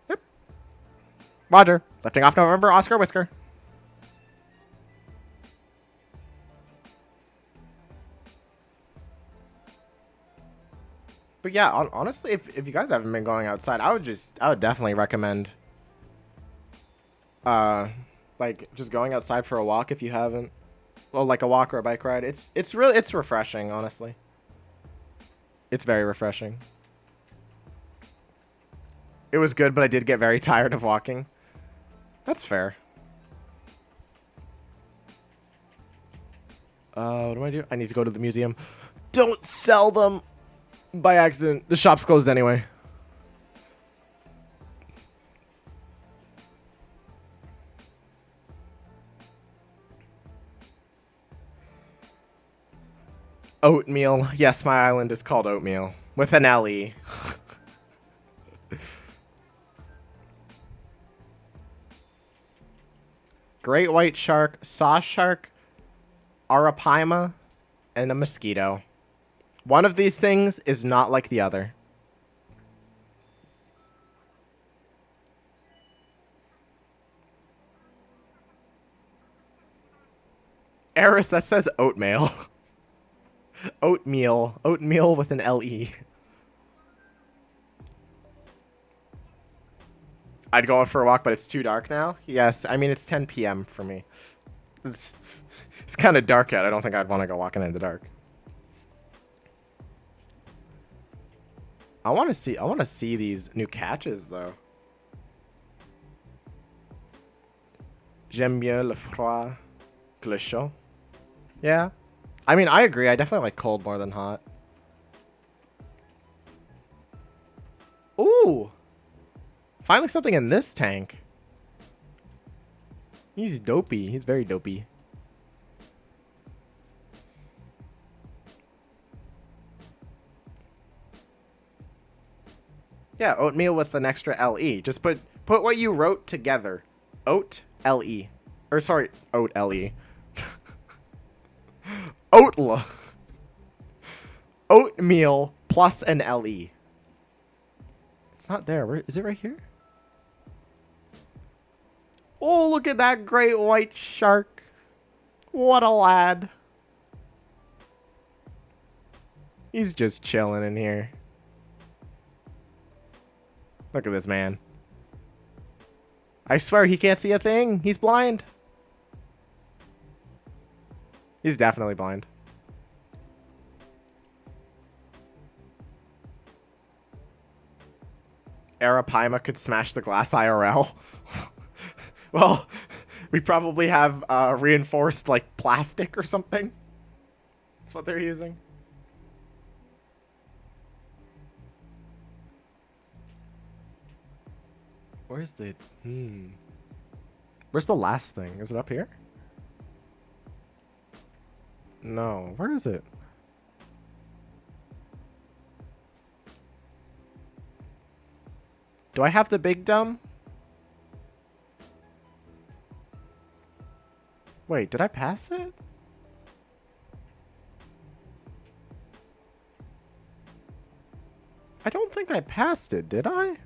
Yep. Roger. Lifting off November, Oscar Whisker. But yeah, honestly, if you guys haven't been going outside, I would definitely recommend like just going outside for a walk if you haven't. Well, like a walk or a bike ride. It's refreshing, honestly. It's very refreshing. It was good, but I did get very tired of walking. That's fair. What do I do? I need to go to the museum. Don't sell them by accident. The shop's closed anyway. Oatmeal. Yes, my island is called Oatmeal. With an L-E. Great white shark, saw shark, arapaima, and a mosquito. One of these things is not like the other. Eris, that says oatmeal. Oatmeal. Oatmeal with an L-E. I'd go out for a walk, but it's too dark now. Yes, I mean, it's 10 p.m. for me. It's kind of dark out. I don't think I'd want to go walking in the dark. I want to see these new catches though. J'aime bien le froid que le chaud. Yeah. I mean, I agree. I definitely like cold more than hot. Ooh. Finally something in this tank. He's dopey. He's very dopey. Yeah, oatmeal with an extra LE. Just put what you wrote together. Oat LE. Or sorry, oat LE. Oatla. Oatmeal plus an LE. It's not there. Where is it? Right here? Oh, look at that great white shark. What a lad. He's just chilling in here. Look at this man. I swear he can't see a thing. He's blind. He's definitely blind. Arapaima could smash the glass IRL. Well, we probably have reinforced like plastic or something. That's what they're using. Where's the Where's the last thing? Is it up here? No. Where is it? Do I have the big dumb? Wait, did I pass it? I don't think I passed it, did I?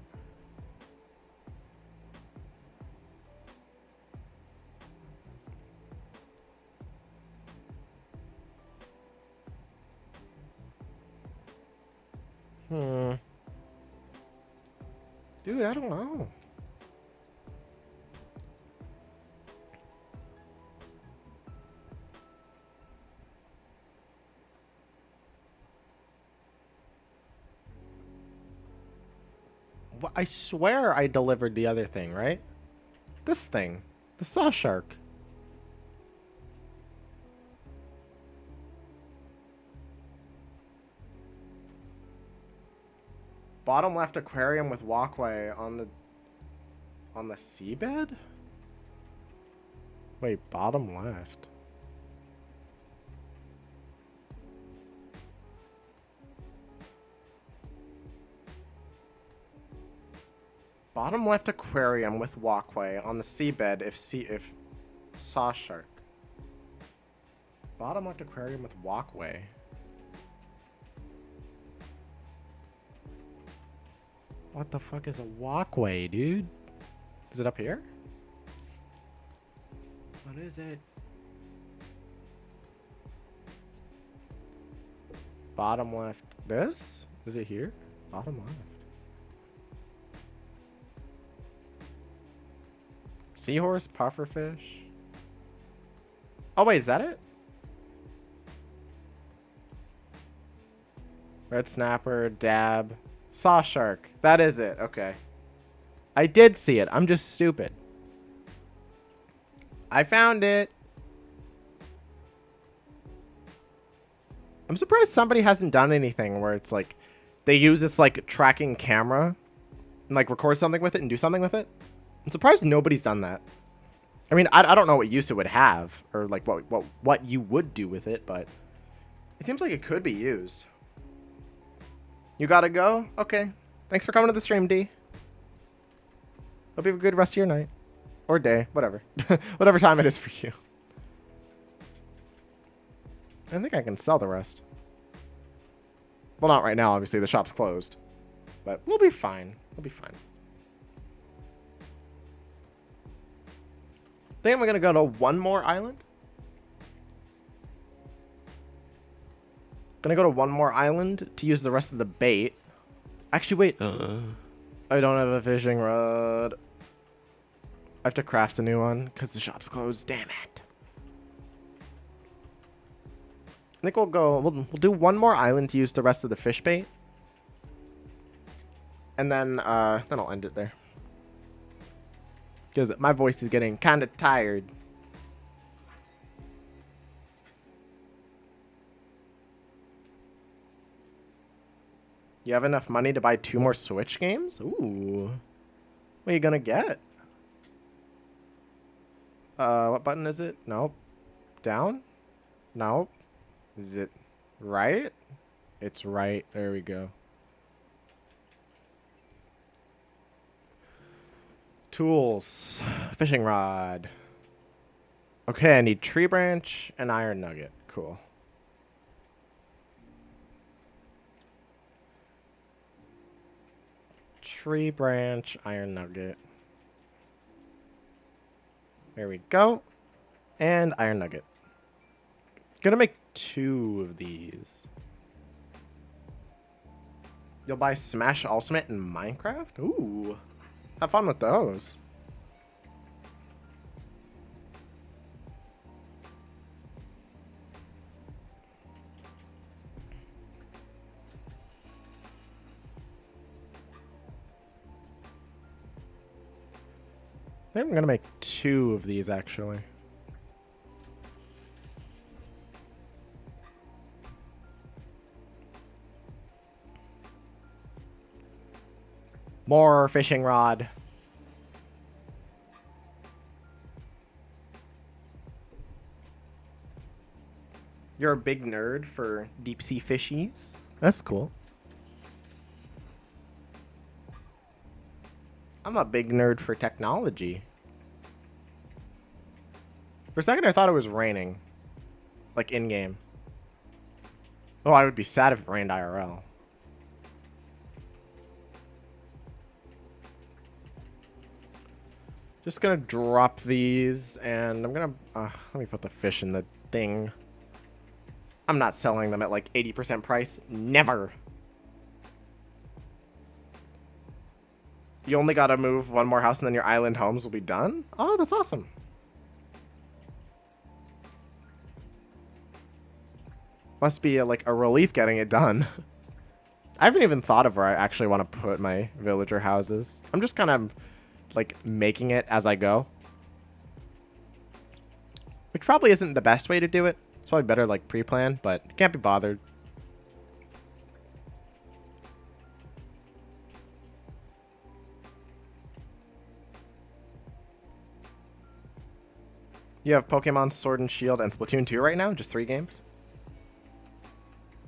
Dude, I don't know. I swear I delivered the other thing, right? This thing. The saw shark. Bottom left aquarium with walkway on the seabed? Wait, bottom left. Bottom left aquarium with walkway on the seabed if saw shark. Bottom left aquarium with walkway. What the fuck is a walkway, dude? Is it up here? What is it? Bottom left. This? Is it here? Bottom left. Seahorse, pufferfish. Oh wait, is that it? Red snapper, dab, saw shark. That is it. Okay. I did see it. I'm just stupid. I found it. I'm surprised somebody hasn't done anything where it's like they use this like tracking camera and like record something with it and do something with it. I'm surprised nobody's done that. I mean, I don't know what use it would have or like what you would do with it, but it seems like it could be used. You gotta go? Okay. Thanks for coming to the stream, D. Hope you have a good rest of your night. Or day. Whatever. Whatever time it is for you. I think I can sell the rest. Well, not right now, obviously. The shop's closed. But we'll be fine. We'll be fine. I think I'm going to go to one more island. Gonna go to one more island to use the rest of the bait. Actually, wait. I don't have a fishing rod. I have to craft a new one because the shop's closed. Damn it. I think we'll do one more island to use the rest of the fish bait. And then I'll end it there. Because my voice is getting kind of tired. You have enough money to buy 2 more Switch games? Ooh. What are you gonna get? What button is it? Nope. Down? Nope. Is it right? It's right. There we go. Tools. Fishing rod. Okay, I need tree branch and iron nugget. Cool. Tree branch, iron nugget. There we go. And iron nugget. Gonna make 2 of these. You'll buy Smash Ultimate in Minecraft? Ooh. Have fun with those. I think I'm gonna make 2 of these actually. More fishing rod. You're a big nerd for deep sea fishies? That's cool. I'm a big nerd for technology. For a second I thought it was raining. Like in-game. Oh, I would be sad if it rained IRL. Just gonna drop these, and I'm gonna let me put the fish in the thing. I'm not selling them at like 80% price. Never. You only gotta move 1 more house and then your island homes will be done? Oh, that's awesome. Must be like a relief getting it done. I haven't even thought of where I actually want to put my villager houses. I'm just kind of like making it as I go. Which probably isn't the best way to do it. It's probably better like pre-plan, but can't be bothered. You have Pokemon Sword and Shield and Splatoon 2 right now? Just 3 games?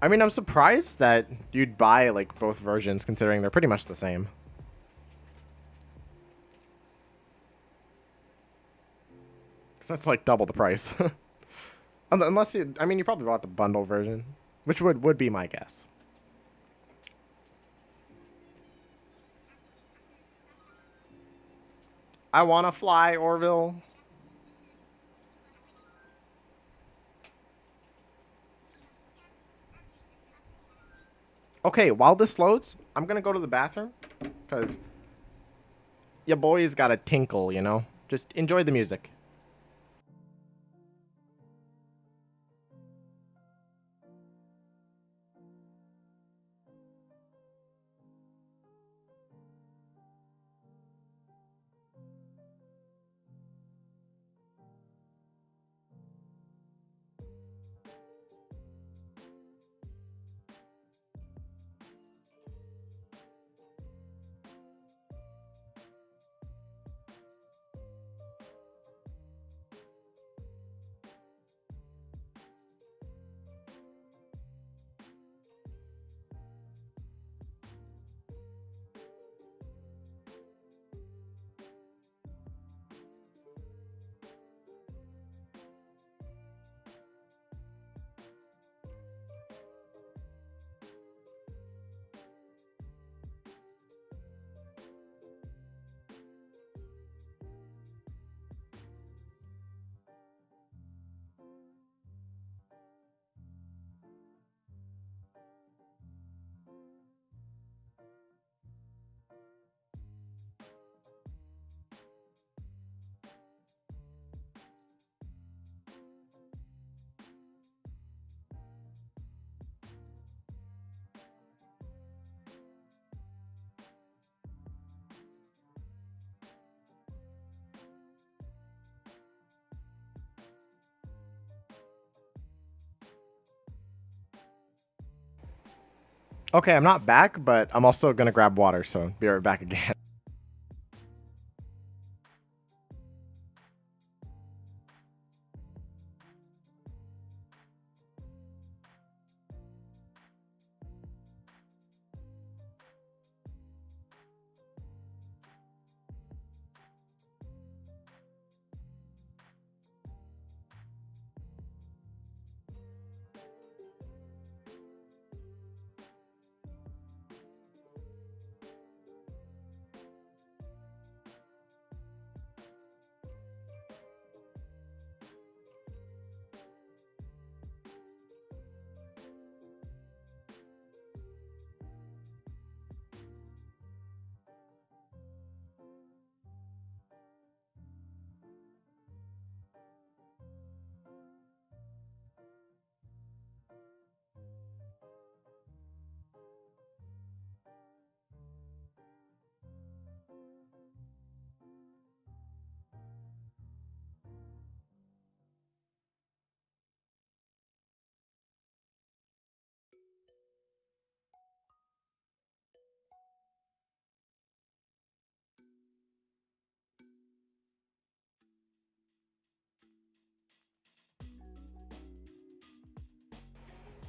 I mean, I'm surprised that you'd buy like both versions considering they're pretty much the same. So that's like double the price. Unless you, I mean, you probably bought the bundle version, which would be my guess. I want to fly, Orville. Okay, while this loads, I'm going to go to the bathroom because your boy's got a tinkle, you know? Just enjoy the music. Okay, I'm not back, but I'm also gonna grab water, so be right back again.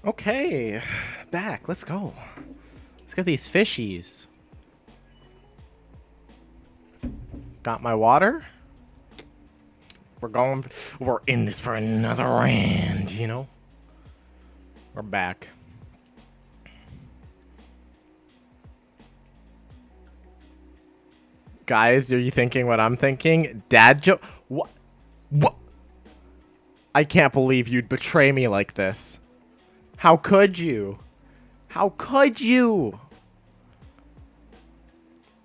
Okay, back. Let's go. Let's get these fishies. Got my water. We're in this for another round, you know? We're back. Guys, are you thinking what I'm thinking? Dad joke? What? What? I can't believe you'd betray me like this. How could you? How could you?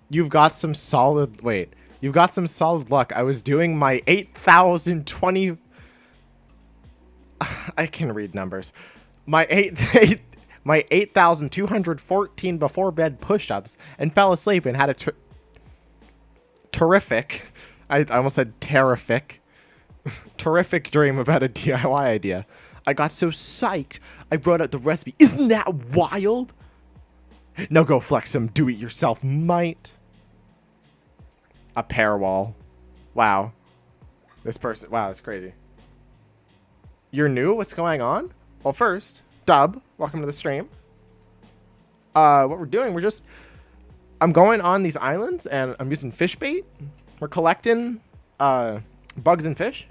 You've got some solid... Wait. You've got some solid luck. I was doing my 8,020... I can read numbers. My 8,214 before bed push-ups and fell asleep and had a terrific... I almost said terrific. Terrific dream about a DIY idea. I got so psyched, I wrote out the recipe. Isn't that wild? Now go flex some do-it-yourself might. A pair wall. Wow. This person, wow, that's crazy. You're new? What's going on? Well, first, Dub, welcome to the stream. What we're doing, I'm going on these islands and I'm using fish bait. We're collecting bugs and fish.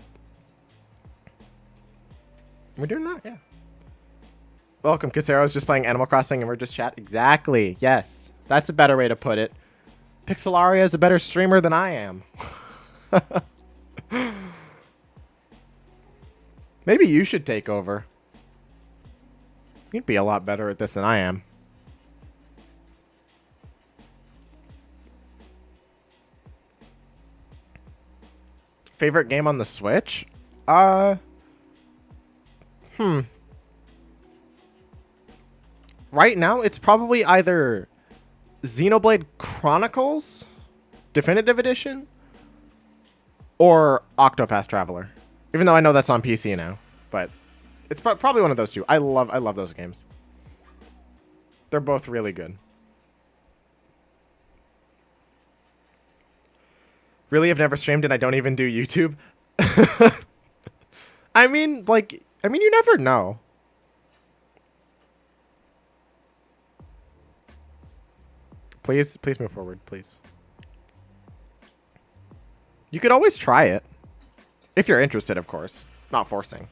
We're doing that, yeah. Welcome, Casero's just playing Animal Crossing and we're just chat. Exactly, yes. That's a better way to put it. Pixelaria is a better streamer than I am. Maybe you should take over. You'd be a lot better at this than I am. Favorite game on the Switch? Right now, it's probably either Xenoblade Chronicles Definitive Edition or Octopath Traveler. Even though I know that's on PC now, but it's probably one of those two. I love those games. They're both really good. Really, I've never streamed and I don't even do YouTube. I mean, you never know. Please move forward, please. You could always try it. If you're interested, of course. Not forcing.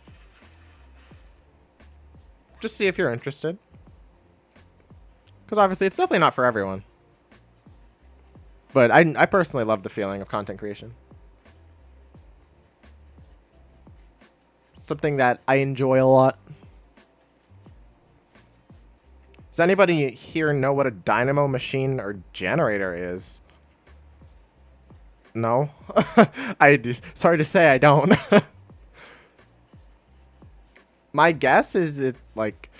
Just see if you're interested. Because obviously, it's definitely not for everyone. But I personally love the feeling of content creation. Something that I enjoy a lot. Does anybody here know what a dynamo machine or generator is? No? Sorry to say I don't. My guess is it like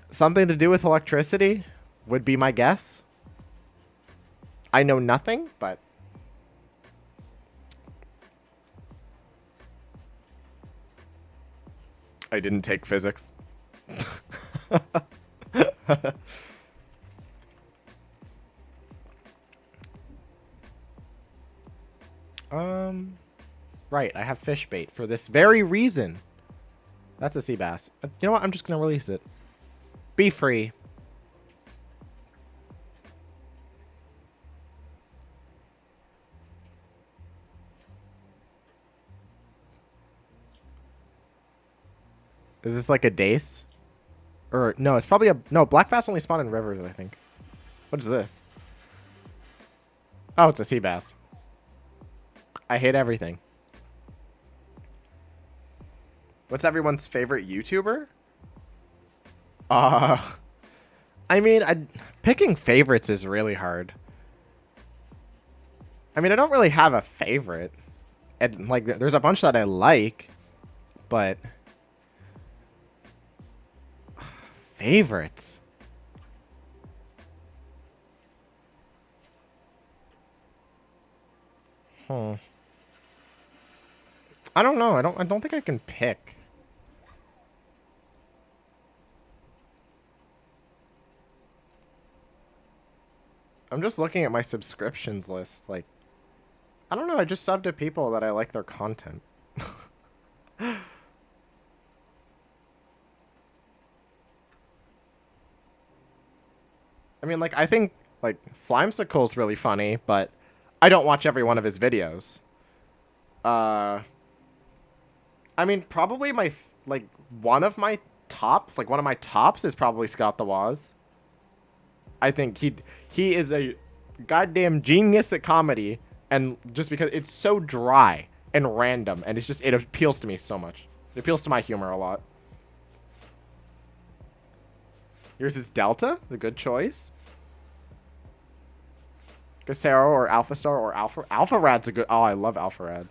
something to do with electricity would be my guess. I know nothing, but I didn't take physics. right. I have fish bait for this very reason. That's a sea bass. You know what? I'm just going to release it. Be free. Is this like a dace? Or, no, it's probably a... No, black bass only spawn in rivers, I think. What is this? Oh, it's a sea bass. I hate everything. What's everyone's favorite YouTuber? I mean, picking favorites is really hard. I mean, I don't really have a favorite. And, like, there's a bunch that I like, but... Favorites? I don't know. I don't think I can pick. I'm just looking at my subscriptions list. Like, I don't know. I just sub to people that I like their content. I mean, like, I think, like, Slimesicle's really funny, but I don't watch every one of his videos. I mean, probably like, one of my tops is probably Scott the Woz. I think he is a goddamn genius at comedy, and just because it's so dry and random, and it appeals to me so much. It appeals to my humor a lot. Yours is Delta, the good choice. Casero or Alpha Star or Alpha Rad's a good... Oh, I love Alpha Rad.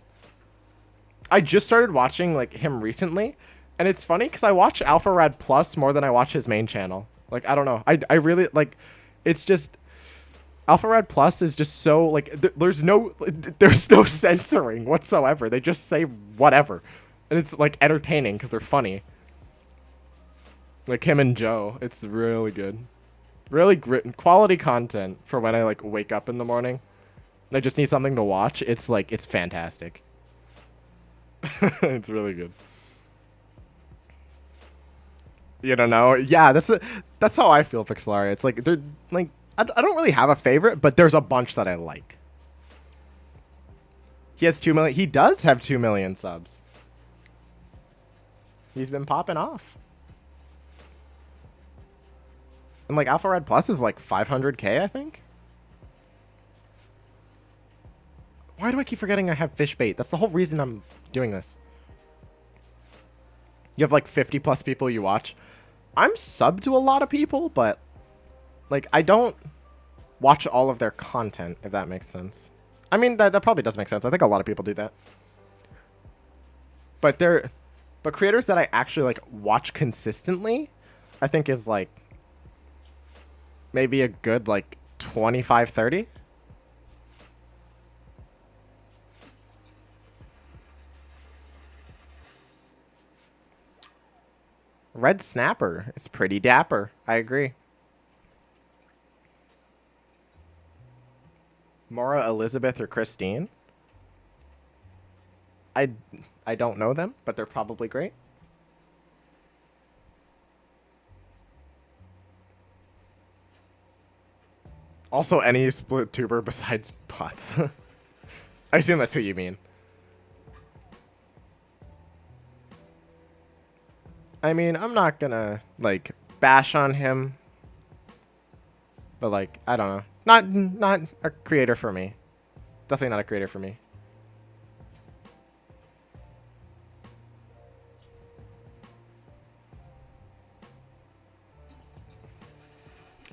I just started watching like him recently, and it's funny because I watch Alpha Rad Plus more than I watch his main channel. Like, I don't know. I really like... It's just... Alpha Rad Plus is just so like... There's no censoring whatsoever. They just say whatever. And it's like entertaining because they're funny. Like him and Joe. It's really good. Really quality content for when I like wake up in the morning and I just need something to watch. It's like, it's fantastic. It's really good. You don't know? Yeah, that's how I feel, Pixelaria. It's like, they're like, I don't really have a favorite, but there's a bunch that I like. He has 2 million. He does have 2 million subs. He's been popping off. And like Alpha Red Plus is like 500k, I think. Why do I keep forgetting I have fish bait? That's the whole reason I'm doing this. You have like 50 plus people you watch. I'm subbed to a lot of people, but like I don't watch all of their content, if that makes sense. I mean, that probably does make sense. I think a lot of people do that. But creators that I actually like watch consistently, I think is like maybe a good like 25, 30. Red Snapper is pretty dapper. I agree. Maura, Elizabeth, or Christine? I don't know them, but they're probably great. Also, any split tuber besides bots. I assume that's who you mean. I mean, I'm not gonna, like, bash on him. But, like, I don't know. Not a creator for me. Definitely not a creator for me.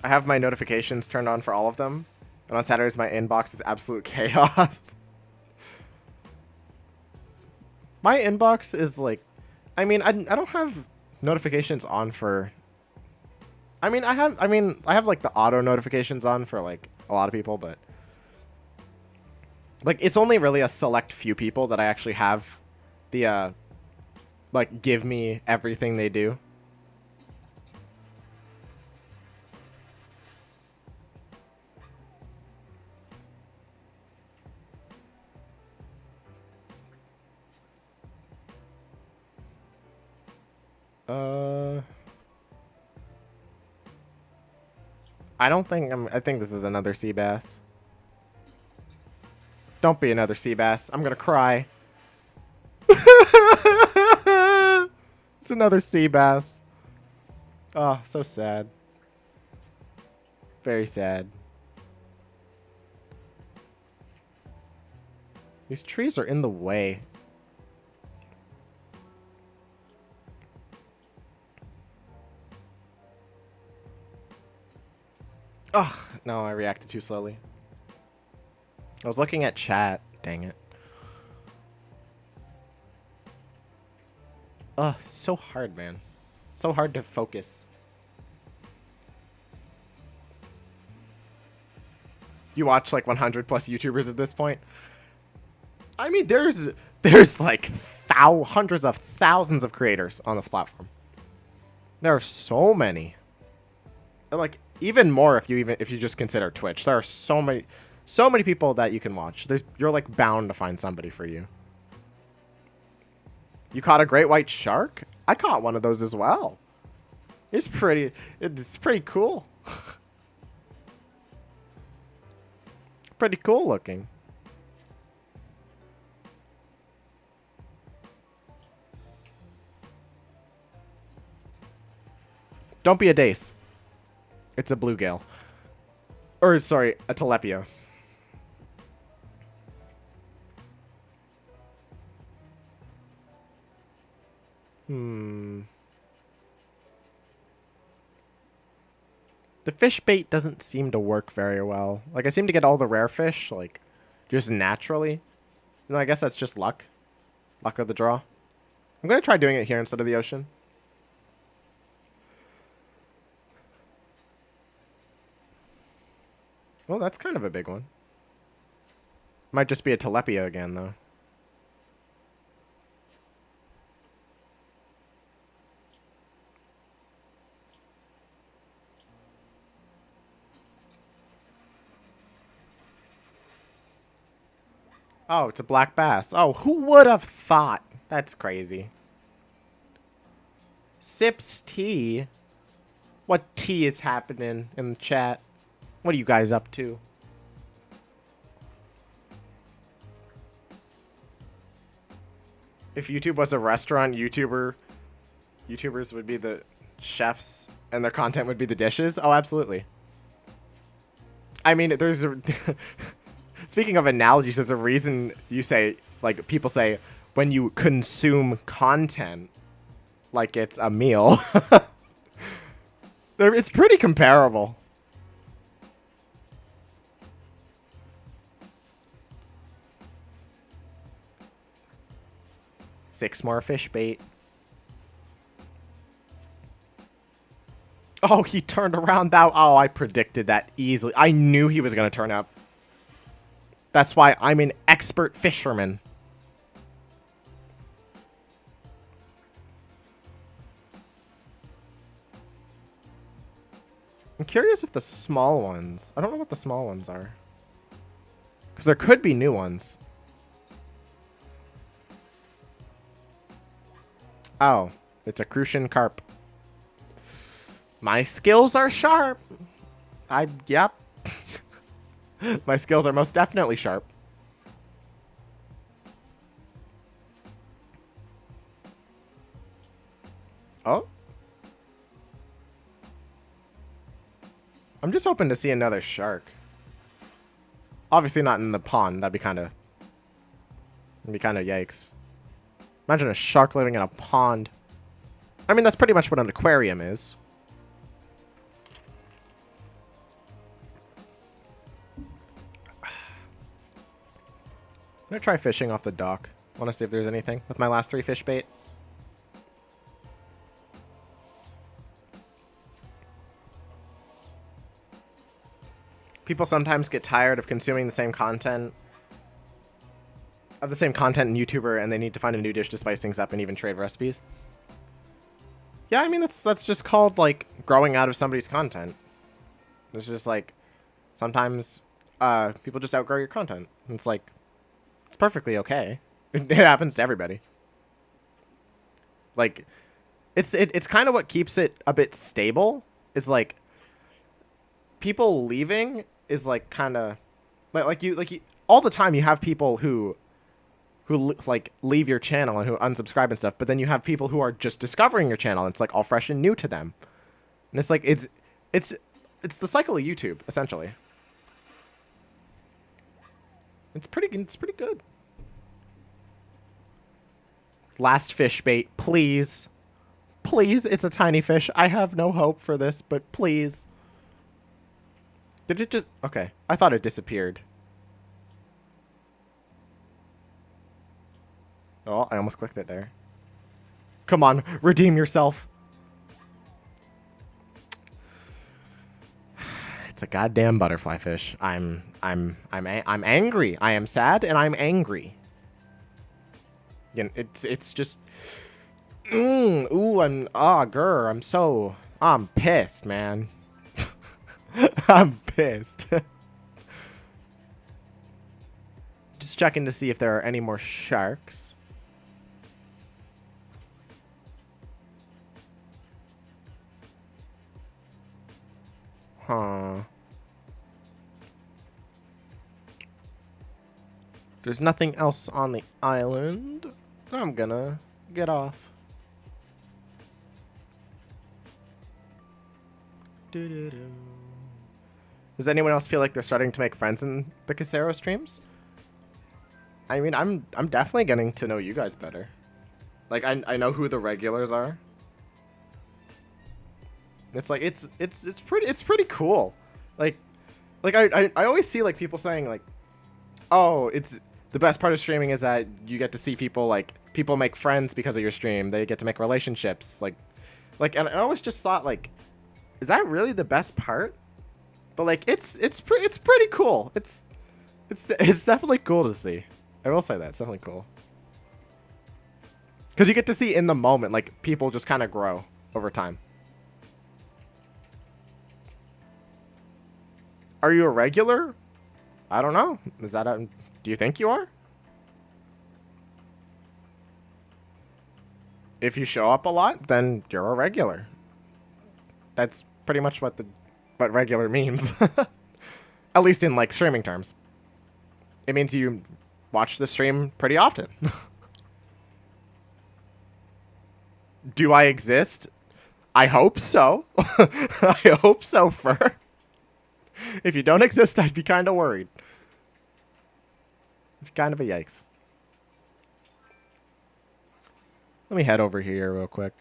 I have my notifications turned on for all of them. And on Saturdays, my inbox is absolute chaos. My inbox is, like... I mean, I don't have notifications on for... I have like the auto notifications on for like a lot of people, but like it's only really a select few people that I actually have the like give me everything they do. I don't think I think this is another sea bass. Don't be another sea bass. I'm gonna cry. It's another sea bass. Oh, so sad. Very sad. These trees are in the way. Ugh, no, I reacted too slowly. I was looking at chat. Dang it. Ugh, so hard, man. So hard to focus. You watch like 100 plus YouTubers at this point? I mean, there's like hundreds of thousands of creators on this platform. There are so many. And like even more if you just consider Twitch. There are so many people that you can watch. You're like bound to find somebody for you. You caught a great white shark? I caught one of those as well. It's pretty cool. Pretty cool looking. Don't be a dace. It's a bluegill. Or, sorry, a tilapia. The fish bait doesn't seem to work very well. Like, I seem to get all the rare fish, like, just naturally. No, I guess that's just luck. Luck of the draw. I'm going to try doing it here instead of the ocean. Well, that's kind of a big one. Might just be a tilapia again, though. Oh, it's a black bass. Oh, who would have thought? That's crazy. Sips tea? What tea is happening in the chat? What are you guys up to? If YouTube was a restaurant, YouTubers would be the chefs and their content would be the dishes? Oh, absolutely. I mean, there's a... Speaking of analogies, there's a reason you say, like, people say, when you consume content, like it's a meal. It's pretty comparable. Six more fish bait. Oh, he turned around that. Oh, I predicted that easily. I knew he was going to turn up. That's why I'm an expert fisherman. I'm curious if the small ones... I don't know what the small ones are. Because there could be new ones. Oh, it's a crucian carp. My skills are sharp. Yep. My skills are most definitely sharp. Oh. I'm just hoping to see another shark. Obviously not in the pond. That'd be kind of yikes. Imagine a shark living in a pond. I mean, that's pretty much what an aquarium is. I'm gonna try fishing off the dock. Want to see if there's anything with my last 3 fish bait. People sometimes get tired of consuming the same content. Of the same content in YouTuber, and they need to find a new dish to spice things up and even trade recipes. Yeah, I mean, that's just called, like, growing out of somebody's content. It's just, like, sometimes people just outgrow your content. And it's, like, it's perfectly okay. It happens to everybody. Like, It's kind of what keeps it a bit stable. Is like people leaving is like kind of like you all the time. You have people who like leave your channel and who unsubscribe and stuff, but then you have people who are just discovering your channel. And it's like all fresh and new to them, and it's like it's the cycle of YouTube essentially. It's pretty good. Last fish bait, please. Please, it's a tiny fish. I have no hope for this, but please. Did it just... Okay, I thought it disappeared. Oh, I almost clicked it there. Come on, redeem yourself. It's a goddamn butterfly fish. I'm angry. I am sad and I'm angry. You know, it's just I'm pissed, man. I'm pissed. Just checking to see if there are any more sharks. Huh. There's nothing else on the island. I'm gonna get off. Does anyone else feel like they're starting to make friends in the Casero streams? I mean, I'm definitely getting to know you guys better. Like I know who the regulars are. It's like it's pretty cool. Like I always see like people saying like, oh, it's the best part of streaming is that you get to see people, like people make friends because of your stream. They get to make relationships. Like and I always just thought like, is that really the best part? But like it's pretty cool. It's definitely cool to see. I will say that it's definitely cool. Because you get to see in the moment, like people just kind of grow over time. Are you a regular? I don't know. Is that a... Do you think you are? If you show up a lot, then you're a regular. That's pretty much what regular means. At least in like streaming terms. It means you watch the stream pretty often. Do I exist? I hope so. I hope so, Fur. If you don't exist, I'd be kind of worried. Kind of a yikes. Let me head over here real quick.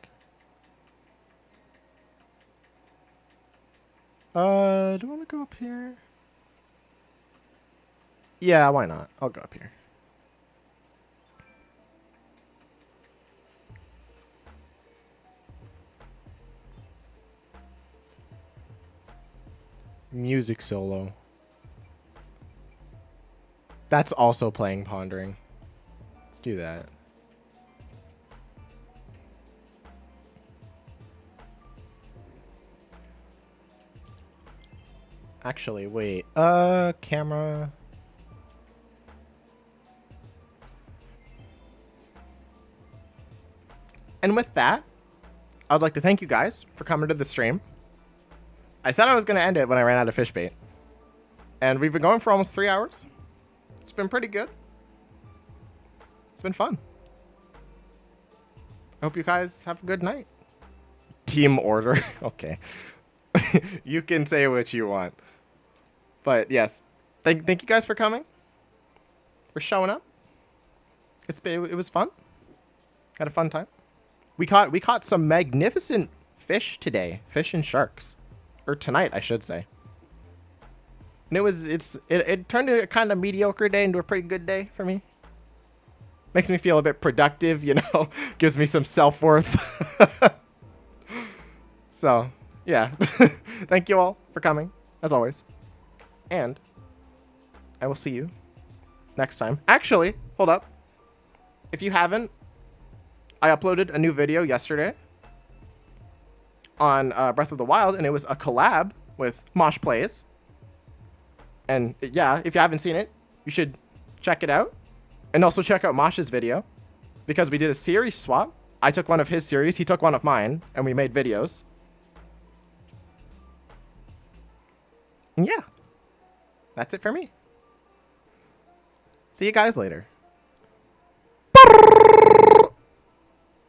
Do I want to go up here? Yeah, why not? I'll go up here. Music solo. That's also playing Pondering. Let's do that. Actually, wait. Camera. And with that, I'd like to thank you guys for coming to the stream. I said I was going to end it when I ran out of fish bait. And we've been going for almost 3 hours. It's been pretty good. It's been fun. I hope you guys have a good night. Team order. Okay. You can say what you want. But yes. Thank you guys for coming. For showing up. It was fun. Had a fun time. We caught some magnificent fish today. Fish and sharks. Or tonight, I should say. And it turned a kind of mediocre day into a pretty good day for me. Makes me feel a bit productive, you know. Gives me some self-worth. So, yeah. Thank you all for coming, as always. And I will see you next time. Actually, hold up. If you haven't, I uploaded a new video yesterday on Breath of the Wild, and it was a collab with Mosh Plays. And yeah, if you haven't seen it, you should check it out. And also check out Mosh's video, because we did a series swap. I took one of his series, he took one of mine, and we made videos. And yeah, that's it for me. See you guys later.